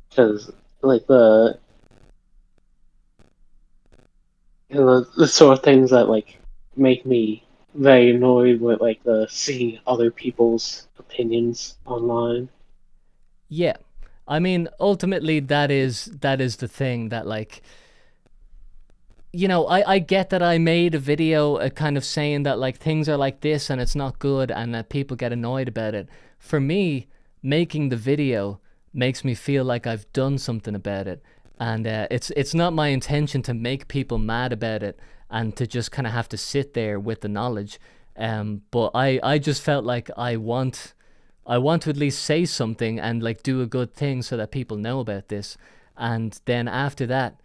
because like the sort of things that like make me very annoyed with like the seeing other people's opinions online. Yeah. I mean, ultimately, that is the thing that, like, you know, I get that I made a video kind of saying that, like, things are like this and it's not good and that people get annoyed about it. For me, making the video makes me feel like I've done something about it. And it's not my intention to make people mad about it and to just kind of have to sit there with the knowledge. But I just felt like I want to at least say something and like do a good thing so that people know about this. And then after that,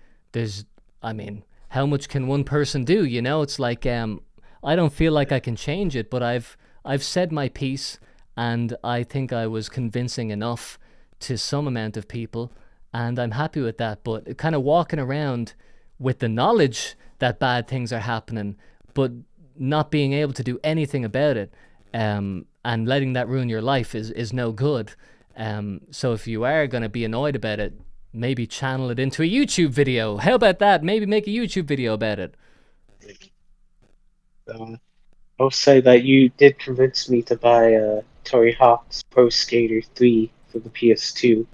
I mean, how much can one person do? You know, it's like I don't feel like I can change it, but I've said my piece, and I think I was convincing enough to some amount of people, and I'm happy with that. But kind of walking around with the knowledge that bad things are happening, but not being able to do anything about it, and letting that ruin your life is no good. So if you are going to be annoyed about it, maybe channel it into a YouTube video. How about that? Maybe make a YouTube video about it. I'll say that you did convince me to buy Tony Hawk's Pro Skater 3 for the PS2,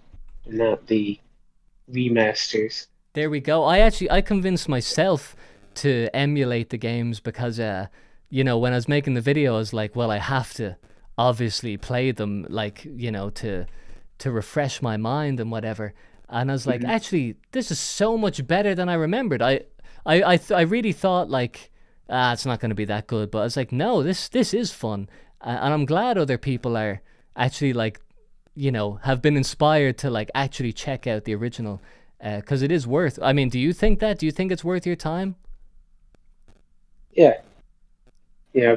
and not the remasters. There we go. I convinced myself to emulate the games because you know, when I was making the video, I was like, well, I have to obviously play them, like, you know, to refresh my mind and whatever. And I was like, actually, this is so much better than I remembered. I I really thought like, it's not going to be that good, but I was like, no, this is fun, and I'm glad other people are actually like, have been inspired to like actually check out the original, because it is worth. I mean, do you think that? Do you think it's worth your time? Yeah. Yeah.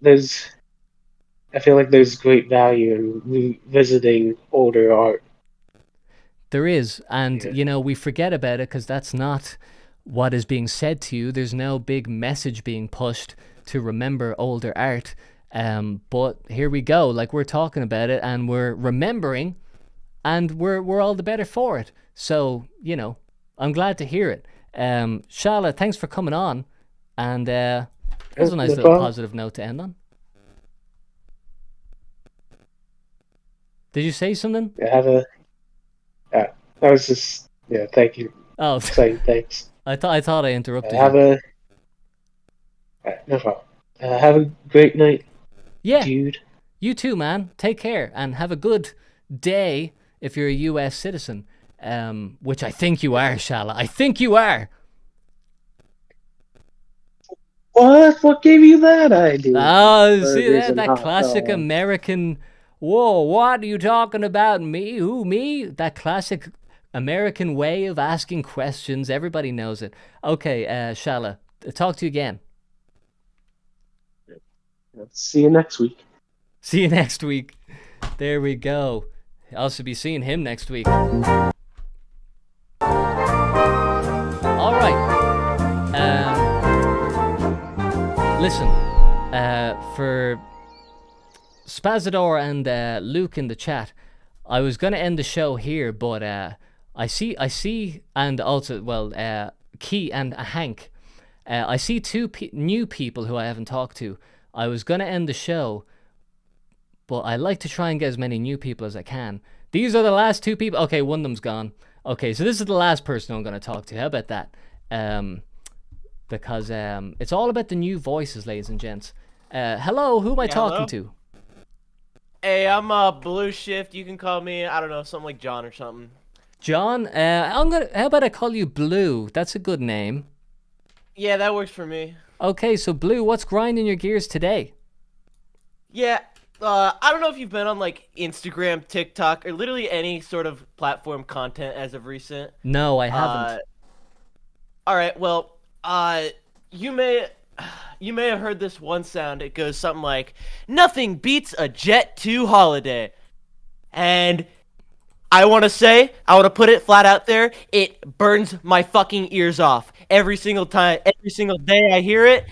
There's, I feel like there's great value in revisiting older art. There is, and we forget about it because that's not what is being said to you. There's no big message being pushed to remember older art. But here we go, like we're talking about it and we're remembering, and we're all the better for it. So I'm glad to hear it. Shala, thanks for coming on, and that's a nice little positive note to end on. Did you say something? I was just thank you. Oh, saying thanks. I thought I interrupted you. No problem. Have a great night. Yeah, dude. You too, man. Take care and have a good day if you're a U.S. citizen, which I think you are, Shala. I think you are. What? What gave you that idea? Oh, see that classic American. Whoa, what are you talking about? Me? Who, me? That classic American way of asking questions. Everybody knows it. Okay, Shala, talk to you again. See you next week. See you next week. There we go. I'll also be seeing him next week. All right. Listen, for Spazador and Luke in the chat, I was going to end the show here, but I see, and also, Key and Hank, I see two new people who I haven't talked to. I was going to end the show, but I like to try and get as many new people as I can. These are the last two people. Okay, one of them's gone. Okay, so this is the last person I'm going to talk to. How about that? Because it's all about the new voices, ladies and gents. Hello, who am I talking to? Hey, I'm Blue Shift. You can call me, I don't know, something like John or something. John? How about I call you Blue? That's a good name. Yeah, that works for me. Okay, so Blue, what's grinding your gears today? Yeah, I don't know if you've been on like Instagram, TikTok, or literally any sort of platform content as of recent. No, I haven't. All right, well, you may have heard this one sound. It goes something like, "Nothing beats a Jet 2 holiday," and I want to put it flat out there. It burns my fucking ears off every single time, every single day I hear it.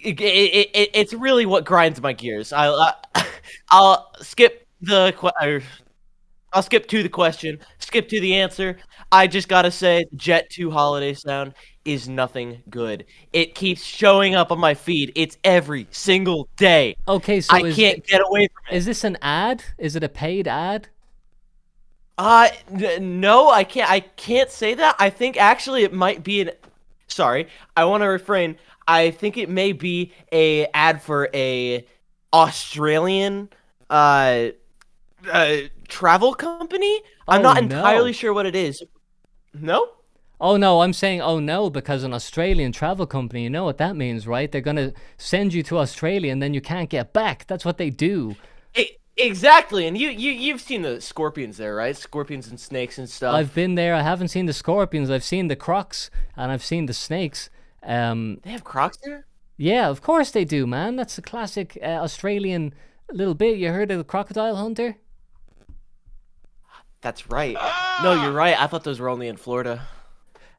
It's really what grinds my gears. I'll skip I'll skip to the question, skip to the answer. I just gotta say, Jet 2 holiday sound is nothing good. It keeps showing up on my feed. It's every single day. Okay, so I can't get away from it. Is this an ad? Is it a paid ad? No, I can't say that. I think actually it might be sorry, I want to refrain. I think it may be a ad for a Australian travel company. I'm not entirely sure what it is. No? Oh no, I'm saying oh no because an Australian travel company, you know what that means, right? They're going to send you to Australia and then you can't get back. That's what they do. Exactly, and you've seen the scorpions there, right? Scorpions and snakes and stuff. I've been there. I haven't seen the scorpions. I've seen the crocs and I've seen the snakes. They have crocs there? Yeah, of course they do, man. That's a classic Australian little bit. You heard of the crocodile hunter? That's right. No, you're right. I thought those were only in Florida.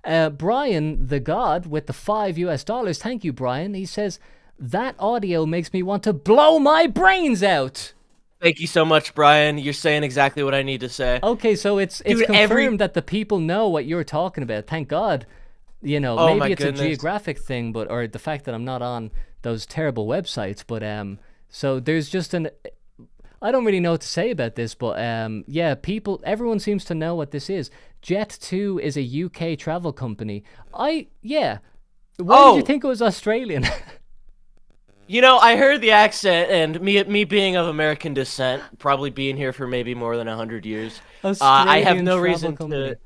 Brian, the God, with the $5. Thank you, Brian. He says, that audio makes me want to blow my brains out. Thank you so much, Brian. You're saying exactly what I need to say. Okay, so it's confirmed that the people know what you're talking about. Thank God. You know, maybe it's a geographic thing, or the fact that I'm not on those terrible websites. But so there's just I don't really know what to say about this, but yeah, everyone seems to know what this is. Jet 2 is a UK travel company. Why did you think it was Australian? You know, I heard the accent, and me being of American descent, probably being here for maybe more than 100 years, I have no reason to.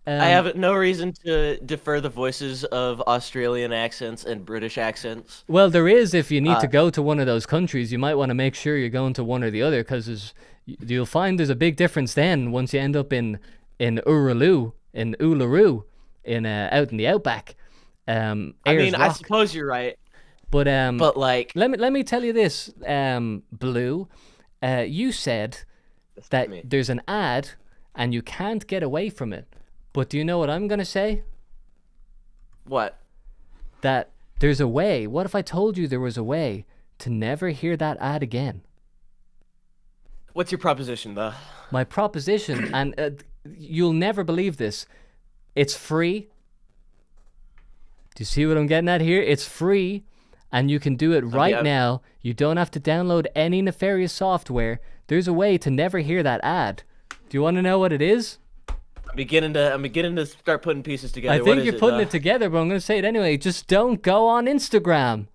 I have no reason to defer the voices of Australian accents and British accents. Well, there is. If you need to go to one of those countries, you might want to make sure you're going to one or the other, because you'll find there's a big difference then once you end up in Uluru, out in the outback. I mean, I suppose you're right. But like, let me tell you this, Blue. You said that there's an ad and you can't get away from it. But do you know what I'm gonna say? What? That there's a way. What if I told you there was a way to never hear that ad again? What's your proposition, though? My proposition, and you'll never believe this. It's free. Do you see what I'm getting at here? It's free, and you can do it right now. You don't have to download any nefarious software. There's a way to never hear that ad. Do you want to know what it is? I'm beginning to start putting pieces together. I think you're putting it together, but I'm going to say it anyway. Just don't go on Instagram.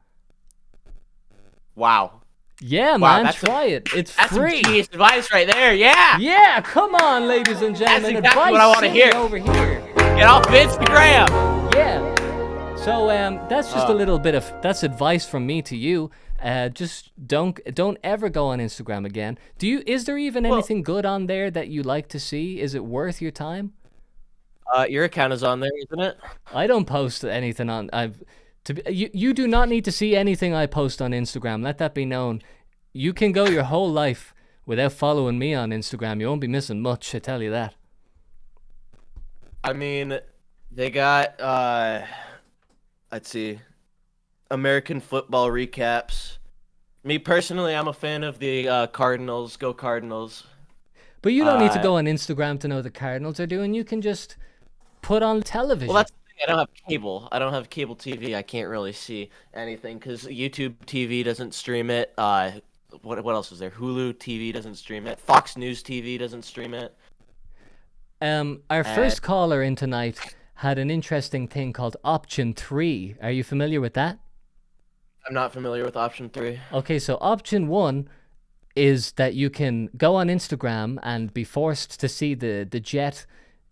Wow. Yeah, man, try it. It's that's free. Some genius advice right there. Yeah. Yeah, come on, ladies and gentlemen. That's exactly what I want to hear. Over here. Get off Instagram. Yeah. So that's just a little bit of that's advice from me to you. Just don't ever go on Instagram again. Is there even anything good on there that you like to see? Is it worth your time? Your account is on there, isn't it? I don't post anything on. You do not need to see anything I post on Instagram. Let that be known. You can go your whole life without following me on Instagram. You won't be missing much, I tell you that. I mean, they got let's see, American football recaps. Me personally, I'm a fan of the Cardinals. Go Cardinals. But you don't need to go on Instagram to know what the Cardinals are doing. You can just put on television. Well, that's the thing. I don't have cable. I don't have cable TV. I can't really see anything because YouTube TV doesn't stream it. What else is there? Hulu TV doesn't stream it. Fox News TV doesn't stream it. Our first caller in tonight had an interesting thing called Option 3. Are you familiar with that? I'm not familiar with Option 3. Okay, so Option 1 is that you can go on Instagram and be forced to see the Jet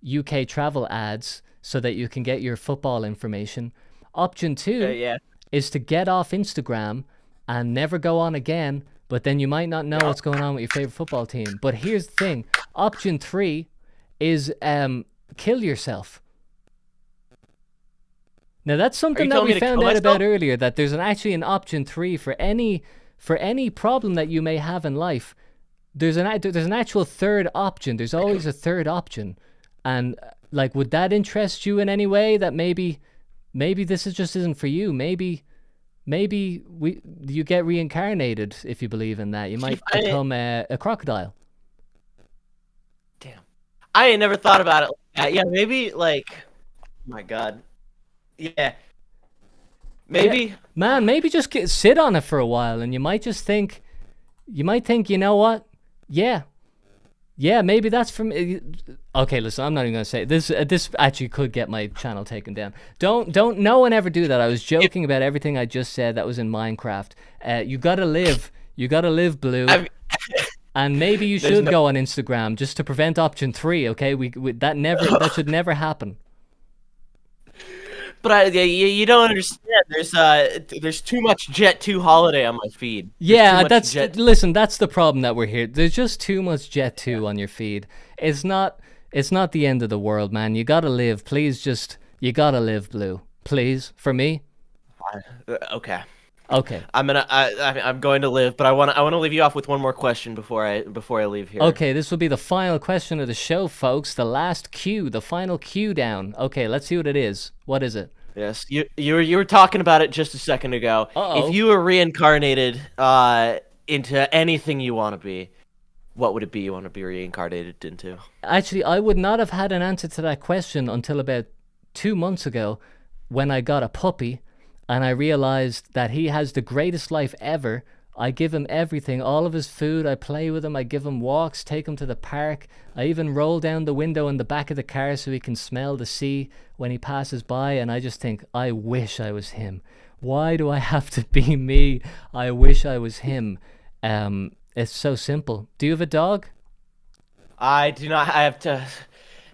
UK travel ads so that you can get your football information. Option 2 is to get off Instagram and never go on again, but then you might not know what's going on with your favorite football team. But here's the thing. Option 3 is kill yourself. Now that's something that we found out about earlier, that there's actually an Option 3 for any problem that you may have in life. There's an actual third option. There's always a third option. And like, would that interest you in any way? That maybe this just isn't for you. Maybe you get reincarnated if you believe in that. You might become a crocodile. Damn, I ain't never thought about it like that. Yeah, maybe like, oh my God. Yeah. Maybe. Yeah. Man, maybe just sit on it for a while and you might think, you know what? Yeah, maybe that's from. Okay, listen, I'm not even gonna say it. This actually could get my channel taken down. Don't no one ever do that. I was joking about everything I just said. That was in Minecraft. You gotta live, Blue. And maybe you should go on Instagram just to prevent Option 3. Okay, that should never happen. But you don't understand. There's too much Jet 2 Holiday on my feed. Yeah, listen. That's the problem that we're here. There's just too much Jet 2 on your feed. It's not the end of the world, man. You gotta live. Please, you gotta live, Blue. Please, for me. Okay. Okay. I'm going to live, but I want to leave you off with one more question before I leave here. Okay, this will be the final question of the show, folks. The last cue, the final cue down. Okay, let's see what it is. What is it? Yes, you were talking about it just a second ago. Uh-oh. If you were reincarnated into anything you want to be, what would it be you want to be reincarnated into? Actually, I would not have had an answer to that question until about 2 months ago when I got a puppy. And I realized that he has the greatest life ever. I give him everything, all of his food. I play with him. I give him walks, take him to the park. I even roll down the window in the back of the car so he can smell the sea when he passes by. And I just think, I wish I was him. Why do I have to be me? I wish I was him. It's so simple. Do you have a dog? I do not. I have to.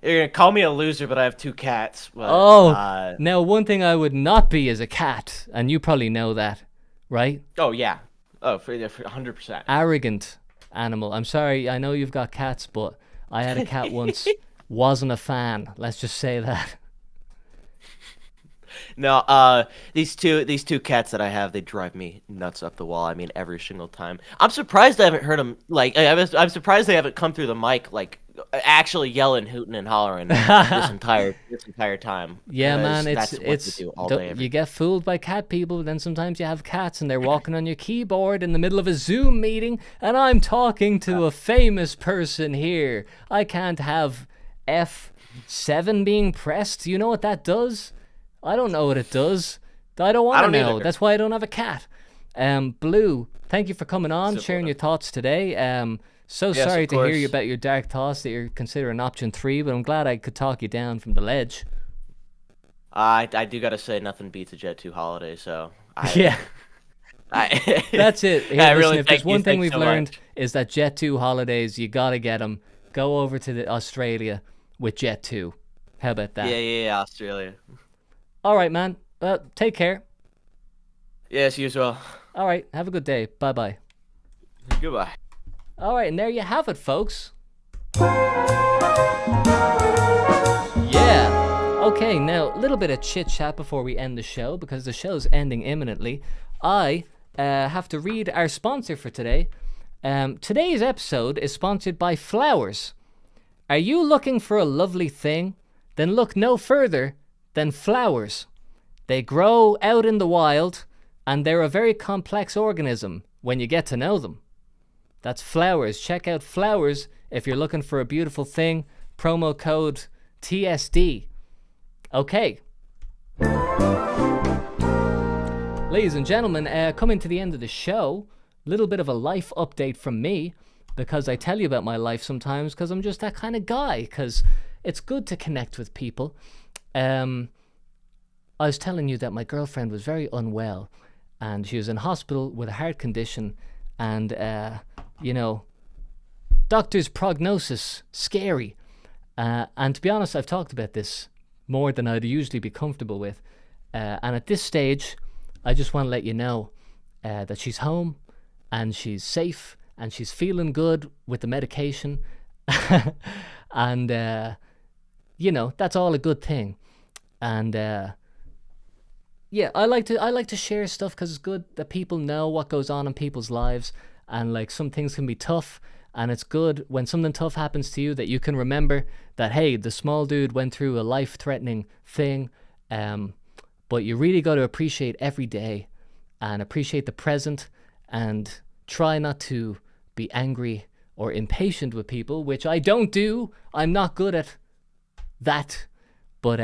You're gonna call me a loser, but I have 2 cats. But, now one thing I would not be is a cat, and you probably know that, right? Oh yeah. Oh, for 100%. Arrogant animal. I'm sorry, I know you've got cats, but I had a cat once. Wasn't a fan. Let's just say that. No, these two cats that I have, they drive me nuts up the wall. I mean, every single time. I'm surprised I haven't heard them. Like, I'm surprised they haven't come through the mic, like, actually yelling, hooting, and hollering this entire time. Yeah, man, That's what they do all day. You get fooled by cat people, then sometimes you have cats and they're walking on your keyboard in the middle of a Zoom meeting, and I'm talking to a famous person here. I can't have F7 being pressed. Do you know what that does? I don't know what it does. I don't want to know. Either. That's why I don't have a cat. Blue, thank you for coming on, sharing your thoughts today. Sorry to hear you about your dark thoughts that you're considering option 3, but I'm glad I could talk you down from the ledge. I do gotta say, nothing beats a Jet 2 holiday, so... That's it. Here, I listen, really if there's one thing we've so learned much. is that Jet 2 holidays, you gotta get them. Go over to Australia with Jet 2. How about that? Yeah, Australia. All right, man. Take care. Yes, you as well. All right, have a good day. Bye-bye. Goodbye. All right, and there you have it, folks. Yeah. Okay, now, a little bit of chit-chat before we end the show, because the show's ending imminently. I have to read our sponsor for today. Today's episode is sponsored by flowers. Are you looking for a lovely thing? Then look no further than flowers. They grow out in the wild, and they're a very complex organism when you get to know them. That's flowers. Check out flowers if you're looking for a beautiful thing. Promo code TSD. Okay. Ladies and gentlemen, coming to the end of the show, a little bit of a life update from me, because I tell you about my life sometimes because I'm just that kind of guy, because it's good to connect with people. I was telling you that my girlfriend was very unwell, and she was in hospital with a heart condition, and, doctor's prognosis, scary. And to be honest, I've talked about this more than I'd usually be comfortable with. And at this stage, I just want to let you know that she's home, and she's safe, and she's feeling good with the medication. And, that's all a good thing. And, I like to share stuff because it's good that people know what goes on in people's lives, and like some things can be tough, and it's good when something tough happens to you that you can remember that, hey, the small dude went through a life-threatening thing, but you really got to appreciate every day and appreciate the present and try not to be angry or impatient with people, which I don't do. I'm not good at that, but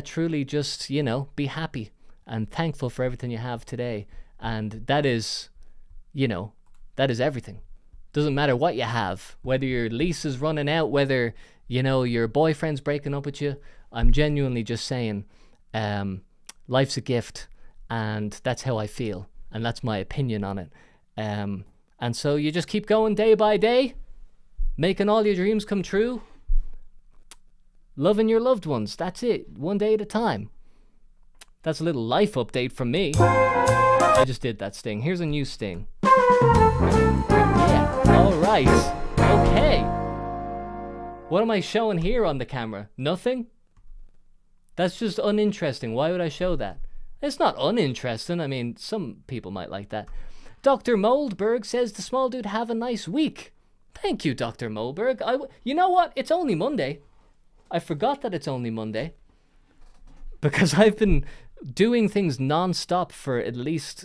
truly just, be happy and thankful for everything you have today. And that is everything. Doesn't matter what you have, whether your lease is running out, whether, your boyfriend's breaking up with you. I'm genuinely just saying, life's a gift, and that's how I feel, and that's my opinion on it. And so you just keep going day by day, making all your dreams come true, loving your loved ones. That's it, one day at a time. That's a little life update from me. I just did that sting. Here's a new sting. Yeah, all right. Okay. What am I showing here on the camera? Nothing? That's just uninteresting. Why would I show that? It's not uninteresting. I mean, some people might like that. Dr. Moldberg says the small dude have a nice week. Thank you, Dr. Moldberg. You know what? It's only Monday. I forgot that it's only Monday. Because I've been doing things non-stop for at least,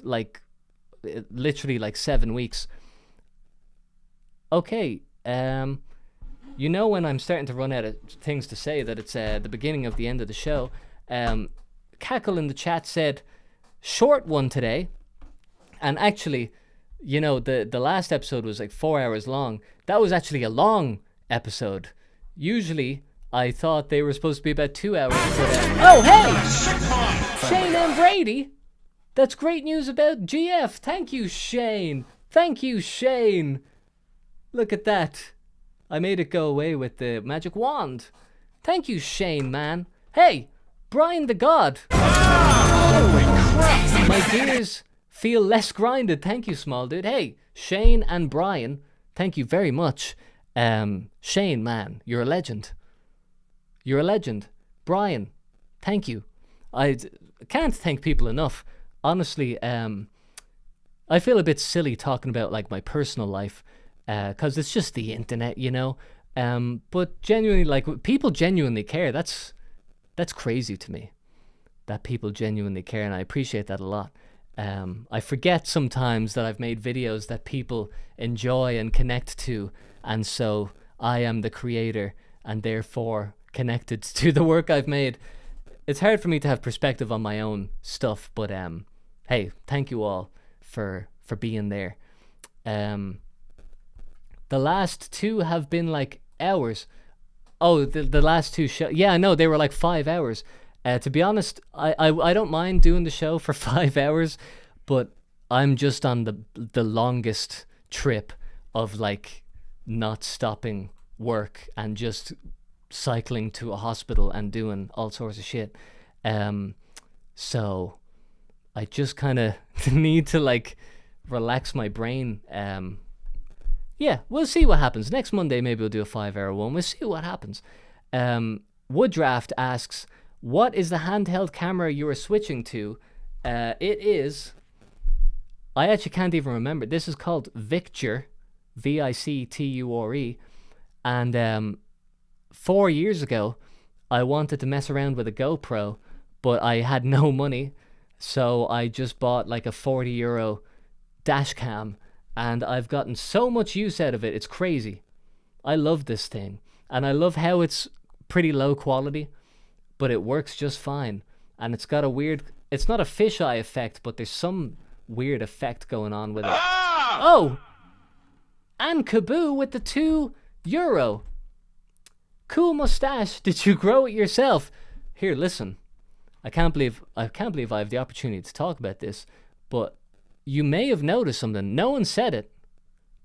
literally 7 weeks. Okay, when I'm starting to run out of things to say that it's the beginning of the end of the show. Cackle in the chat said, short one today. And actually, the last episode was 4 hours long. That was actually a long episode. Usually, I thought they were supposed to be about 2 hours. Oh, hey! Shane and Brady. That's great news about GF. Thank you, Shane. Thank you, Shane. Look at that. I made it go away with the magic wand. Thank you, Shane, man. Hey, Brian the God. Holy crap. My gears feel less grinded. Thank you, small dude. Hey, Shane and Brian, thank you very much. Shane, man, you're a legend. You're a legend. Brian, thank you. I can't thank people enough. Honestly, I feel a bit silly talking about like my personal life, because it's just the internet, you know. But genuinely, like, people genuinely care. That's crazy to me, that people genuinely care, and I appreciate that a lot. I forget sometimes that I've made videos that people enjoy and connect to, and so I am the creator and therefore connected to the work I've made. It's hard for me to have perspective on my own stuff, but hey, thank you all for being there. The last two have been like hours. Oh, the last two shows. Yeah, I know, they were like 5 hours. To be honest, I don't mind doing the show for 5 hours, but I'm just on the longest trip of like not stopping work and just cycling to a hospital and doing all sorts of shit. So I just kind of need to like relax my brain. Yeah, we'll see what happens. Next Monday, maybe we'll do a 5-hour one. We'll see what happens. Wooddraft asks, what is the handheld camera you are switching to? It is... I actually can't even remember. This is called Victure. Victure. And 4 years ago, I wanted to mess around with a GoPro, but I had no money. So I just bought like a €40 dash cam. And I've gotten so much use out of it. It's crazy. I love this thing. And I love how it's pretty low quality, but it works just fine. And it's got a weird... It's not a fisheye effect, but there's some weird effect going on with it. Oh! And Kaboo with the €2. Cool mustache. Did you grow it yourself? Here, listen. I can't believe I have the opportunity to talk about this, but you may have noticed something. No one said it,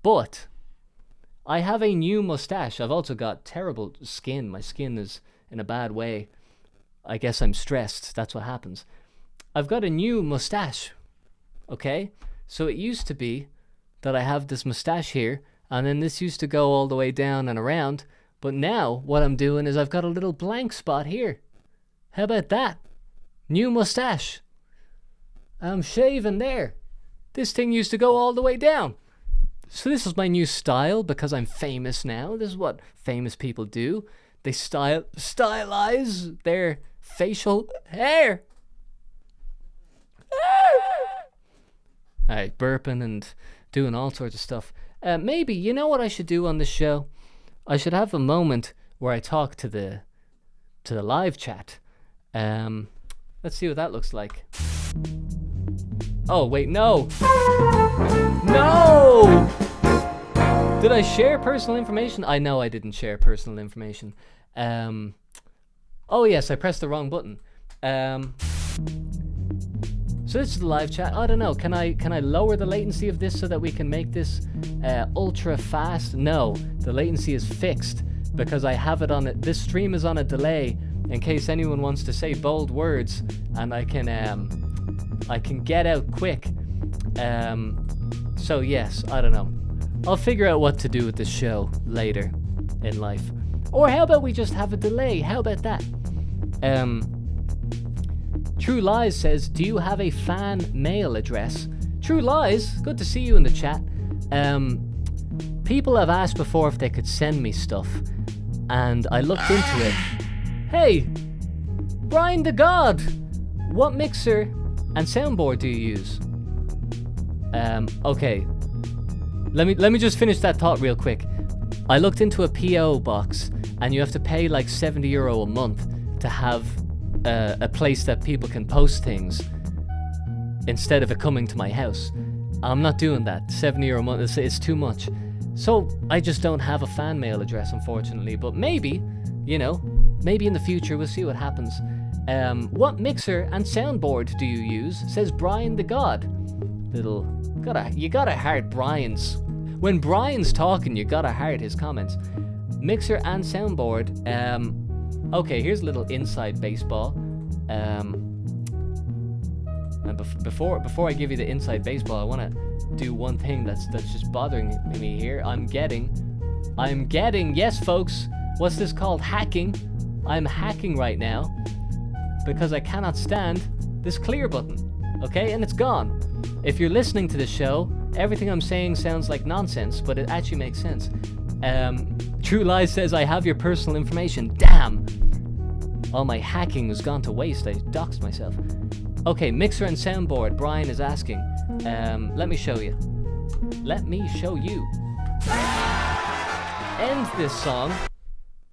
but I have a new mustache. I've also got terrible skin. My skin is in a bad way. I guess I'm stressed. That's what happens. I've got a new mustache. Okay? So it used to be that I have this mustache here, and then this used to go all the way down and around. But now what I'm doing is I've got a little blank spot here. How about that? New mustache. I'm shaving there. This thing used to go all the way down. So this is my new style because I'm famous now. This is what famous people do. They stylize their facial hair. Alright, burping and doing all sorts of stuff. Maybe, you know what I should do on this show? I should have a moment where I talk to the live chat. Let's see what that looks like. Oh, wait, no! No! Did I share personal information? I know I didn't share personal information. Oh, yes, I pressed the wrong button. So this is the live chat. I don't know. Can I lower the latency of this so that we can make this ultra fast? No, the latency is fixed because I have it on it. This stream is on a delay in case anyone wants to say bold words, and I can get out quick. So yes, I don't know. I'll figure out what to do with this show later in life. Or how about we just have a delay? How about that? True Lies says, do you have a fan mail address? True Lies, good to see you in the chat. People have asked before if they could send me stuff, and I looked into it. Hey, Brian the God, what mixer and soundboard do you use? Okay. Let me just finish that thought real quick. I looked into a PO box, and you have to pay like €70 a month to have a place that people can post things instead of it coming to my house. I'm not doing that. €70 a month, it's too much. So I just don't have a fan mail address, unfortunately. But maybe, maybe in the future we'll see what happens. What mixer and soundboard do you use? Says Brian the God. You gotta heart Brian's. When Brian's talking, you gotta heart his comments. mixer and soundboard. Okay, here's a little inside baseball. And before I give you the inside baseball, I want to do one thing that's just bothering me here. I'm getting, yes folks, what's this called? Hacking. I'm hacking right now because I cannot stand this clear button, okay? And it's gone. If you're listening to the show, everything I'm saying sounds like nonsense, but it actually makes sense. True Lies says, I have your personal information. Damn! All my hacking has gone to waste. I doxed myself. Okay, mixer and soundboard. Brian is asking. Let me show you. Let me show you. End this song.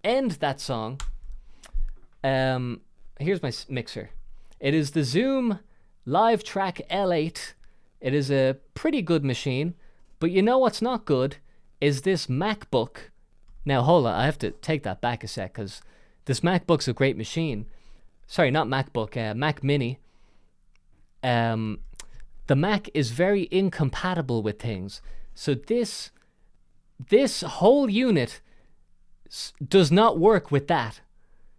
End that song. Here's my mixer. It is the Zoom Live Track L8. It is a pretty good machine, but you know what's not good is this MacBook. Now hold on, I have to take that back a sec because this MacBook's a great machine. Sorry, not MacBook, Mac Mini. The Mac is very incompatible with things. So this whole unit does not work with that.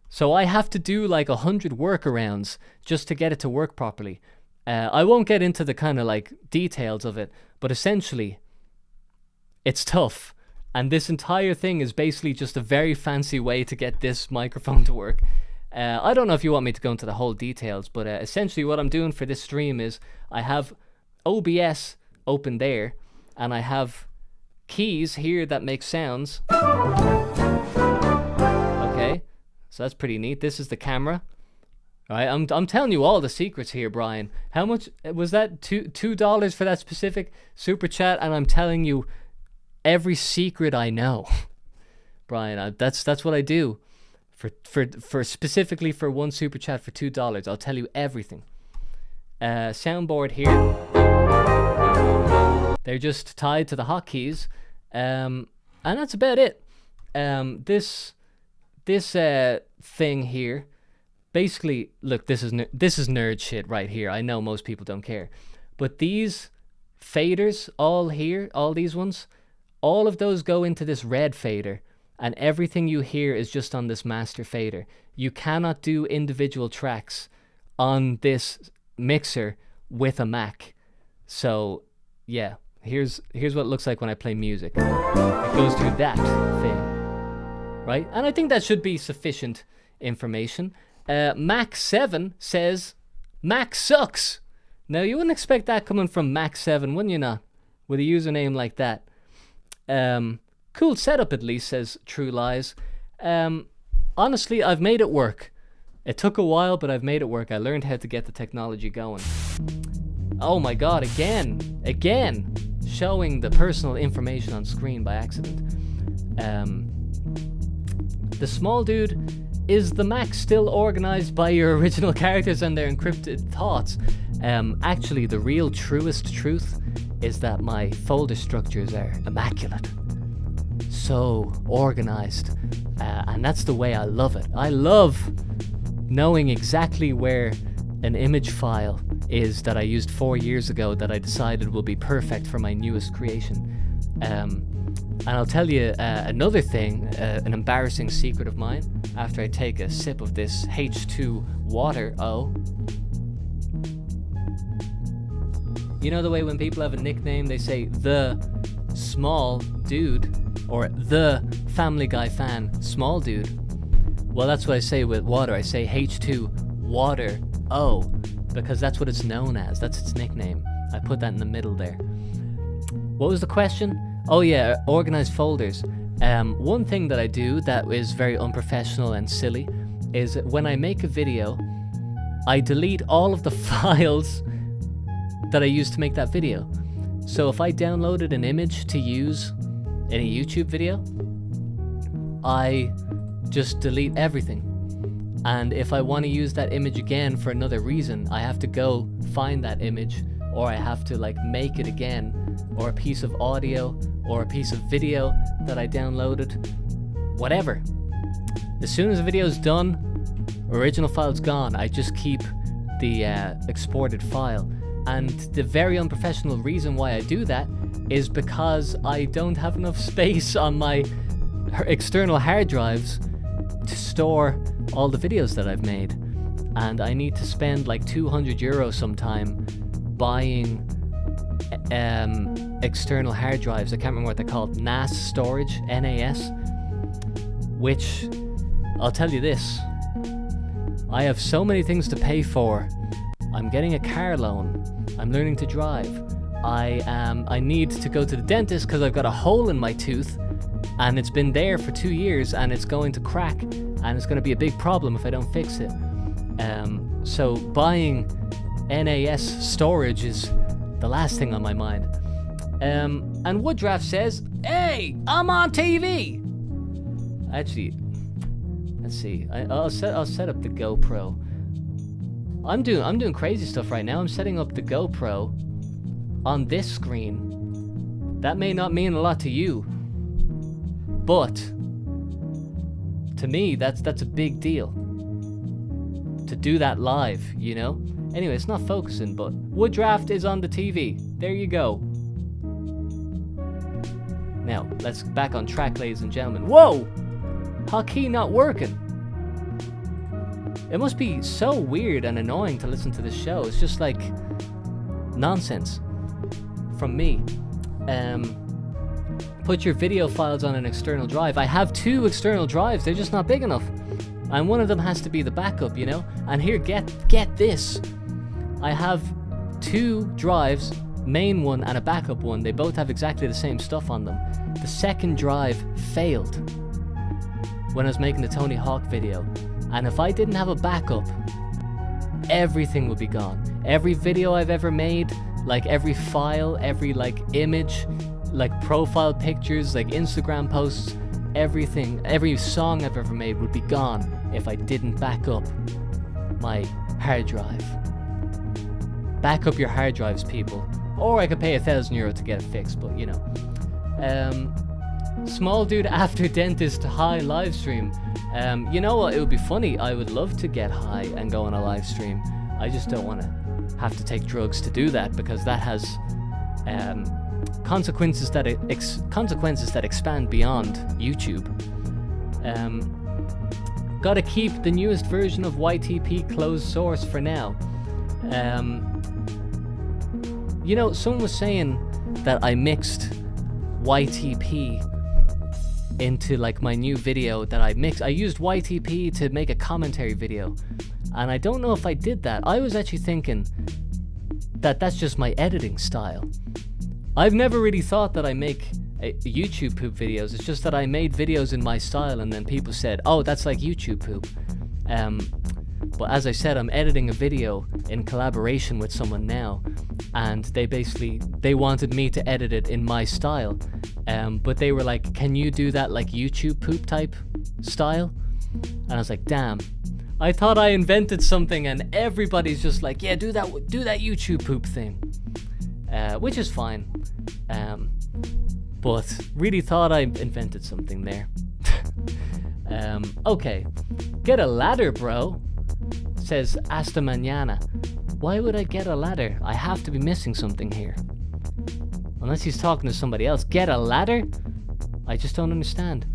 So I have to do like 100 workarounds just to get it to work properly. I won't get into the kind of like details of it, but essentially it's tough. And this entire thing is basically just a very fancy way to get this microphone to work. I don't know if you want me to go into the whole details, but essentially what I'm doing for this stream is I have OBS open there, and I have keys here that make sounds. Okay, so that's pretty neat. This is the camera. All right, I'm telling you all the secrets here, Brian. How much was that? $2 for that specific super chat, and I'm telling you every secret I know, Brian. That's what I do. For specifically for one super chat for $2, I'll tell you everything. Soundboard here. They're just tied to the hotkeys, and that's about it. This thing here, basically, look, this is nerd shit right here. I know most people don't care, but these faders, all these ones, all of those go into this red fader. And everything you hear is just on this master fader. You cannot do individual tracks on this mixer with a Mac. So, yeah, here's what it looks like when I play music. It goes through that thing, right? And I think that should be sufficient information. Mac 7 says, Mac sucks. Now, you wouldn't expect that coming from Mac 7, wouldn't you not? With a username like that. Cool setup at least, says True Lies. Honestly, I've made it work. It took a while, but I've made it work. I learned how to get the technology going. Oh my god, again, showing the personal information on screen by accident. The small dude, is the Mac still organized by your original characters and their encrypted thoughts? Actually, the real truest truth is that my folder structures are immaculate. So organized, and that's the way I love it. I love knowing exactly where an image file is that I used 4 years ago that I decided will be perfect for my newest creation. And I'll tell you another thing, an embarrassing secret of mine, after I take a sip of this H2 water. You know the way when people have a nickname, they say the small dude, or the Family Guy fan, small dude. Well, that's what I say with water. I say H2 water O, because that's what it's known as. That's its nickname. I put that in the middle there. What was the question? Oh yeah, organized folders. One thing that I do that is very unprofessional and silly is when I make a video, I delete all of the files that I used to make that video. So if I downloaded an image to use in a YouTube video, I just delete everything. And if I want to use that image again for another reason, I have to go find that image, or I have to like make it again, or a piece of audio, or a piece of video that I downloaded, whatever. As soon as the video is done, original file's gone, I just keep the exported file. And the very unprofessional reason why I do that is because I don't have enough space on my external hard drives to store all the videos that I've made, and I need to spend like €200 sometime buying external hard drives. I can't remember what they're called. NAS storage, NAS. Which, I'll tell you this, I have so many things to pay for. I'm getting a car loan. I'm learning to drive. I need to go to the dentist because I've got a hole in my tooth, and it's been there for 2 years, and it's going to crack, and it's going to be a big problem if I don't fix it. So buying NAS storage is the last thing on my mind. And Wooddraft says, "Hey, I'm on TV." Actually, let's see. I'll set up the GoPro. I'm doing crazy stuff right now. I'm setting up the GoPro on this screen. That may not mean a lot to you, but to me, that's a big deal. To do that live, you know? Anyway, it's not focusing, but Wooddraft is on the TV. There you go. Now, let's back on track, ladies and gentlemen. Whoa! Hotkey not working. It must be so weird and annoying to listen to this show. It's just like nonsense from me. Put your video files on an external drive. I have 2 external drives. They're just not big enough. And one of them has to be the backup, you know? And here, get this. I have 2 drives, main one and a backup one. They both have exactly the same stuff on them. The second drive failed when I was making the Tony Hawk video. And if I didn't have a backup, everything would be gone. Every video I've ever made, like every file, every like image, like profile pictures, like Instagram posts, everything, every song I've ever made would be gone if I didn't back up my hard drive. Back up your hard drives, people. Or I could pay €1,000 to get it fixed, but you know. Small dude after dentist high live stream. You know what? It would be funny. I would love to get high and go on a live stream. I just don't want to have to take drugs to do that, because that has consequences that expand beyond YouTube. Gotta keep the newest version of YTP closed source for now. You know, someone was saying that I mixed YTP into like my new video that I mixed. I used YTP to make a commentary video, and I don't know if I did that. I was actually thinking that that's just my editing style. I've never really thought that I make YouTube poop videos. It's just that I made videos in my style, and then people said, "Oh, that's like YouTube poop." But as I said, I'm editing a video in collaboration with someone now, and they wanted me to edit it in my style. But they were like, "Can you do that like YouTube poop type style?" And I was like, "Damn, I thought I invented something," and everybody's just like, "Yeah, do that YouTube poop thing," which is fine. But really thought I invented something there. Okay, get a ladder, bro. Says Hasta mañana. Why would I get a ladder? I have to be missing something here. Unless he's talking to somebody else. Get a ladder? I just don't understand.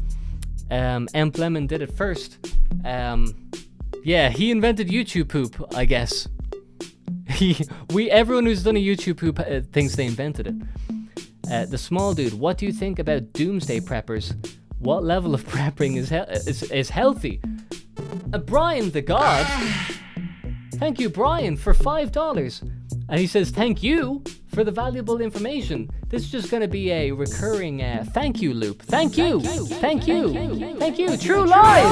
Lemon did it first. Yeah, he invented YouTube poop, I guess. Everyone who's done a YouTube poop thinks they invented it. The small dude, what do you think about doomsday preppers? What level of prepping is healthy? Brian the God. Thank you, Brian, for $5. And he says, "Thank you for the valuable information. This is just going to be a recurring thank you loop. Thank you. Thank you. Thank you. True lies.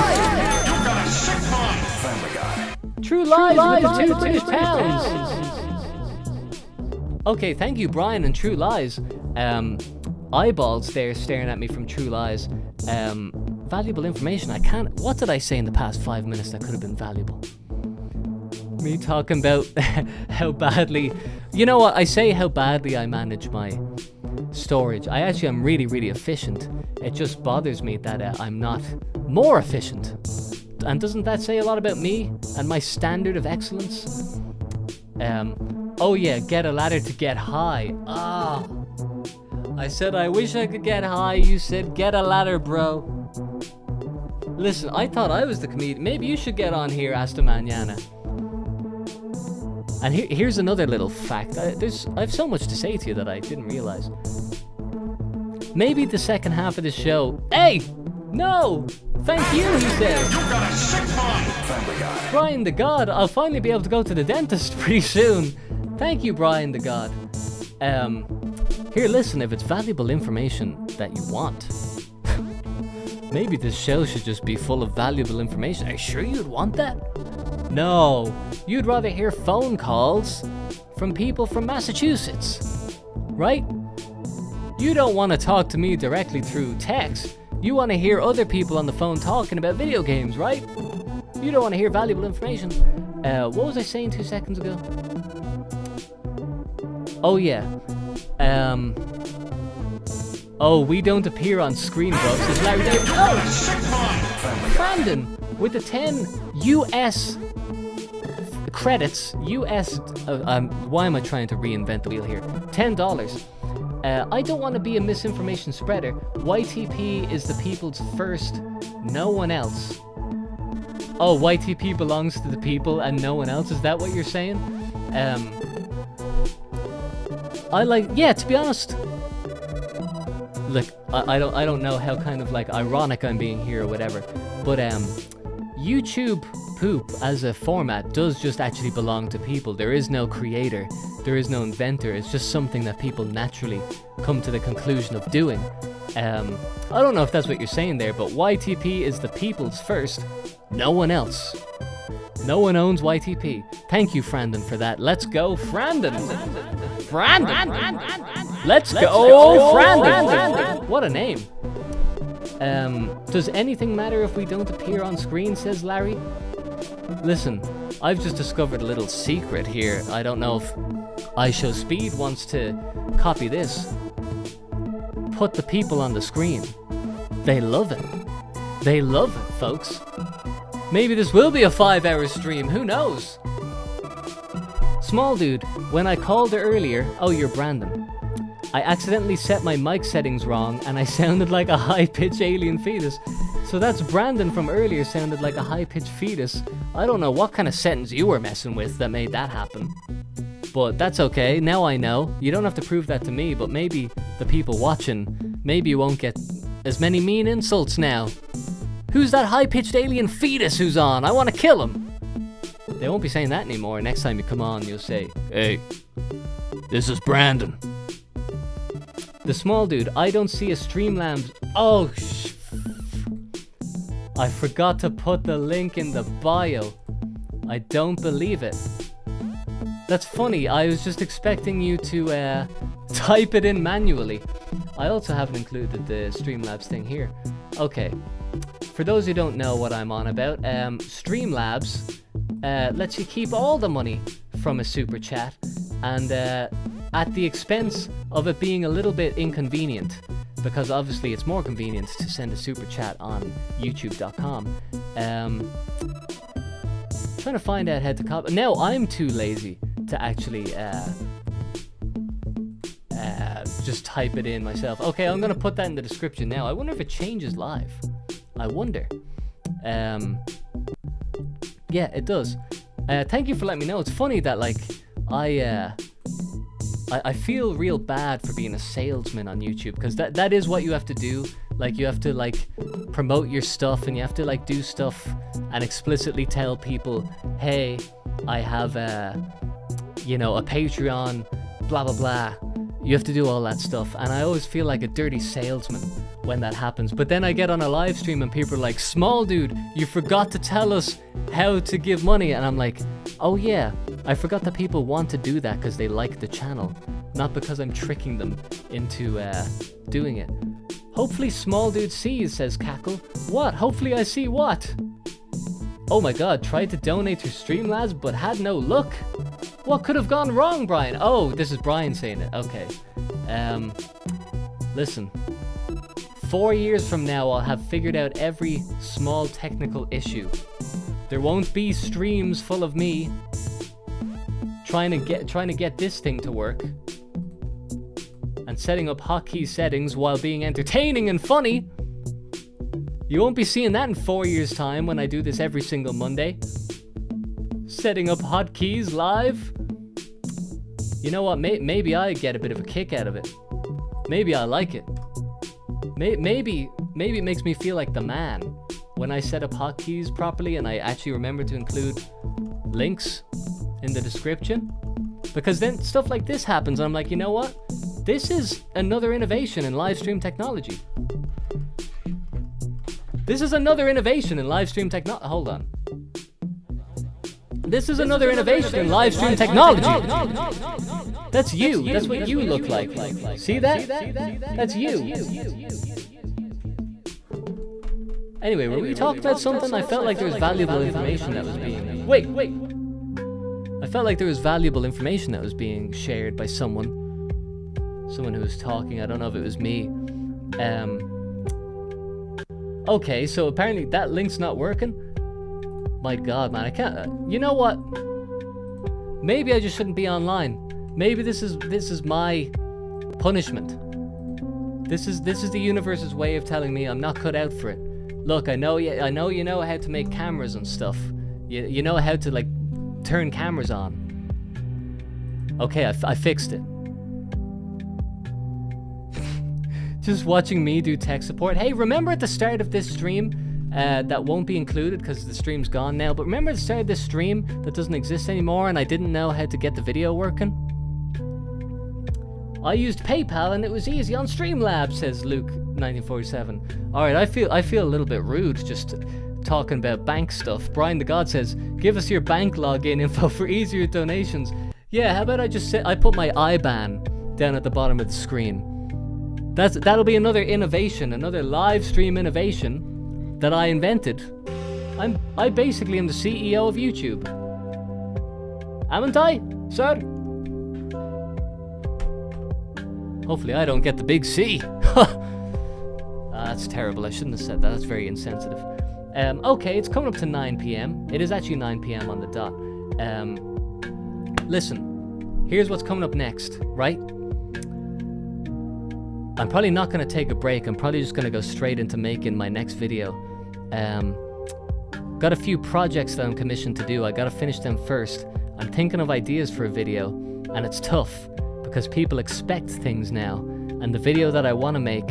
True lies with 2 pounds. Okay, thank you, Brian, and True Lies. Eyeballs there staring at me from True Lies. Valuable information. What did I say in the past 5 minutes that could have been valuable? Me talking about how badly... You know what? I say how badly I manage my storage. I actually am really, really efficient. It just bothers me that I'm not more efficient. And doesn't that say a lot about me and my standard of excellence? Oh yeah, get a ladder to get high. I said I wish I could get high. You said get a ladder, bro. Listen, I thought I was the comedian. Maybe you should get on here, Asta Mañana. And here's another little fact. I have so much to say to you that I didn't realize. Maybe the second half of this show... Hey! No! Thank you, he says. You got a sick mind! Brian the God, I'll finally be able to go to the dentist pretty soon. Thank you, Brian the God. Here, listen, if it's valuable information that you want... Maybe this show should just be full of valuable information. Are you sure you'd want that? No, you'd rather hear phone calls from people from Massachusetts, right? You don't want to talk to me directly through text. You want to hear other people on the phone talking about video games, right? You don't want to hear valuable information. What was I saying 2 seconds ago? Oh yeah. Oh, we don't appear on screen, folks. It's Larry David. Oh! Brandon with the 10 US credits. US. Why am I trying to reinvent the wheel here? $10. I don't want to be a misinformation spreader. YTP is the people's first, no one else. Oh, YTP belongs to the people and no one else? Is that what you're saying? Yeah, to be honest... Look, I don't know how kind of like ironic I'm being here or whatever, but YouTube poop as a format does just actually belong to people. There is no creator, there is no inventor. It's just something that people naturally come to the conclusion of doing. I don't know if that's what you're saying there, but YTP is the people's first, no one else. No one owns YTP. Thank you, Frandon, for that. Let's go, Frandon! Frandon! Let's go, Frandon! What a name. Does anything matter if we don't appear on screen, says Larry? Listen, I've just discovered a little secret here. I don't know if iShowSpeed wants to copy this. Put the people on the screen. They love it. They love it, folks. Maybe this will be a 5-hour stream, who knows? Small dude, when I called her earlier... Oh, you're Brandon. I accidentally set my mic settings wrong and I sounded like a high-pitched alien fetus. So that's Brandon from earlier sounded like a high-pitched fetus. I don't know what kind of settings you were messing with that made that happen. But that's okay, now I know. You don't have to prove that to me, but maybe the people watching, maybe you won't get as many mean insults now. Who's that high-pitched alien fetus who's on? I want to kill him. They won't be saying that anymore. Next time you come on, you'll say, hey, this is Brandon. The small dude, I don't see a Streamlabs... Oh, I forgot to put the link in the bio. I don't believe it. That's funny, I was just expecting you to type it in manually. I also haven't included the Streamlabs thing here. Okay, for those who don't know what I'm on about, Streamlabs lets you keep all the money from a super chat, and at the expense of it being a little bit inconvenient, because obviously it's more convenient to send a super chat on youtube.com. Trying to find out how to copy. Now I'm too lazy to actually just type it in myself. Okay, I'm gonna put that in the description now. I wonder if it changes live. I wonder. Yeah, it does. Thank you for letting me know. It's funny that like I feel real bad for being a salesman on YouTube, because that is what you have to do. Like you have to like promote your stuff, and you have to like do stuff and explicitly tell people, hey, I have a Patreon, blah blah blah. You have to do all that stuff, and I always feel like a dirty salesman when that happens. But then I get on a live stream and people are like, small dude, you forgot to tell us how to give money, and I'm like, oh yeah, I forgot that people want to do that because they like the channel, not because I'm tricking them into doing it. Hopefully small dude sees, says Cackle. What? Hopefully I see what? Oh my god, tried to donate to Streamlabs but had no luck. What could have gone wrong, Brian? Oh, this is Brian saying it. Okay. Listen. 4 years from now, I'll have figured out every small technical issue. There won't be streams full of me trying to get this thing to work and setting up hotkey settings while being entertaining and funny. You won't be seeing that in 4 years' time when I do this every single Monday. Setting up hotkeys live. You know what? Maybe I get a bit of a kick out of it. Maybe I like it. Maybe it makes me feel like the man when I set up hotkeys properly and I actually remember to include links in the description. Because then stuff like this happens and I'm like, you know what? This is another innovation in live stream technology. This is another innovation in live stream technology. Hold on. This is another innovation in live stream technology. That's you. That's what you look like. See that? That's you. Anyway, when we talked about something, I felt like there was valuable information that was being... Wait. I felt like there was valuable information that was being shared by someone who was talking. I don't know if it was me. Okay, so apparently that link's not working. My God, man, I can't. You know what? Maybe I just shouldn't be online. Maybe this is my punishment. This is the universe's way of telling me I'm not cut out for it. Look, I know you know how to make cameras and stuff. You know how to like turn cameras on. Okay, I fixed it. Just watching me do tech support. Hey, remember at the start of this stream, that won't be included because the stream's gone now, but remember at the start of this stream that doesn't exist anymore and I didn't know how to get the video working? I used PayPal and it was easy on Streamlabs, says Luke1947. Alright, I feel a little bit rude just talking about bank stuff. Brian the God says, give us your bank login info for easier donations. Yeah, how about I put my IBAN down at the bottom of the screen. That'll be another innovation, another live stream innovation that I invented. I basically am the CEO of YouTube. Haven't I, sir? Hopefully I don't get the big C. That's terrible. I shouldn't have said that. That's very insensitive. Okay, it's coming up to 9 p.m. It is actually 9 p.m. on the dot. Listen, here's what's coming up next, right? I'm probably not going to take a break. I'm probably just going to go straight into making my next video. Got a few projects that I'm commissioned to do. I got to finish them first. I'm thinking of ideas for a video, and it's tough because people expect things now, and the video that I want to make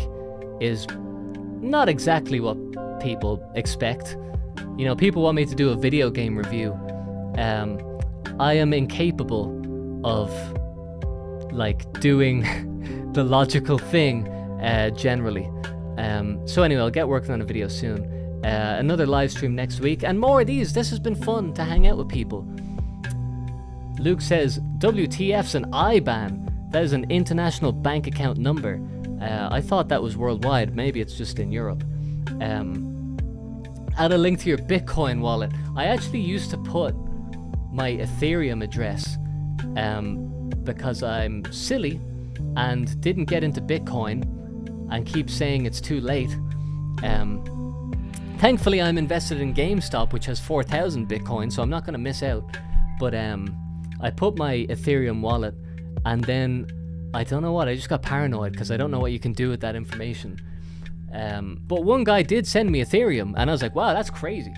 is not exactly what people expect. You know, people want me to do a video game review. I am incapable of like doing the logical thing generally. So anyway, I'll get working on a video soon. Another live stream next week and more of these. This has been fun to hang out with people. Luke says WTF's an IBAN. That is an international bank account number. I thought that was worldwide. Maybe it's just in Europe. Add a link to your Bitcoin wallet. I actually used to put my Ethereum address because I'm silly and didn't get into Bitcoin and keep saying it's too late. Thankfully, I'm invested in GameStop, which has 4,000 Bitcoin, so I'm not going to miss out. But I put my Ethereum wallet, and then I don't know what, I just got paranoid because I don't know what you can do with that information. But one guy did send me Ethereum, and I was like, wow, that's crazy.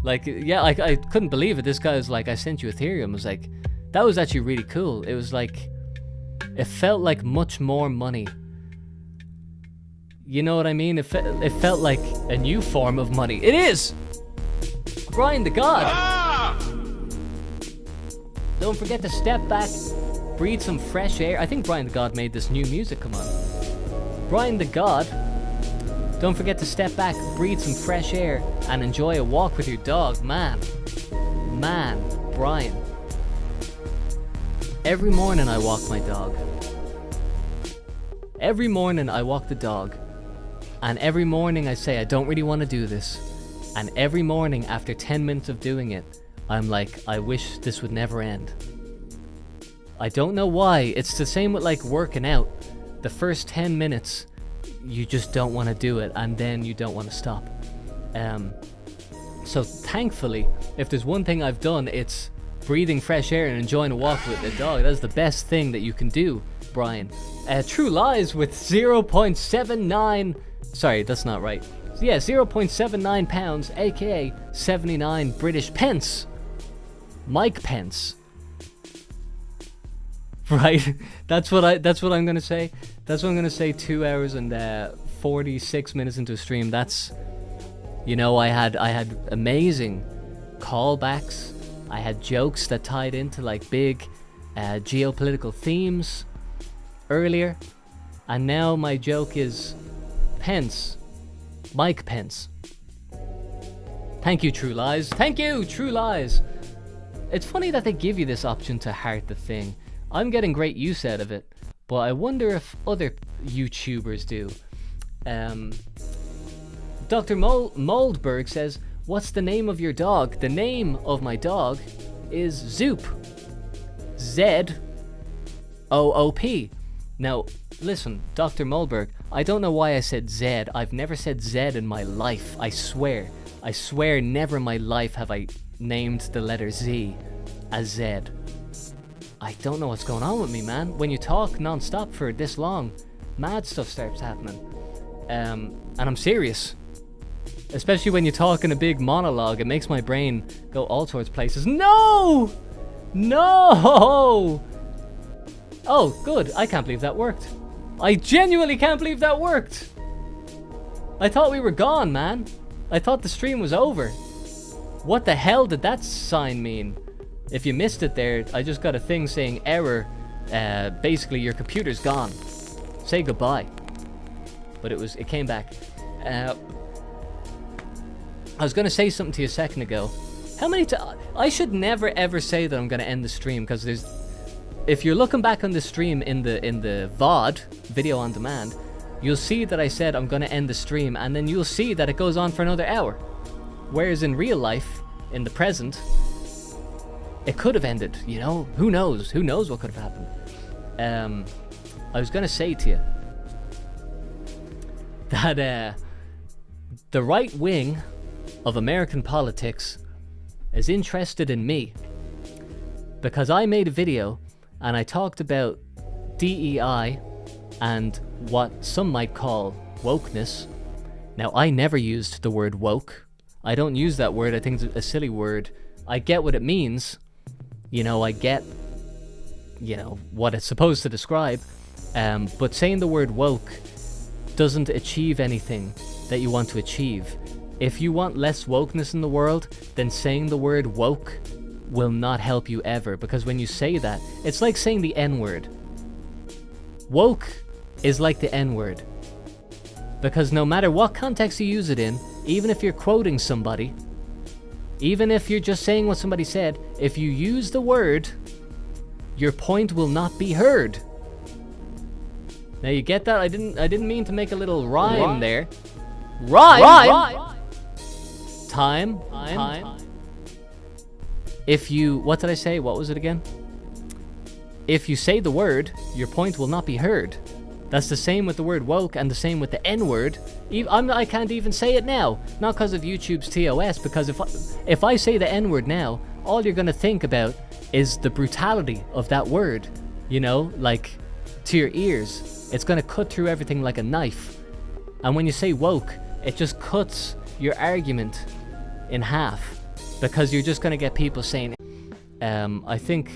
Like, yeah, I couldn't believe it. This guy was like, I sent you Ethereum. I was like, that was actually really cool. It was like, it felt like much more money. You know what I mean? It felt like a new form of money. It is! Brian the God! Ah! Don't forget to step back, breathe some fresh air. I think Brian the God made this new music, come on. Brian the God, don't forget to step back, breathe some fresh air, and enjoy a walk with your dog. Man, Brian. Every morning I walk my dog. Every morning I walk the dog. And every morning I say I don't really want to do this. And every morning after 10 minutes of doing it, I'm like, I wish this would never end. I don't know why. It's the same with like working out. The first 10 minutes, you just don't want to do it, and then you don't want to stop. So thankfully, if there's one thing I've done, it's breathing fresh air and enjoying a walk with the dog. That's the best thing that you can do, Brian. True Lies with 0.79 Sorry, that's not right. So yeah, 0.79 pounds, aka 79 British pence. Mike Pence. Right? That's what I'm gonna say. That's what I'm gonna say 2 hours and 46 minutes into a stream. That's, you know, I had amazing callbacks. I had jokes that tied into like big geopolitical themes earlier, and now my joke is Pence, Mike Pence. Thank you, True Lies. Thank you, True Lies. It's funny that they give you this option to heart the thing. I'm getting great use out of it, but I wonder if other YouTubers do. Dr. Moldberg says, "What's the name of your dog?" The name of my dog is Zoop. Z-O-O-P. Now, listen, Dr. Moldberg, I don't know why I said Z. I've never said Z in my life. I swear, never in my life have I named the letter Z as Z. I don't know what's going on with me, man. When you talk non-stop for this long, mad stuff starts happening. And I'm serious. Especially when you talk in a big monologue, it makes my brain go all sorts of places. No! No! Oh, good. I can't believe that worked. I genuinely can't believe that worked. I thought we were gone, man. I thought the stream was over. What the hell did that sign mean? If you missed it there, I just got a thing saying error. Basically, your computer's gone. Say goodbye. But it came back. I was gonna say something to you a second ago. How many times? I should never ever say that I'm gonna end the stream, because if you're looking back on the stream in the VOD, video on demand, you'll see that I said I'm gonna end the stream, and then you'll see that it goes on for another hour. Whereas in real life, in the present, it could have ended, you know? Who knows? Who knows what could have happened? I was gonna say to you that the right wing of American politics is interested in me, because I made a video and I talked about DEI and what some might call wokeness. Now, I never used the word woke. I don't use that word. I think it's a silly word. I get what it means. You know, I get, you know, what it's supposed to describe. But saying the word woke doesn't achieve anything that you want to achieve. If you want less wokeness in the world, then saying the word woke will not help you ever, because when you say that, it's like saying the N-word. Woke is like the N-word, because no matter what context you use it in, even if you're quoting somebody, even if you're just saying what somebody said, if you use the word, your point will not be heard. Now you get that? I didn't mean to make a little rhyme there. Rhyme. Time. If you, what did I say? What was it again? If you say the word, your point will not be heard. That's the same with the word woke, and the same with the N-word. I can't even say it now. Not because of YouTube's TOS, because if I say the N-word now, all you're going to think about is the brutality of that word. You know, like, to your ears. It's going to cut through everything like a knife. And when you say woke, it just cuts your argument in half, because you're just going to get people saying, I think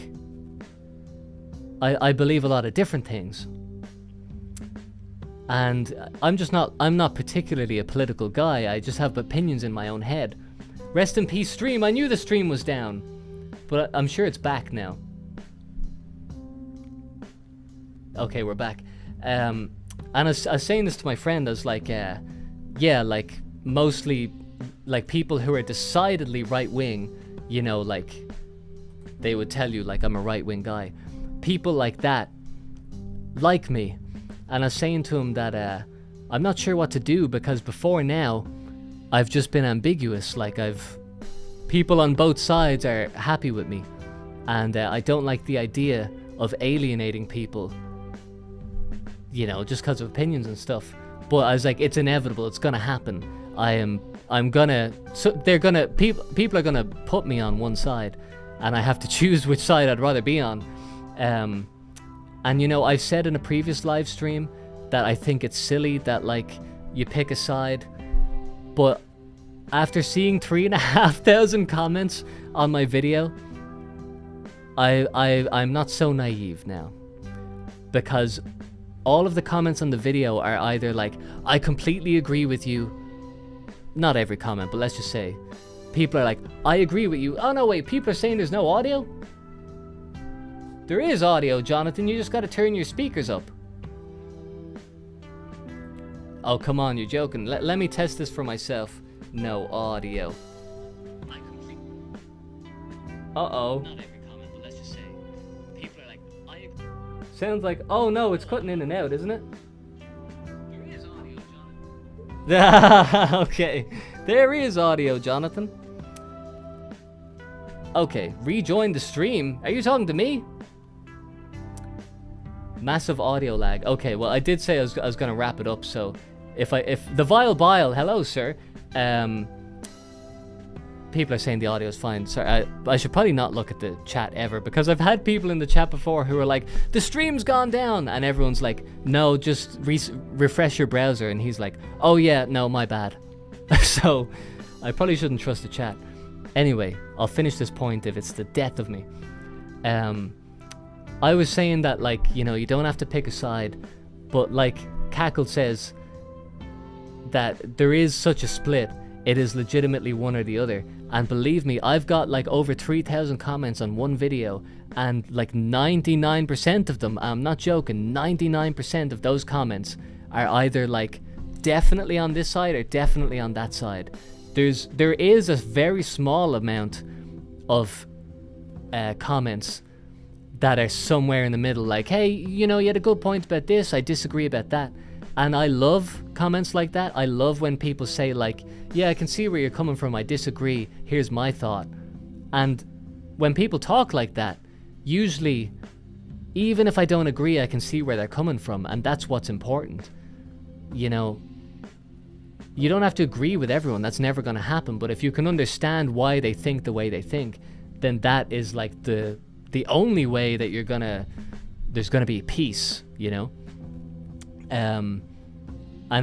I believe a lot of different things, and I'm not particularly a political guy. I just have opinions in my own head. Rest in peace, stream. I knew the stream was down, but I'm sure it's back now. Okay, we're back. And I was saying this to my friend. I was like, yeah, like, mostly, like, people who are decidedly right-wing, you know, like, they would tell you, like, I'm a right-wing guy. People like that like me. And I was saying to him that I'm not sure what to do, because before now, I've just been ambiguous. Like, people on both sides are happy with me. And I don't like the idea of alienating people, you know, just because of opinions and stuff. But I was like, it's inevitable. It's gonna happen. People are gonna put me on one side, and I have to choose which side I'd rather be on. And you know, I've said in a previous live stream that I think it's silly that, like, you pick a side. But after seeing 3,500 comments on my video, I'm not so naive now. Because all of the comments on the video are either like, I completely agree with you. Not every comment, but let's just say. People are like, I agree with you. Oh no, wait, people are saying there's no audio? There is audio, Jonathan. You just gotta turn your speakers up. Oh, come on, you're joking. Let me test this for myself. No audio. Uh-oh. Not every comment, but let's just say. People are like, I agree. Sounds like, oh no, it's cutting in and out, isn't it? There is audio, Jonathan. Okay. There is audio, Jonathan. Okay, rejoin the stream. Are you talking to me? Massive audio lag. Okay, well, I did say I was gonna wrap it up, so if the Vile Bile, hello, sir. People are saying the audio is fine. Sorry, I should probably not look at the chat ever, because I've had people in the chat before who are like, the stream's gone down, and everyone's like, no, just refresh your browser, and he's like, oh yeah, no, my bad. So I probably shouldn't trust the chat. Anyway, I'll finish this point if it's the death of me. I was saying that, like, you know, you don't have to pick a side, but like Cackle says, that there is such a split. It is legitimately one or the other. And believe me, I've got like over 3,000 comments on one video, and like 99% of them, I'm not joking, 99% of those comments are either like definitely on this side or definitely on that side. There is a very small amount of comments that are somewhere in the middle, like, hey, you know, you had a good point about this, I disagree about that. And I love comments like that. I love when people say like, yeah, I can see where you're coming from, I disagree, here's my thought. And when people talk like that, usually, even if I don't agree, I can see where they're coming from, and that's what's important. You know, you don't have to agree with everyone, that's never going to happen, but if you can understand why they think the way they think, then that is like the only way that there's gonna be peace, you know? And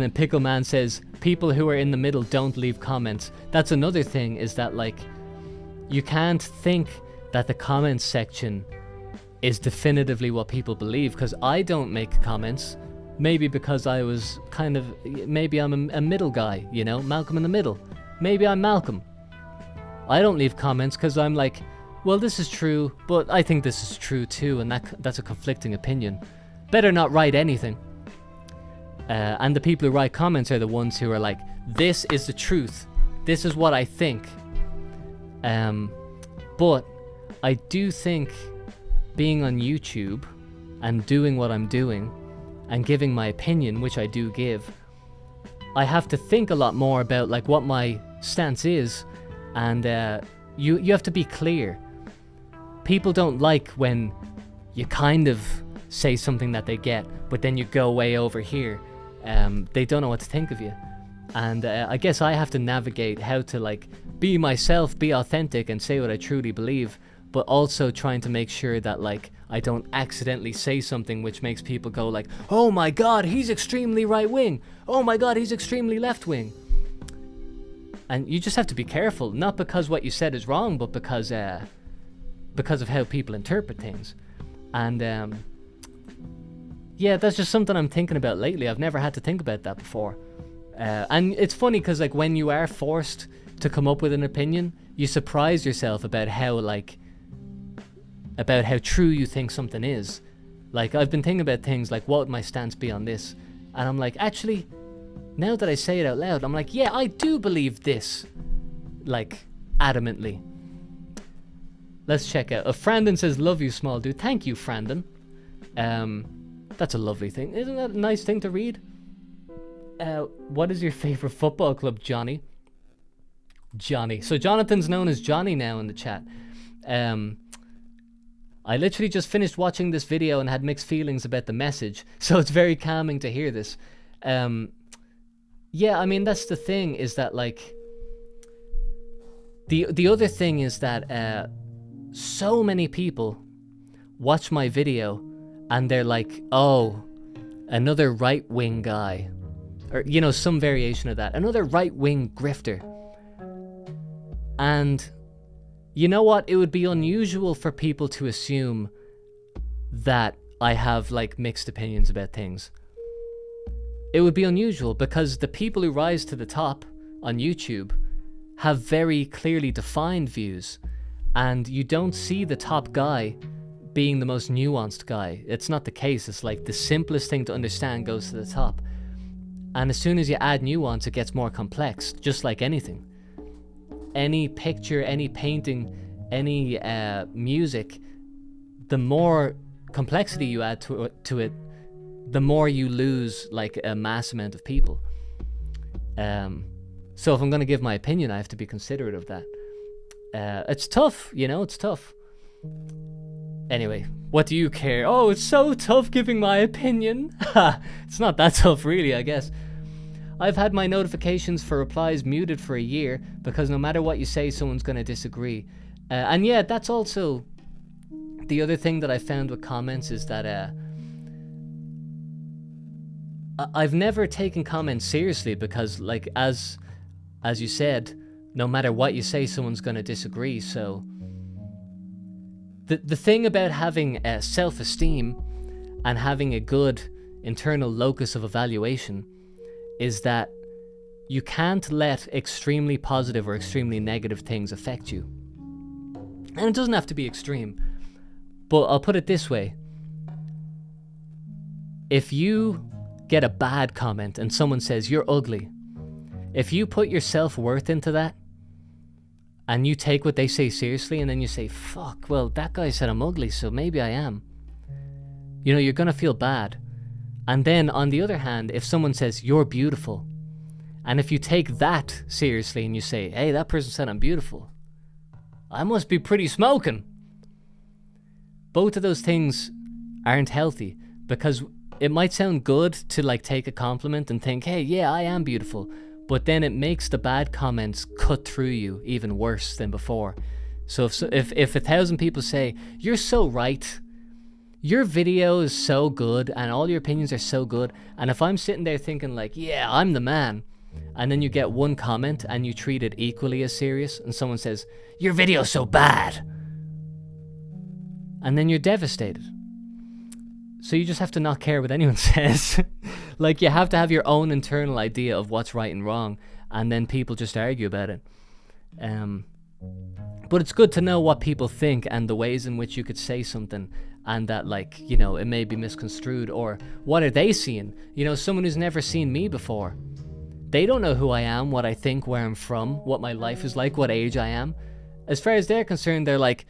then Pickle Man says, people who are in the middle don't leave comments. That's another thing, is that like, you can't think that the comments section is definitively what people believe, because I don't make comments. Maybe because I was maybe I'm a middle guy, you know, Malcolm in the middle. Maybe I'm Malcolm. I don't leave comments because I'm like, well, this is true, but I think this is true too, and that's a conflicting opinion. Better not write anything. And the people who write comments are the ones who are like, this is the truth. This is what I think. But I do think being on YouTube and doing what I'm doing and giving my opinion, which I do give, I have to think a lot more about like what my stance is, and you have to be clear. People don't like when you kind of say something that they get, but then you go way over here. They don't know what to think of you. And I guess I have to navigate how to like be myself, be authentic, and say what I truly believe, but also trying to make sure that like I don't accidentally say something which makes people go like, oh my god, he's extremely right wing, oh my god, he's extremely left wing. And you just have to be careful, not because what you said is wrong, but because of how people interpret things. And yeah, that's just something I'm thinking about lately. I've never had to think about that before. And it's funny because like when you are forced to come up with an opinion, you surprise yourself about how true you think something is. Like, I've been thinking about things like, what would my stance be on this? And I'm like, actually, now that I say it out loud, I'm like, yeah, I do believe this. Like, adamantly. Let's check out. Frandon says, love you, small dude. Thank you, Frandon. That's a lovely thing. Isn't that a nice thing to read? What is your favorite football club, Johnny? Johnny. So Jonathan's known as Johnny now in the chat. I literally just finished watching this video and had mixed feelings about the message, so it's very calming to hear this. Yeah, I mean, that's the thing, is that like the other thing is that so many people watch my video and they're like, oh, another right-wing guy. or, you know, some variation of that. Another right-wing grifter. And you know what? It would be unusual for people to assume that I have, like, mixed opinions about things. It would be unusual because the people who rise to the top on YouTube have very clearly defined views, and you don't see the top guy being the most nuanced guy. It's not the case. It's like the simplest thing to understand goes to the top. And as soon as you add nuance, it gets more complex, just like anything. Any picture, any painting, any music, the more complexity you add to it, the more you lose, like, a mass amount of people. So if I'm going to give my opinion, I have to be considerate of that. It's tough, you know, it's tough. Anyway, what do you care? Oh, it's so tough giving my opinion. It's not that tough, really, I guess. I've had my notifications for replies muted for a year because no matter what you say, someone's going to disagree. And yeah, that's also the other thing that I found with comments is that I've never taken comments seriously because, like, as you said, no matter what you say, someone's going to disagree. So the thing about having self-esteem and having a good internal locus of evaluation is that you can't let extremely positive or extremely negative things affect you. And it doesn't have to be extreme, but I'll put it this way. If you get a bad comment and someone says you're ugly, if you put your self-worth into that and you take what they say seriously and then you say, fuck, well, that guy said I'm ugly, so maybe I am. You know, you're gonna feel bad. And then on the other hand, if someone says you're beautiful, and if you take that seriously and you say, hey, that person said I'm beautiful, I must be pretty smoking. Both of those things aren't healthy because it might sound good to, like, take a compliment and think, hey, yeah, I am beautiful. But then it makes the bad comments cut through you even worse than before. So if 1,000 people say, you're so right, your video is so good and all your opinions are so good, and if I'm sitting there thinking like, yeah, I'm the man, and then you get one comment and you treat it equally as serious and someone says, your video's so bad, and then you're devastated. So you just have to not care what anyone says. Like, you have to have your own internal idea of what's right and wrong, and then people just argue about it. But it's good to know what people think and the ways in which you could say something, and that, like, you know, it may be misconstrued, or what are they seeing? You know, someone who's never seen me before, they don't know who I am, what I think, where I'm from, what my life is like, what age I am. As far as they're concerned, they're like,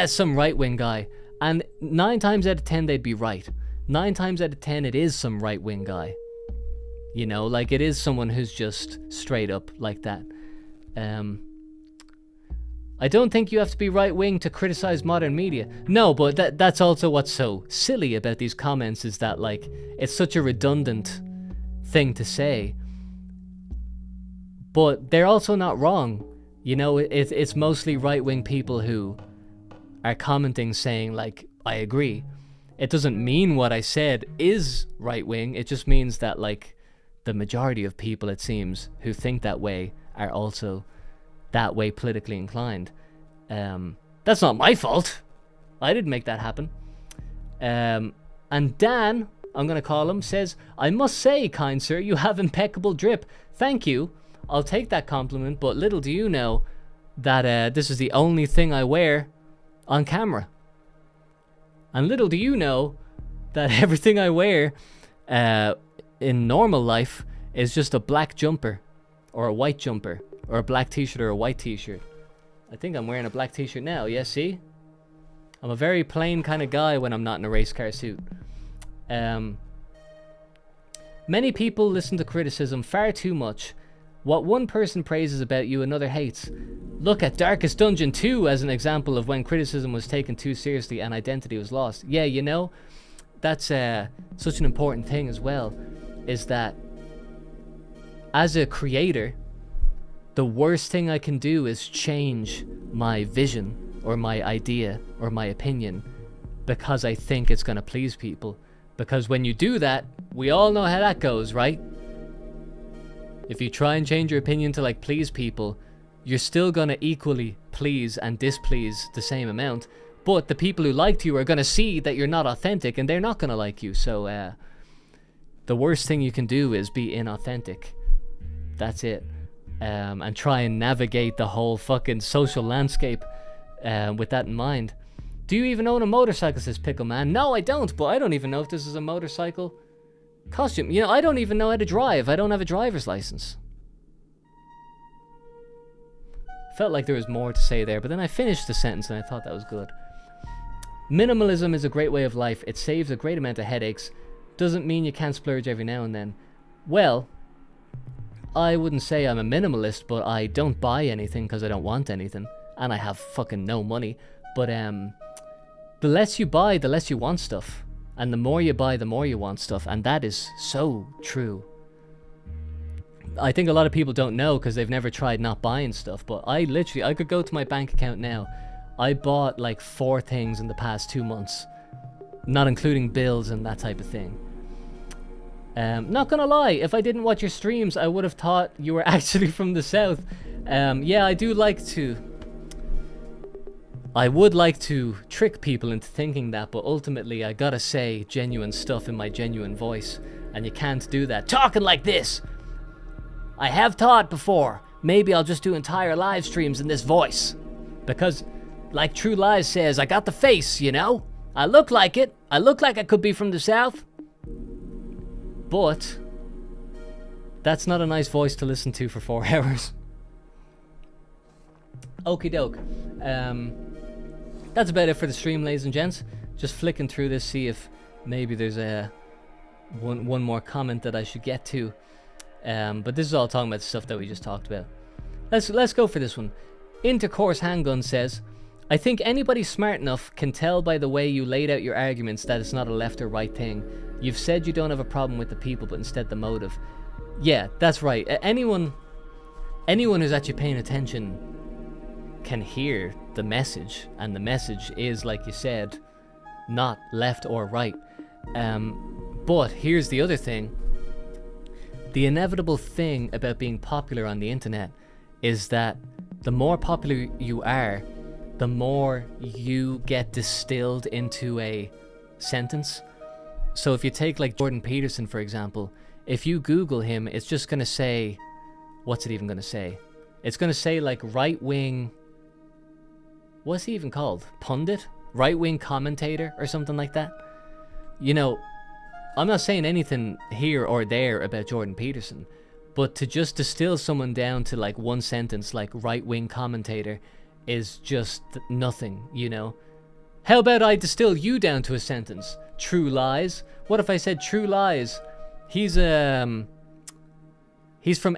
some right-wing guy. And 9 times out of 10, they'd be right. 9 times out of 10, it is some right-wing guy. You know, like, it is someone who's just straight up like that. I don't think you have to be right-wing to criticize modern media. No, but that's also what's so silly about these comments is that, like, it's such a redundant thing to say. But they're also not wrong. You know, it's mostly right-wing people who are commenting saying, like, I agree. It doesn't mean what I said is right-wing. It just means that, like, the majority of people, it seems, who think that way are also that way politically inclined. That's not my fault. I didn't make that happen. And Dan, I'm going to call him, says, I must say, kind sir, you have impeccable drip. Thank you. I'll take that compliment, but little do you know that this is the only thing I wear on camera. And little do you know that everything I wear in normal life is just a black jumper or a white jumper or a black t-shirt or a white t-shirt. I think I'm wearing a black t-shirt now. Yeah, see? I'm a very plain kind of guy when I'm not in a race car suit. Many people listen to criticism far too much. What one person praises about you, another hates. Look at Darkest Dungeon 2 as an example of when criticism was taken too seriously and identity was lost. Yeah, you know, that's such an important thing as well, is that as a creator, the worst thing I can do is change my vision or my idea or my opinion because I think it's going to please people. Because when you do that, we all know how that goes, right? If you try and change your opinion to like please people, you're still gonna equally please and displease the same amount. But the people who liked you are gonna see that you're not authentic, and they're not gonna like you. So the worst thing you can do is be inauthentic. That's it. And try and navigate the whole fucking social landscape with that in mind. Do you even own a motorcycle, says Pickle Man? No, I don't, but I don't even know if this is a motorcycle costume. You know, I don't even know how to drive. I don't have a driver's license. Felt like there was more to say there, but then I finished the sentence and I thought that was good. Minimalism is a great way of life. It saves a great amount of headaches. Doesn't mean you can't splurge every now and then. Well, I wouldn't say I'm a minimalist, but I don't buy anything because I don't want anything. And I have fucking no money. But the less you buy, the less you want stuff. And the more you buy, the more you want stuff. And that is so true. I think a lot of people don't know because they've never tried not buying stuff. But I could go to my bank account now. I bought like 4 things in the past 2 months. Not including bills and that type of thing. Not gonna lie, if I didn't watch your streams, I would have thought you were actually from the south. Yeah, I would like to trick people into thinking that, but ultimately I gotta say genuine stuff in my genuine voice, and you can't do that talking like this. I have thought before, maybe I'll just do entire live streams in this voice, because like True Lies says, I got the face, you know? I look like it. I look like I could be from the south. But that's not a nice voice to listen to for 4 hours. Okie doke. That's about it for the stream, ladies and gents. Just flicking through this, see if maybe there's one more comment that I should get to. But this is all talking about the stuff that we just talked about. Let's go for this one. Intercourse Handgun says, I think anybody smart enough can tell by the way you laid out your arguments that it's not a left or right thing. You've said you don't have a problem with the people, but instead the motive. Yeah, that's right. Anyone who's actually paying attention can hear the message, and the message is, like you said, not left or right. But here's the other thing. The inevitable thing about being popular on the internet is that the more popular you are, the more you get distilled into a sentence. So if you take like Jordan Peterson, for example, if you Google him, it's just going to say, what's it even going to say? It's going to say like right-wing, what's he even called? Pundit? Right-wing commentator or something like that? You know, I'm not saying anything here or there about Jordan Peterson, but to just distill someone down to like one sentence like right-wing commentator is just nothing, you know? How about I distill you down to a sentence? True Lies. What if I said True Lies? He's from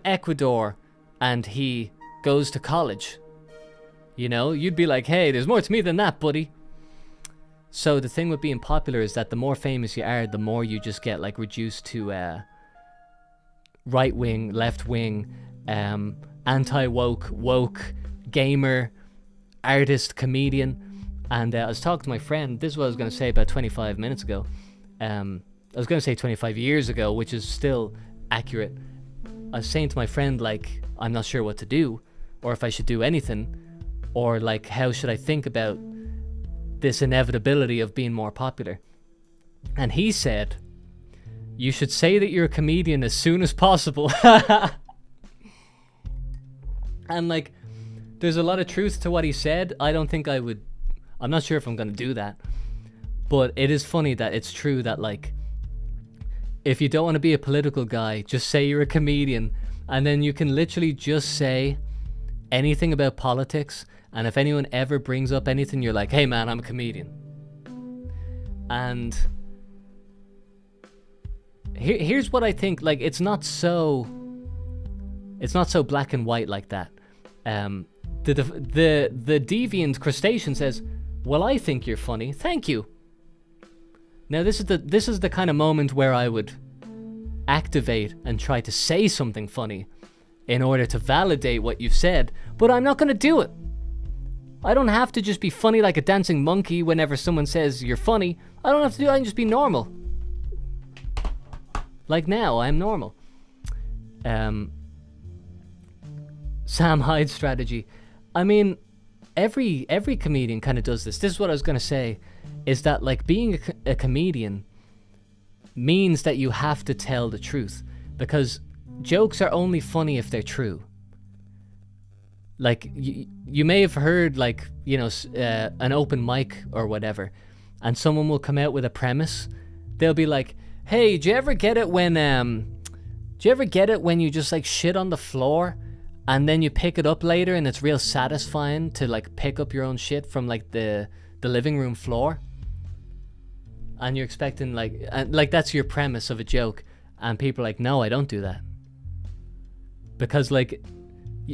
Ecuador and he goes to college. You know, you'd be like, hey, there's more to me than that, buddy. So the thing with being popular is that the more famous you are, the more you just get like reduced to right wing, left wing, anti-woke, woke, gamer, artist, comedian. And I was talking to my friend, this is what I was going to say about 25 minutes ago. I was going to say 25 years ago, which is still accurate. I was saying to my friend, like, I'm not sure what to do, or if I should do anything, or like, how should I think about this inevitability of being more popular? And he said, you should say that you're a comedian as soon as possible. And like, there's a lot of truth to what he said. I don't think I would, I'm not sure if I'm going to do that. But it is funny that it's true that like, if you don't want to be a political guy, just say you're a comedian. And then you can literally just say anything about politics. And if anyone ever brings up anything, you're like, hey man, I'm a comedian. And here's what I think, like, it's not so black and white like that. The deviant crustacean says, well, I think you're funny. Thank you. Now this is the kind of moment where I would activate and try to say something funny in order to validate what you've said, but I'm not going to do it. I don't have to just be funny like a dancing monkey whenever someone says you're funny. I don't have to do it. I can just be normal. Like now, I'm normal. Sam Hyde strategy. I mean, every comedian kind of does this. This is what I was gonna say, is that like being a comedian means that you have to tell the truth, because jokes are only funny if they're true. Like you may have heard, like, you know, an open mic or whatever, and someone will come out with a premise. They'll be like, "Hey, do you ever get it when you just like shit on the floor, and then you pick it up later, and it's real satisfying to like pick up your own shit from like the living room floor?" And you're expecting like that's your premise of a joke, and people are like, "No, I don't do that," because like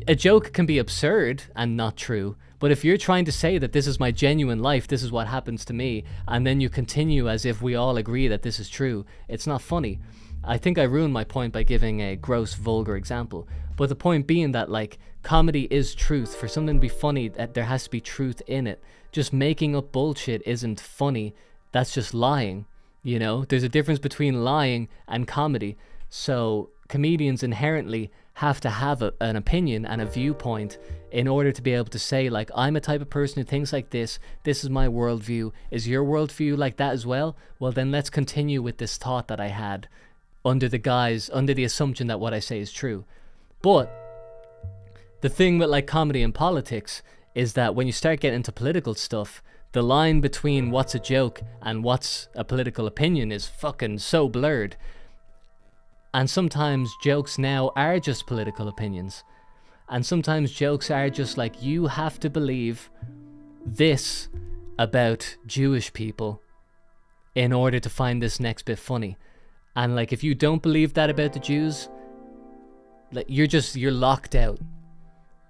a joke can be absurd and not true, but if you're trying to say that this is my genuine life, this is what happens to me, and then you continue as if we all agree that this is true, it's not funny. I think I ruined my point by giving a gross, vulgar example, but the point being that like comedy is truth. For something to be funny, that there has to be truth in it. Just making up bullshit isn't funny. That's just lying. You know, there's a difference between lying and comedy. So comedians inherently have to have an opinion and a viewpoint in order to be able to say, like, I'm a type of person who thinks like this is my worldview. Is your worldview like that as well? Well, then let's continue with this thought that I had under the assumption that what I say is true. But the thing with like comedy and politics is that when you start getting into political stuff, the line between what's a joke and what's a political opinion is fucking so blurred. And sometimes jokes now are just political opinions. And sometimes jokes are just like, you have to believe this about Jewish people in order to find this next bit funny. And like, if you don't believe that about the Jews, like you're locked out.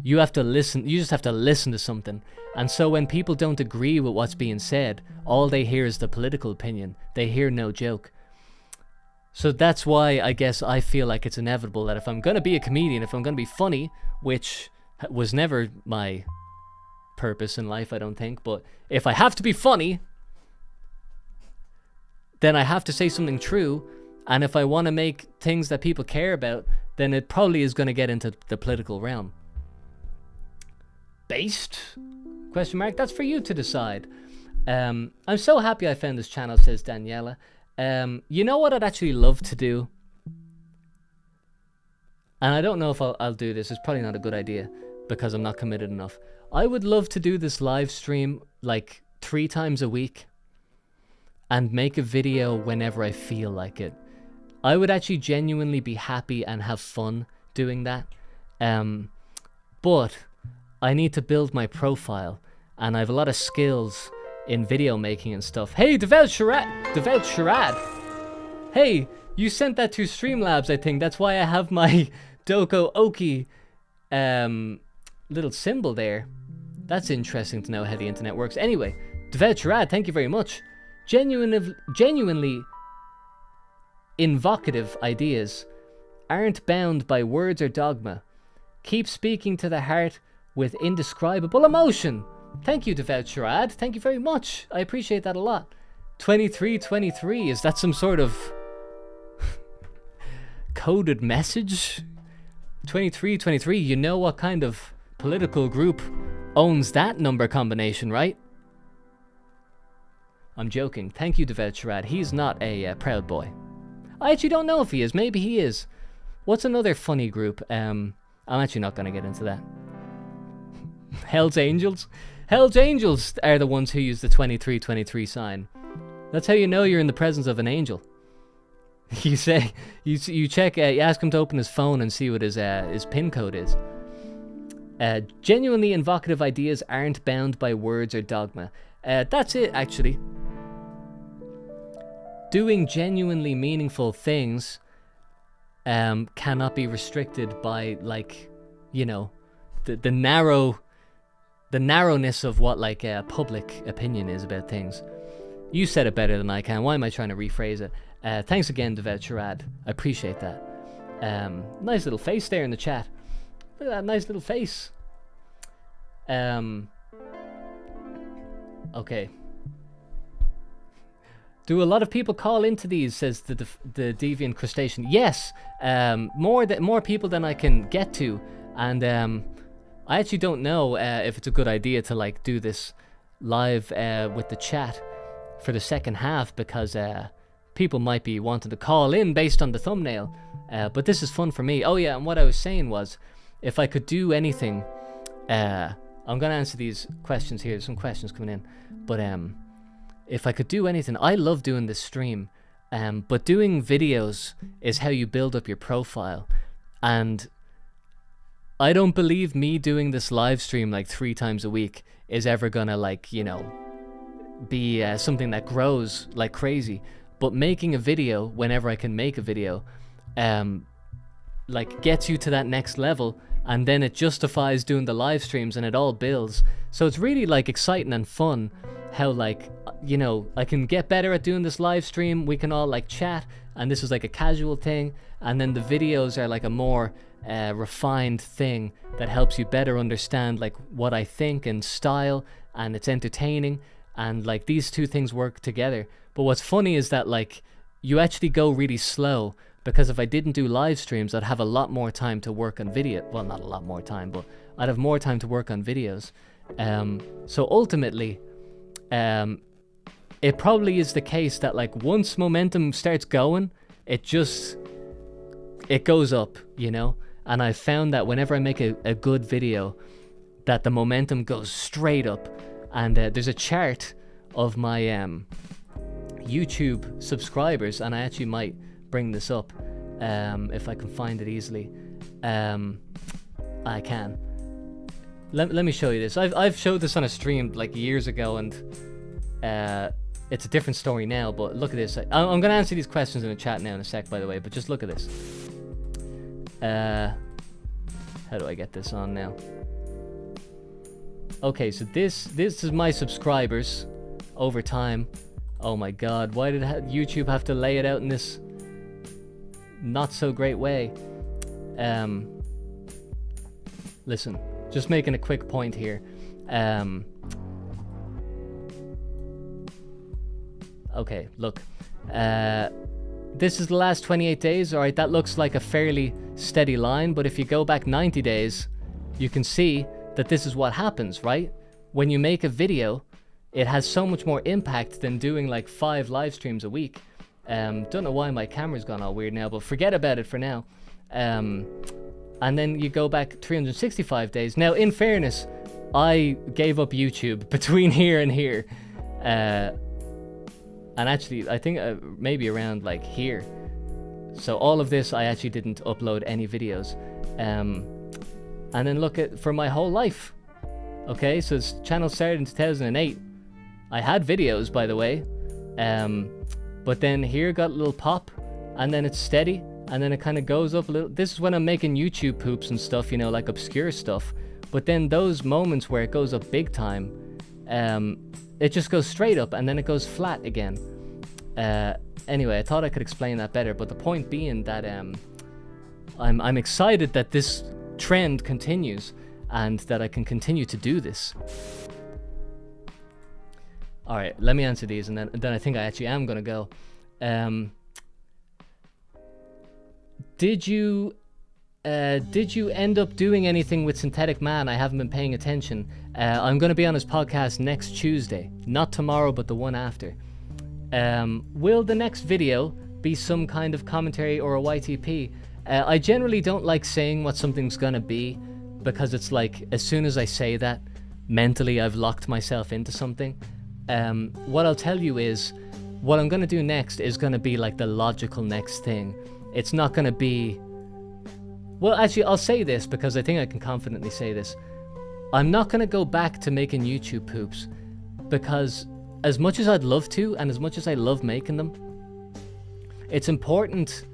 You have to listen. You just have to listen to something. And so when people don't agree with what's being said, all they hear is the political opinion. They hear no joke. So that's why I guess I feel like it's inevitable that if I'm going to be a comedian, if I'm going to be funny, which was never my purpose in life, I don't think, but if I have to be funny, then I have to say something true. And if I want to make things that people care about, then it probably is going to get into the political realm. Based? Question mark? That's for you to decide. I'm so happy I found this channel, says Daniela. You know what I'd actually love to do? And I don't know if I'll do this. It's probably not a good idea because I'm not committed enough. I would love to do this live stream like 3 times a week and make a video whenever I feel like it. I would actually genuinely be happy and have fun doing that. But I need to build my profile, and I have a lot of skills in video making and stuff. Hey, Devout Sharad. Hey, you sent that to Streamlabs, I think. That's why I have my Doko Oki little symbol there. That's interesting to know how the internet works. Anyway, Devout Sharad, thank you very much. Genuinely invocative ideas aren't bound by words or dogma. Keep speaking to the heart with indescribable emotion. Thank you, Devout Sharad. Thank you very much. I appreciate that a lot. 2323, is that some sort of coded message? 2323, you know what kind of political group owns that number combination, right? I'm joking. Thank you, Devout Sharad. He's not a Proud Boy. I actually don't know if he is. Maybe he is. What's another funny group? I'm actually not going to get into that. Hell's Angels? Hell's Angels are the ones who use the 2323 sign. That's how you know you're in the presence of an angel. You say, you check, you ask him to open his phone and see what his PIN code is. Genuinely invocative ideas aren't bound by words or dogma. That's it, actually. Doing genuinely meaningful things cannot be restricted by, like, you know, the narrowness of what, like, public opinion is about things. You said it better than I can. Why am I trying to rephrase it? Thanks again, Devout Sharad. I appreciate that. Nice little face there in the chat. Look at that nice little face. Okay. Do a lot of people call into these, says the Deviant Crustacean. Yes, more people than I can get to. And I actually don't know if it's a good idea to like do this live with the chat for the second half, because people might be wanting to call in based on the thumbnail. But this is fun for me. Oh yeah, and what I was saying was, if I could do anything, I'm gonna answer these questions here. There's some questions coming in, but if I could do anything, I love doing this stream. But doing videos is how you build up your profile, and I don't believe me doing this live stream like 3 times a week is ever gonna, like, you know, be something that grows like crazy. But making a video whenever I can make a video, like, gets you to that next level, and then it justifies doing the live streams, and it all builds. So it's really like exciting and fun how, like, you know, I can get better at doing this live stream. We can all like chat, and this is like a casual thing, and then the videos are like a more refined thing that helps you better understand like what I think and style, and it's entertaining, and like these two things work together. But what's funny is that like you actually go really slow, because if I didn't do live streams, I'd have a lot more time to work on video. Well, not a lot more time, but I'd have more time to work on videos. So ultimately, it probably is the case that like once momentum starts going, it goes up, you know? And I found that whenever I make a good video, that the momentum goes straight up. And there's a chart of my YouTube subscribers, and I actually might bring this up if I can find it easily. I can. Let me show you this. I've showed this on a stream like years ago, and it's a different story now, but look at this. I'm going to answer these questions in the chat now in a sec, by the way, but just look at this. How do I get this on now? Okay, so this is my subscribers over time. Oh my god, why did YouTube have to lay it out in this not so great way? Listen, just making a quick point here. Okay, look. This is the last 28 days. Alright, that looks like a fairly steady line, but if you go back 90 days, you can see that this is what happens, right? When you make a video, it has so much more impact than doing like 5 live streams a week. Don't know why my camera's gone all weird now, but forget about it for now. And then you go back 365 days. Now, in fairness, I gave up YouTube between here and here. And actually, I think maybe around like here. So all of this, I actually didn't upload any videos. And then look at for my whole life. Okay, so this channel started in 2008. I had videos, by the way. But then here got a little pop, and then it's steady, and then it kind of goes up a little. This is when I'm making YouTube poops and stuff, you know, like obscure stuff. But then those moments where it goes up big time, it just goes straight up, and then it goes flat again. Anyway, I thought I could explain that better, but the point being that I'm excited that this trend continues, and that I can continue to do this. Alright, let me answer these, and then I think I actually am gonna go. Did you end up doing anything with Synthetic Man? I haven't been paying attention. I'm gonna be on his podcast next Tuesday. Not tomorrow, but the one after. Will the next video be some kind of commentary or a YTP? I generally don't like saying what something's gonna be, because it's like, as soon as I say that, mentally I've locked myself into something. What I'll tell you is, what I'm gonna do next is gonna be like the logical next thing. It's not gonna be... Well, actually, I'll say this because I think I can confidently say this. I'm not gonna go back to making YouTube poops, because as much as I'd love to, and as much as I love making them, it's important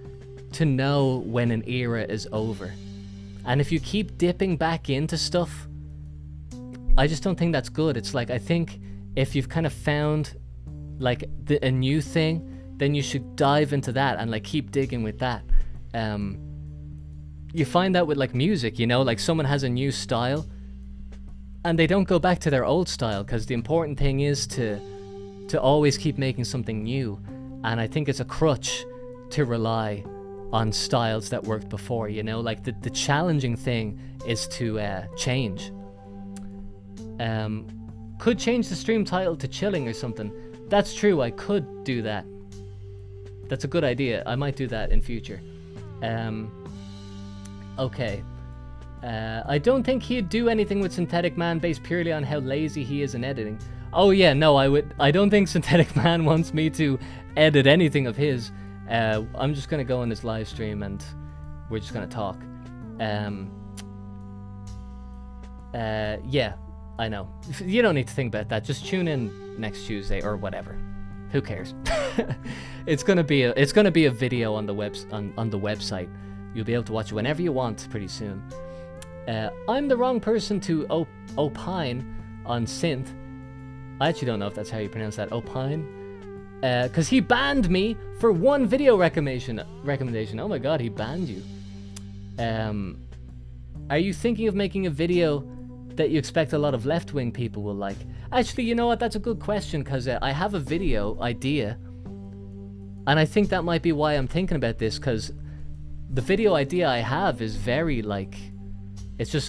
to know when an era is over. And if you keep dipping back into stuff, I just don't think that's good. It's like, I think if you've kind of found like a new thing, then you should dive into that and like keep digging with that. You find that with like music, you know, like someone has a new style and they don't go back to their old style, because the important thing is to always keep making something new. And I think it's a crutch to rely on styles that worked before, you know? Like, the challenging thing is to change. Could change the stream title to chilling or something. That's true, I could do that. That's a good idea. I might do that in future. Okay. I don't think he'd do anything with Synthetic Man based purely on how lazy he is in editing. Oh yeah, no, I don't think Synthetic Man wants me to edit anything of his. I'm just gonna go on his live stream and we're just gonna talk. Yeah, I know. You don't need to think about that. Just tune in next Tuesday or whatever. Who cares? It's gonna be a video on the website. You'll be able to watch it whenever you want pretty soon. I'm the wrong person to opine on synth. I actually don't know if that's how you pronounce that, opine. Because he banned me for one video recommendation. Oh my god, he banned you. Are you thinking of making a video that you expect a lot of left-wing people will like? Actually, you know what? That's a good question, because I have a video idea. And I think that might be why I'm thinking about this, because the video idea I have is very, like...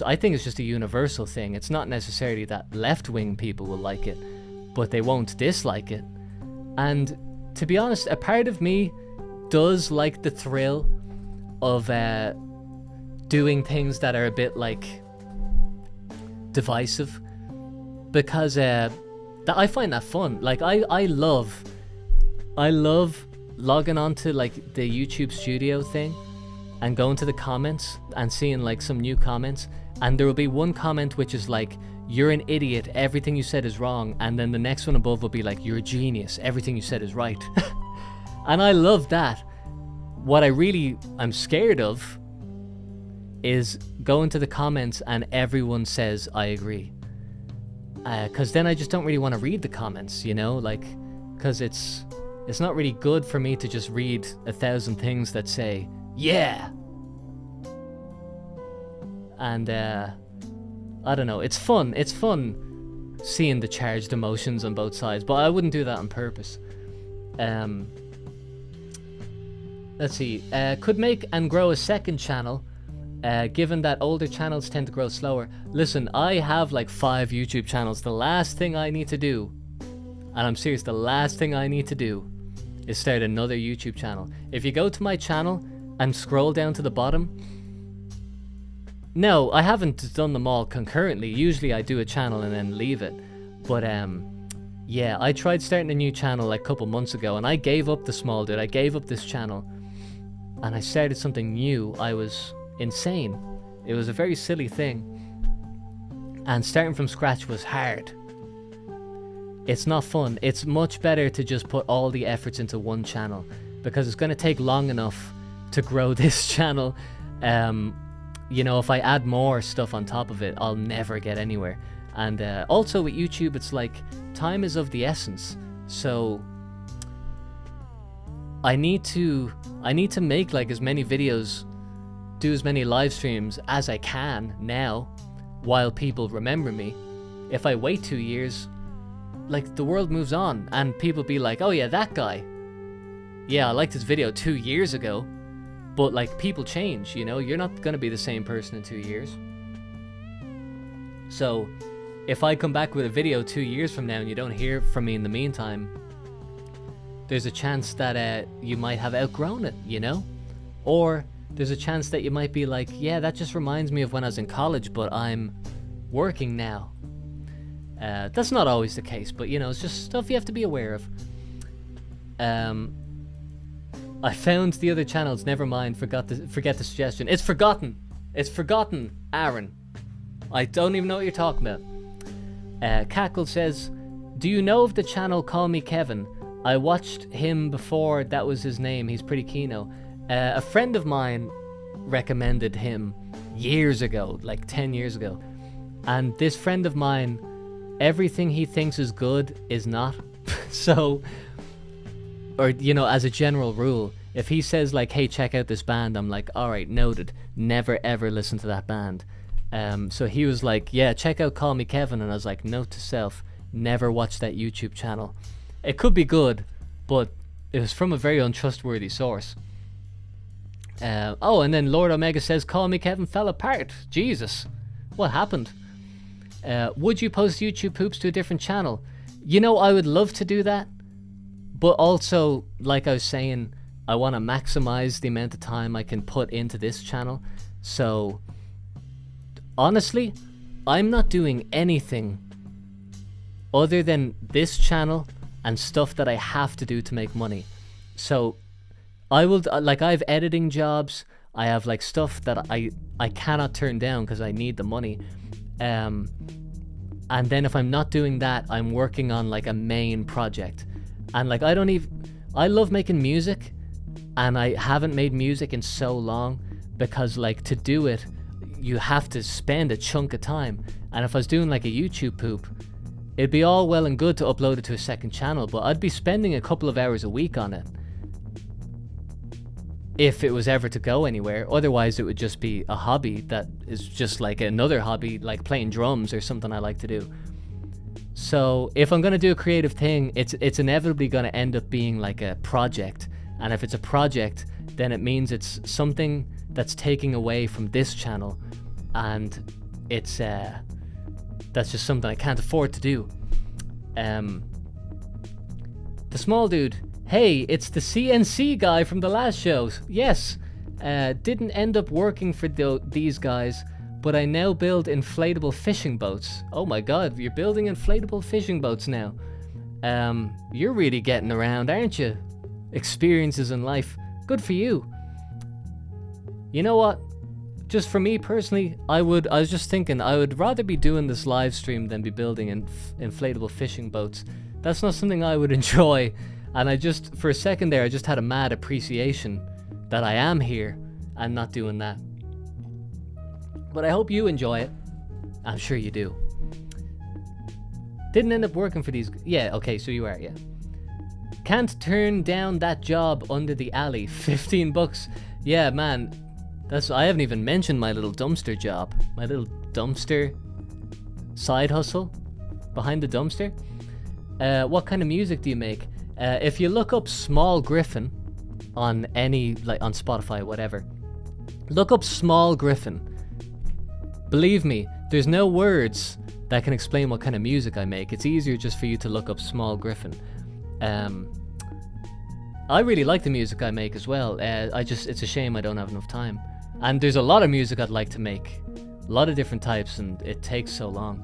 I think it's just a universal thing. It's not necessarily that left-wing people will like it, but they won't dislike it. And to be honest, a part of me does like the thrill of doing things that are a bit, like, divisive, because I find that fun. Like, I love logging onto, like, the YouTube studio thing and going to the comments and seeing, like, some new comments, and there will be one comment which is like, "You're an idiot, everything you said is wrong," and then the next one above will be like, "You're a genius, everything you said is right." And I love that. What I'm scared of is going to the comments and everyone says I agree, because then I just don't really want to read the comments, you know, like, because it's not really good for me to just read 1,000 things that say yeah. And I don't know, it's fun seeing the charged emotions on both sides, but I wouldn't do that on purpose. Let's see, could make and grow a second channel, given that older channels tend to grow slower. Listen, I have like 5 YouTube channels. The last thing I need to do, and I'm serious, the last thing I need to do is start another YouTube channel. If you go to my channel and scroll down to the bottom, no, I haven't done them all concurrently. Usually I do a channel and then leave it. But yeah, I tried starting a new channel like a couple months ago and I gave up the small dude. I gave up this channel and I started something new. I was insane. It was a very silly thing. And starting from scratch was hard. It's not fun. It's much better to just put all the efforts into one channel, because it's going to take long enough to grow this channel. You know, if I add more stuff on top of it, I'll never get anywhere. And also with YouTube, it's like, time is of the essence. So I need to make like as many videos, do as many live streams as I can now, while people remember me. If I wait 2 years, like, the world moves on and people be like, "Oh yeah, that guy. Yeah, I liked his video 2 years ago." But, like, people change, you know? You're not gonna be the same person in 2 years. So, if I come back with a video 2 years from now and you don't hear from me in the meantime, there's a chance that you might have outgrown it, you know? Or there's a chance that you might be like, "Yeah, that just reminds me of when I was in college, but I'm working now." That's not always the case, but, you know, it's just stuff you have to be aware of. I found the other channels, never mind, forget the suggestion. It's forgotten, Aaron. I don't even know what you're talking about. Cackle says, "Do you know of the channel Call Me Kevin? I watched him before that was his name, he's pretty keen-o." A friend of mine recommended him years ago, like 10 years ago. And this friend of mine, everything he thinks is good is not. So, or, you know, as a general rule, if he says like, "Hey, check out this band," I'm like, "Alright, noted. Never ever listen to that band." So he was like, "Yeah, check out Call Me Kevin," and I was like, note to self, never watch that YouTube channel. It could be good, but it was from a very untrustworthy source. Oh, and then Lord Omega says, call me Kevin fell apart. Jesus, what happened? Would you post YouTube poops to a different channel? You know, I would love to do that, but also, like I was saying, I want to maximize the amount of time I can put into this channel. So, honestly, I'm not doing anything other than this channel and stuff that I have to do to make money. So, I will, like, I have editing jobs, I have, like, stuff that I cannot turn down because I need the money. And then if I'm not doing that, I'm working on, like, a main project. And, like, I love making music, and I haven't made music in so long because, like, to do it, you have to spend a chunk of time. And if I was doing, like, a YouTube poop, it'd be all well and good to upload it to a second channel, but I'd be spending a couple of hours a week on it if it was ever to go anywhere. Otherwise, it would just be a hobby that is just like another hobby, like playing drums or something I like to do. So if I'm going to do a creative thing, it's inevitably going to end up being like a project. And if it's a project, then it means it's something that's taking away from this channel, and it's that's just something I can't afford to do. The small dude, hey, it's the CNC guy from the last shows. Yes, didn't end up working for these guys, but I now build inflatable fishing boats. Oh my god, you're building inflatable fishing boats now. You're really getting around, aren't you? Experiences in life. Good for you. You know what? Just for me personally, I was just thinking, I would rather be doing this live stream than be building inflatable fishing boats. That's not something I would enjoy. And I just, for a second there, I just had a mad appreciation that I am here and not doing that. But I hope you enjoy it. I'm sure you do. Didn't end up working for these... Yeah, okay, so you are, yeah. Can't turn down that job under the alley. 15 bucks. Yeah, man. I haven't even mentioned my little dumpster job. My little dumpster side hustle behind the dumpster. What kind of music do you make? If you look up Small Griffin on on Spotify, whatever, look up Small Griffin. Believe me, there's no words that can explain what kind of music I make. It's easier just for you to look up Small Griffin. I really like the music I make as well. It's a shame I don't have enough time. And there's a lot of music I'd like to make. A lot of different types, and it takes so long.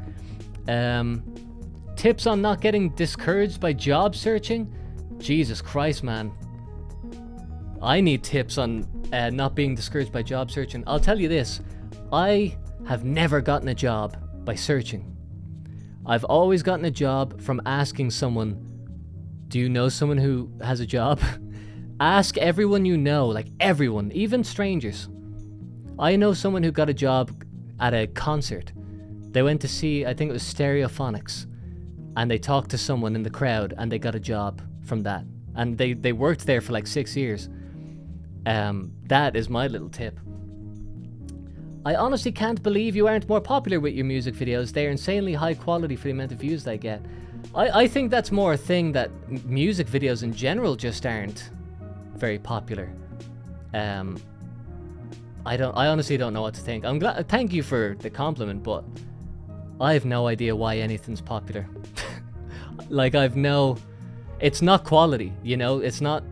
Tips on not getting discouraged by job searching? Jesus Christ, man. I need tips on not being discouraged by job searching. I'll tell you this. I have never gotten a job by searching. I've always gotten a job from asking someone, do you know someone who has a job? Ask everyone you know, like everyone, even strangers. I know someone who got a job at a concert. They went to see, I think it was Stereophonics, and they talked to someone in the crowd and they got a job from that. And they worked there for like 6 years. That is my little tip. I honestly can't believe you aren't more popular with your music videos. They're insanely high quality for the amount of views they get. I think that's more a thing that music videos in general just aren't very popular. I honestly don't know what to think. I'm glad. Thank you for the compliment, but I have no idea why anything's popular. Like it's not quality, you know. It's not.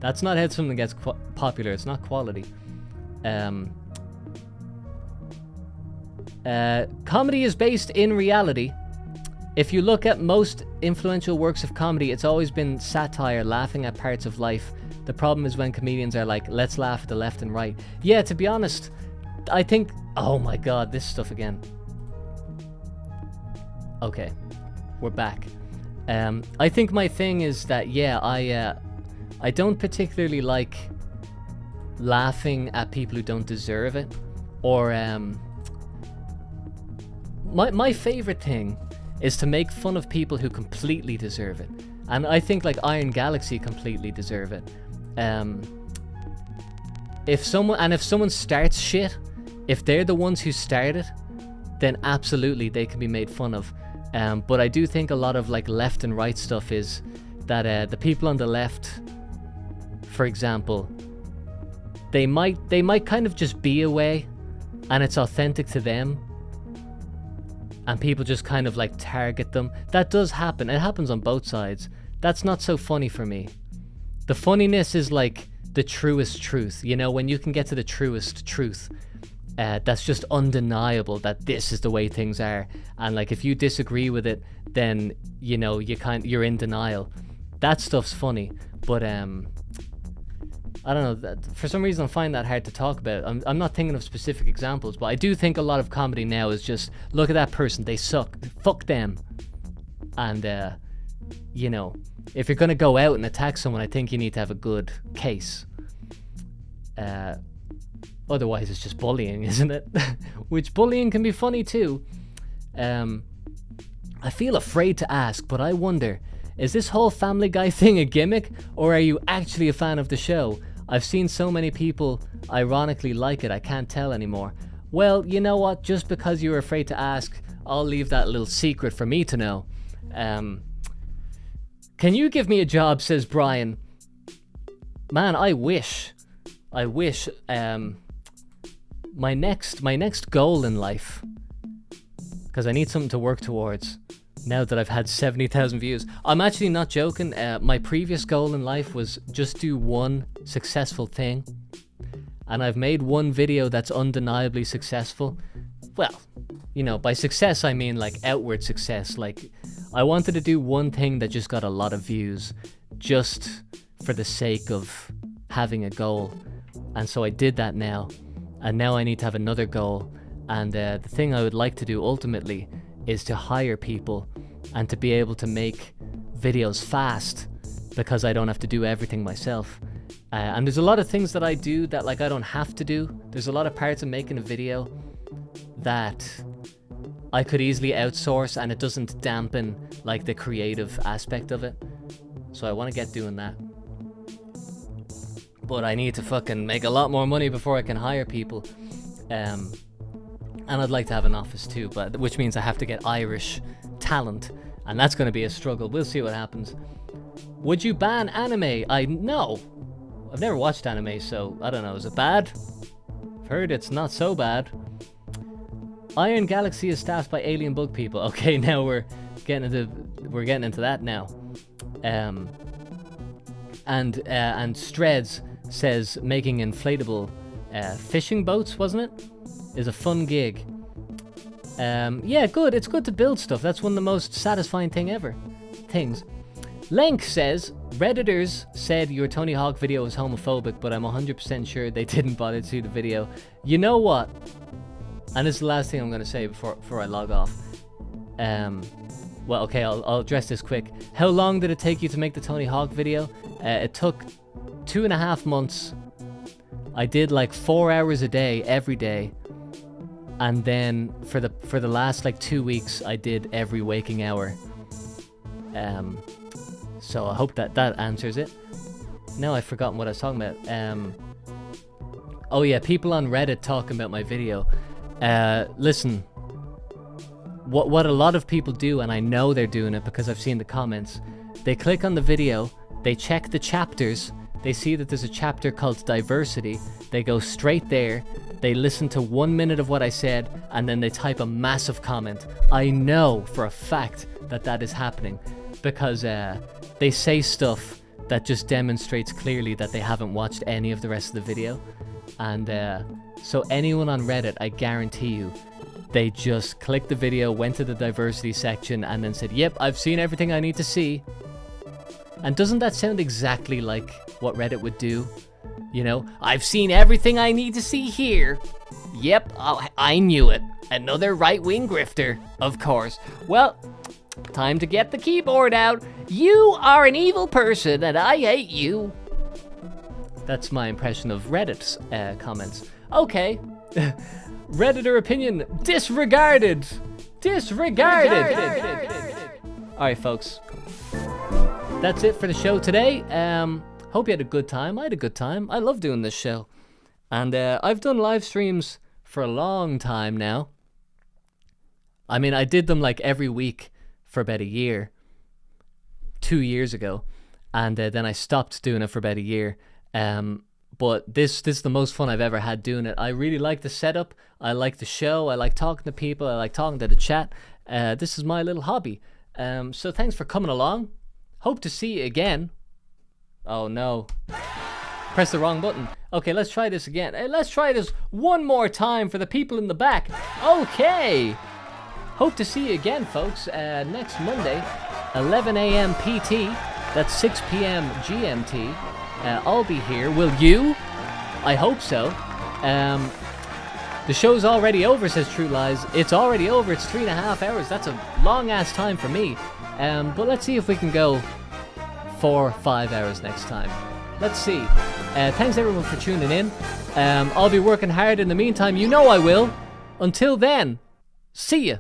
That's not how something gets popular. It's not quality. Comedy is based in reality. If you look at most influential works of comedy, it's always been satire, laughing at parts of life. The problem is when comedians are like, let's laugh at the left and right. Yeah, to be honest, I think... Oh my god, this stuff again. Okay, we're back. I think my thing is that, yeah, I don't particularly like laughing at people who don't deserve it. Or, my favorite thing is to make fun of people who completely deserve it. And I think like Iron Galaxy completely deserve it. If someone starts shit, if they're the ones who start it, then absolutely they can be made fun of. But I do think a lot of like left and right stuff is that the people on the left, for example, they might kind of just be a way, and it's authentic to them, and people just kind of like target them. That does happen. It happens on both sides. That's not so funny for me. The funniness is like the truest truth, you know, when you can get to the truest truth. That's just undeniable that this is the way things are, and like if you disagree with it, then you know you're in denial. That stuff's funny, but I don't know. For some reason, I find that hard to talk about. I'm not thinking of specific examples, but I do think a lot of comedy now is just look at that person, they suck, fuck them, and you know, if you're gonna go out and attack someone, I think you need to have a good case. Otherwise, it's just bullying, isn't it? Which bullying can be funny too. I feel afraid to ask, but I wonder, is this whole Family Guy thing a gimmick, or are you actually a fan of the show? I've seen so many people ironically like it, I can't tell anymore. Well, you know what? Just because you're afraid to ask, I'll leave that little secret for me to know. Can you give me a job, says Brian. Man, I wish. My next goal in life, because I need something to work towards now that I've had 70,000 views. I'm actually not joking. My previous goal in life was just do one successful thing, and I've made one video that's undeniably successful. Well, you know, by success I mean like outward success. Like, I wanted to do one thing that just got a lot of views, just for the sake of having a goal. And so I did that now, and now I need to have another goal. And the thing I would like to do ultimately is to hire people and to be able to make videos fast, because I don't have to do everything myself. And there's a lot of things that I do that like I don't have to do. There's a lot of parts of making a video that I could easily outsource, and it doesn't dampen like the creative aspect of it. So I want to get doing that. But I need to fucking make a lot more money before I can hire people. And I'd like to have an office too, but which means I have to get Irish talent, and that's going to be a struggle. We'll see what happens. Would you ban anime? No. I've never watched anime, so I don't know. Is it bad? I've heard it's not so bad. Iron Galaxy is staffed by alien bug people. Okay, now we're getting into that now. And Streds says making inflatable fishing boats, wasn't it? Is a fun gig. Yeah, good. It's good to build stuff. That's one of the most satisfying things. Lenk says, Redditors said your Tony Hawk video was homophobic, but I'm 100% sure they didn't bother to see the video. You know what? And this is the last thing I'm going to say before I log off. Well, okay, I'll address this quick. How long did it take you to make the Tony Hawk video? It took 2.5 months. I did like 4 hours a day, every day. And then for the last like 2 weeks, I did every waking hour. So I hope that answers it. Now I've forgotten what I was talking about. Oh yeah, people on Reddit talking about my video. Listen, what a lot of people do, and I know they're doing it because I've seen the comments, they click on the video, they check the chapters, they see that there's a chapter called diversity, they go straight there, they listen to 1 minute of what I said, and then they type a massive comment. I know for a fact that is happening, because they say stuff that just demonstrates clearly that they haven't watched any of the rest of the video. And so anyone on Reddit, I guarantee you, they just clicked the video, went to the diversity section, and then said, yep, I've seen everything I need to see. And doesn't that sound exactly like what Reddit would do? You know, I've seen everything I need to see here. Yep, I knew it. Another right-wing grifter, of course. Well, time to get the keyboard out. You are an evil person, and I hate you. That's my impression of Reddit's comments. Okay. Redditor opinion disregarded. Alright, folks. That's it for the show today. Hope you had a good time. I had a good time. I love doing this show. And I've done live streams for a long time now. I mean, I did them like every week for about a year. 2 years ago. And then I stopped doing it for about a year. But But this is the most fun I've ever had doing it. I really like the setup. I like the show. I like talking to people. I like talking to the chat. This is my little hobby. So thanks for coming along. Hope to see you again. Oh no. Press the wrong button. Okay, let's try this again. Let's try this one more time for the people in the back. Okay. Hope to see you again, folks. Next Monday, 11 a.m. PT. That's 6 p.m. GMT. I'll be here. Will you? I hope so. The show's already over, says True Lies. It's already over. It's 3.5 hours. That's a long-ass time for me. But let's see if we can go 4 or 5 hours next time. Let's see. Thanks everyone for tuning in. I'll be working hard in the meantime. You know I will. Until then, see ya.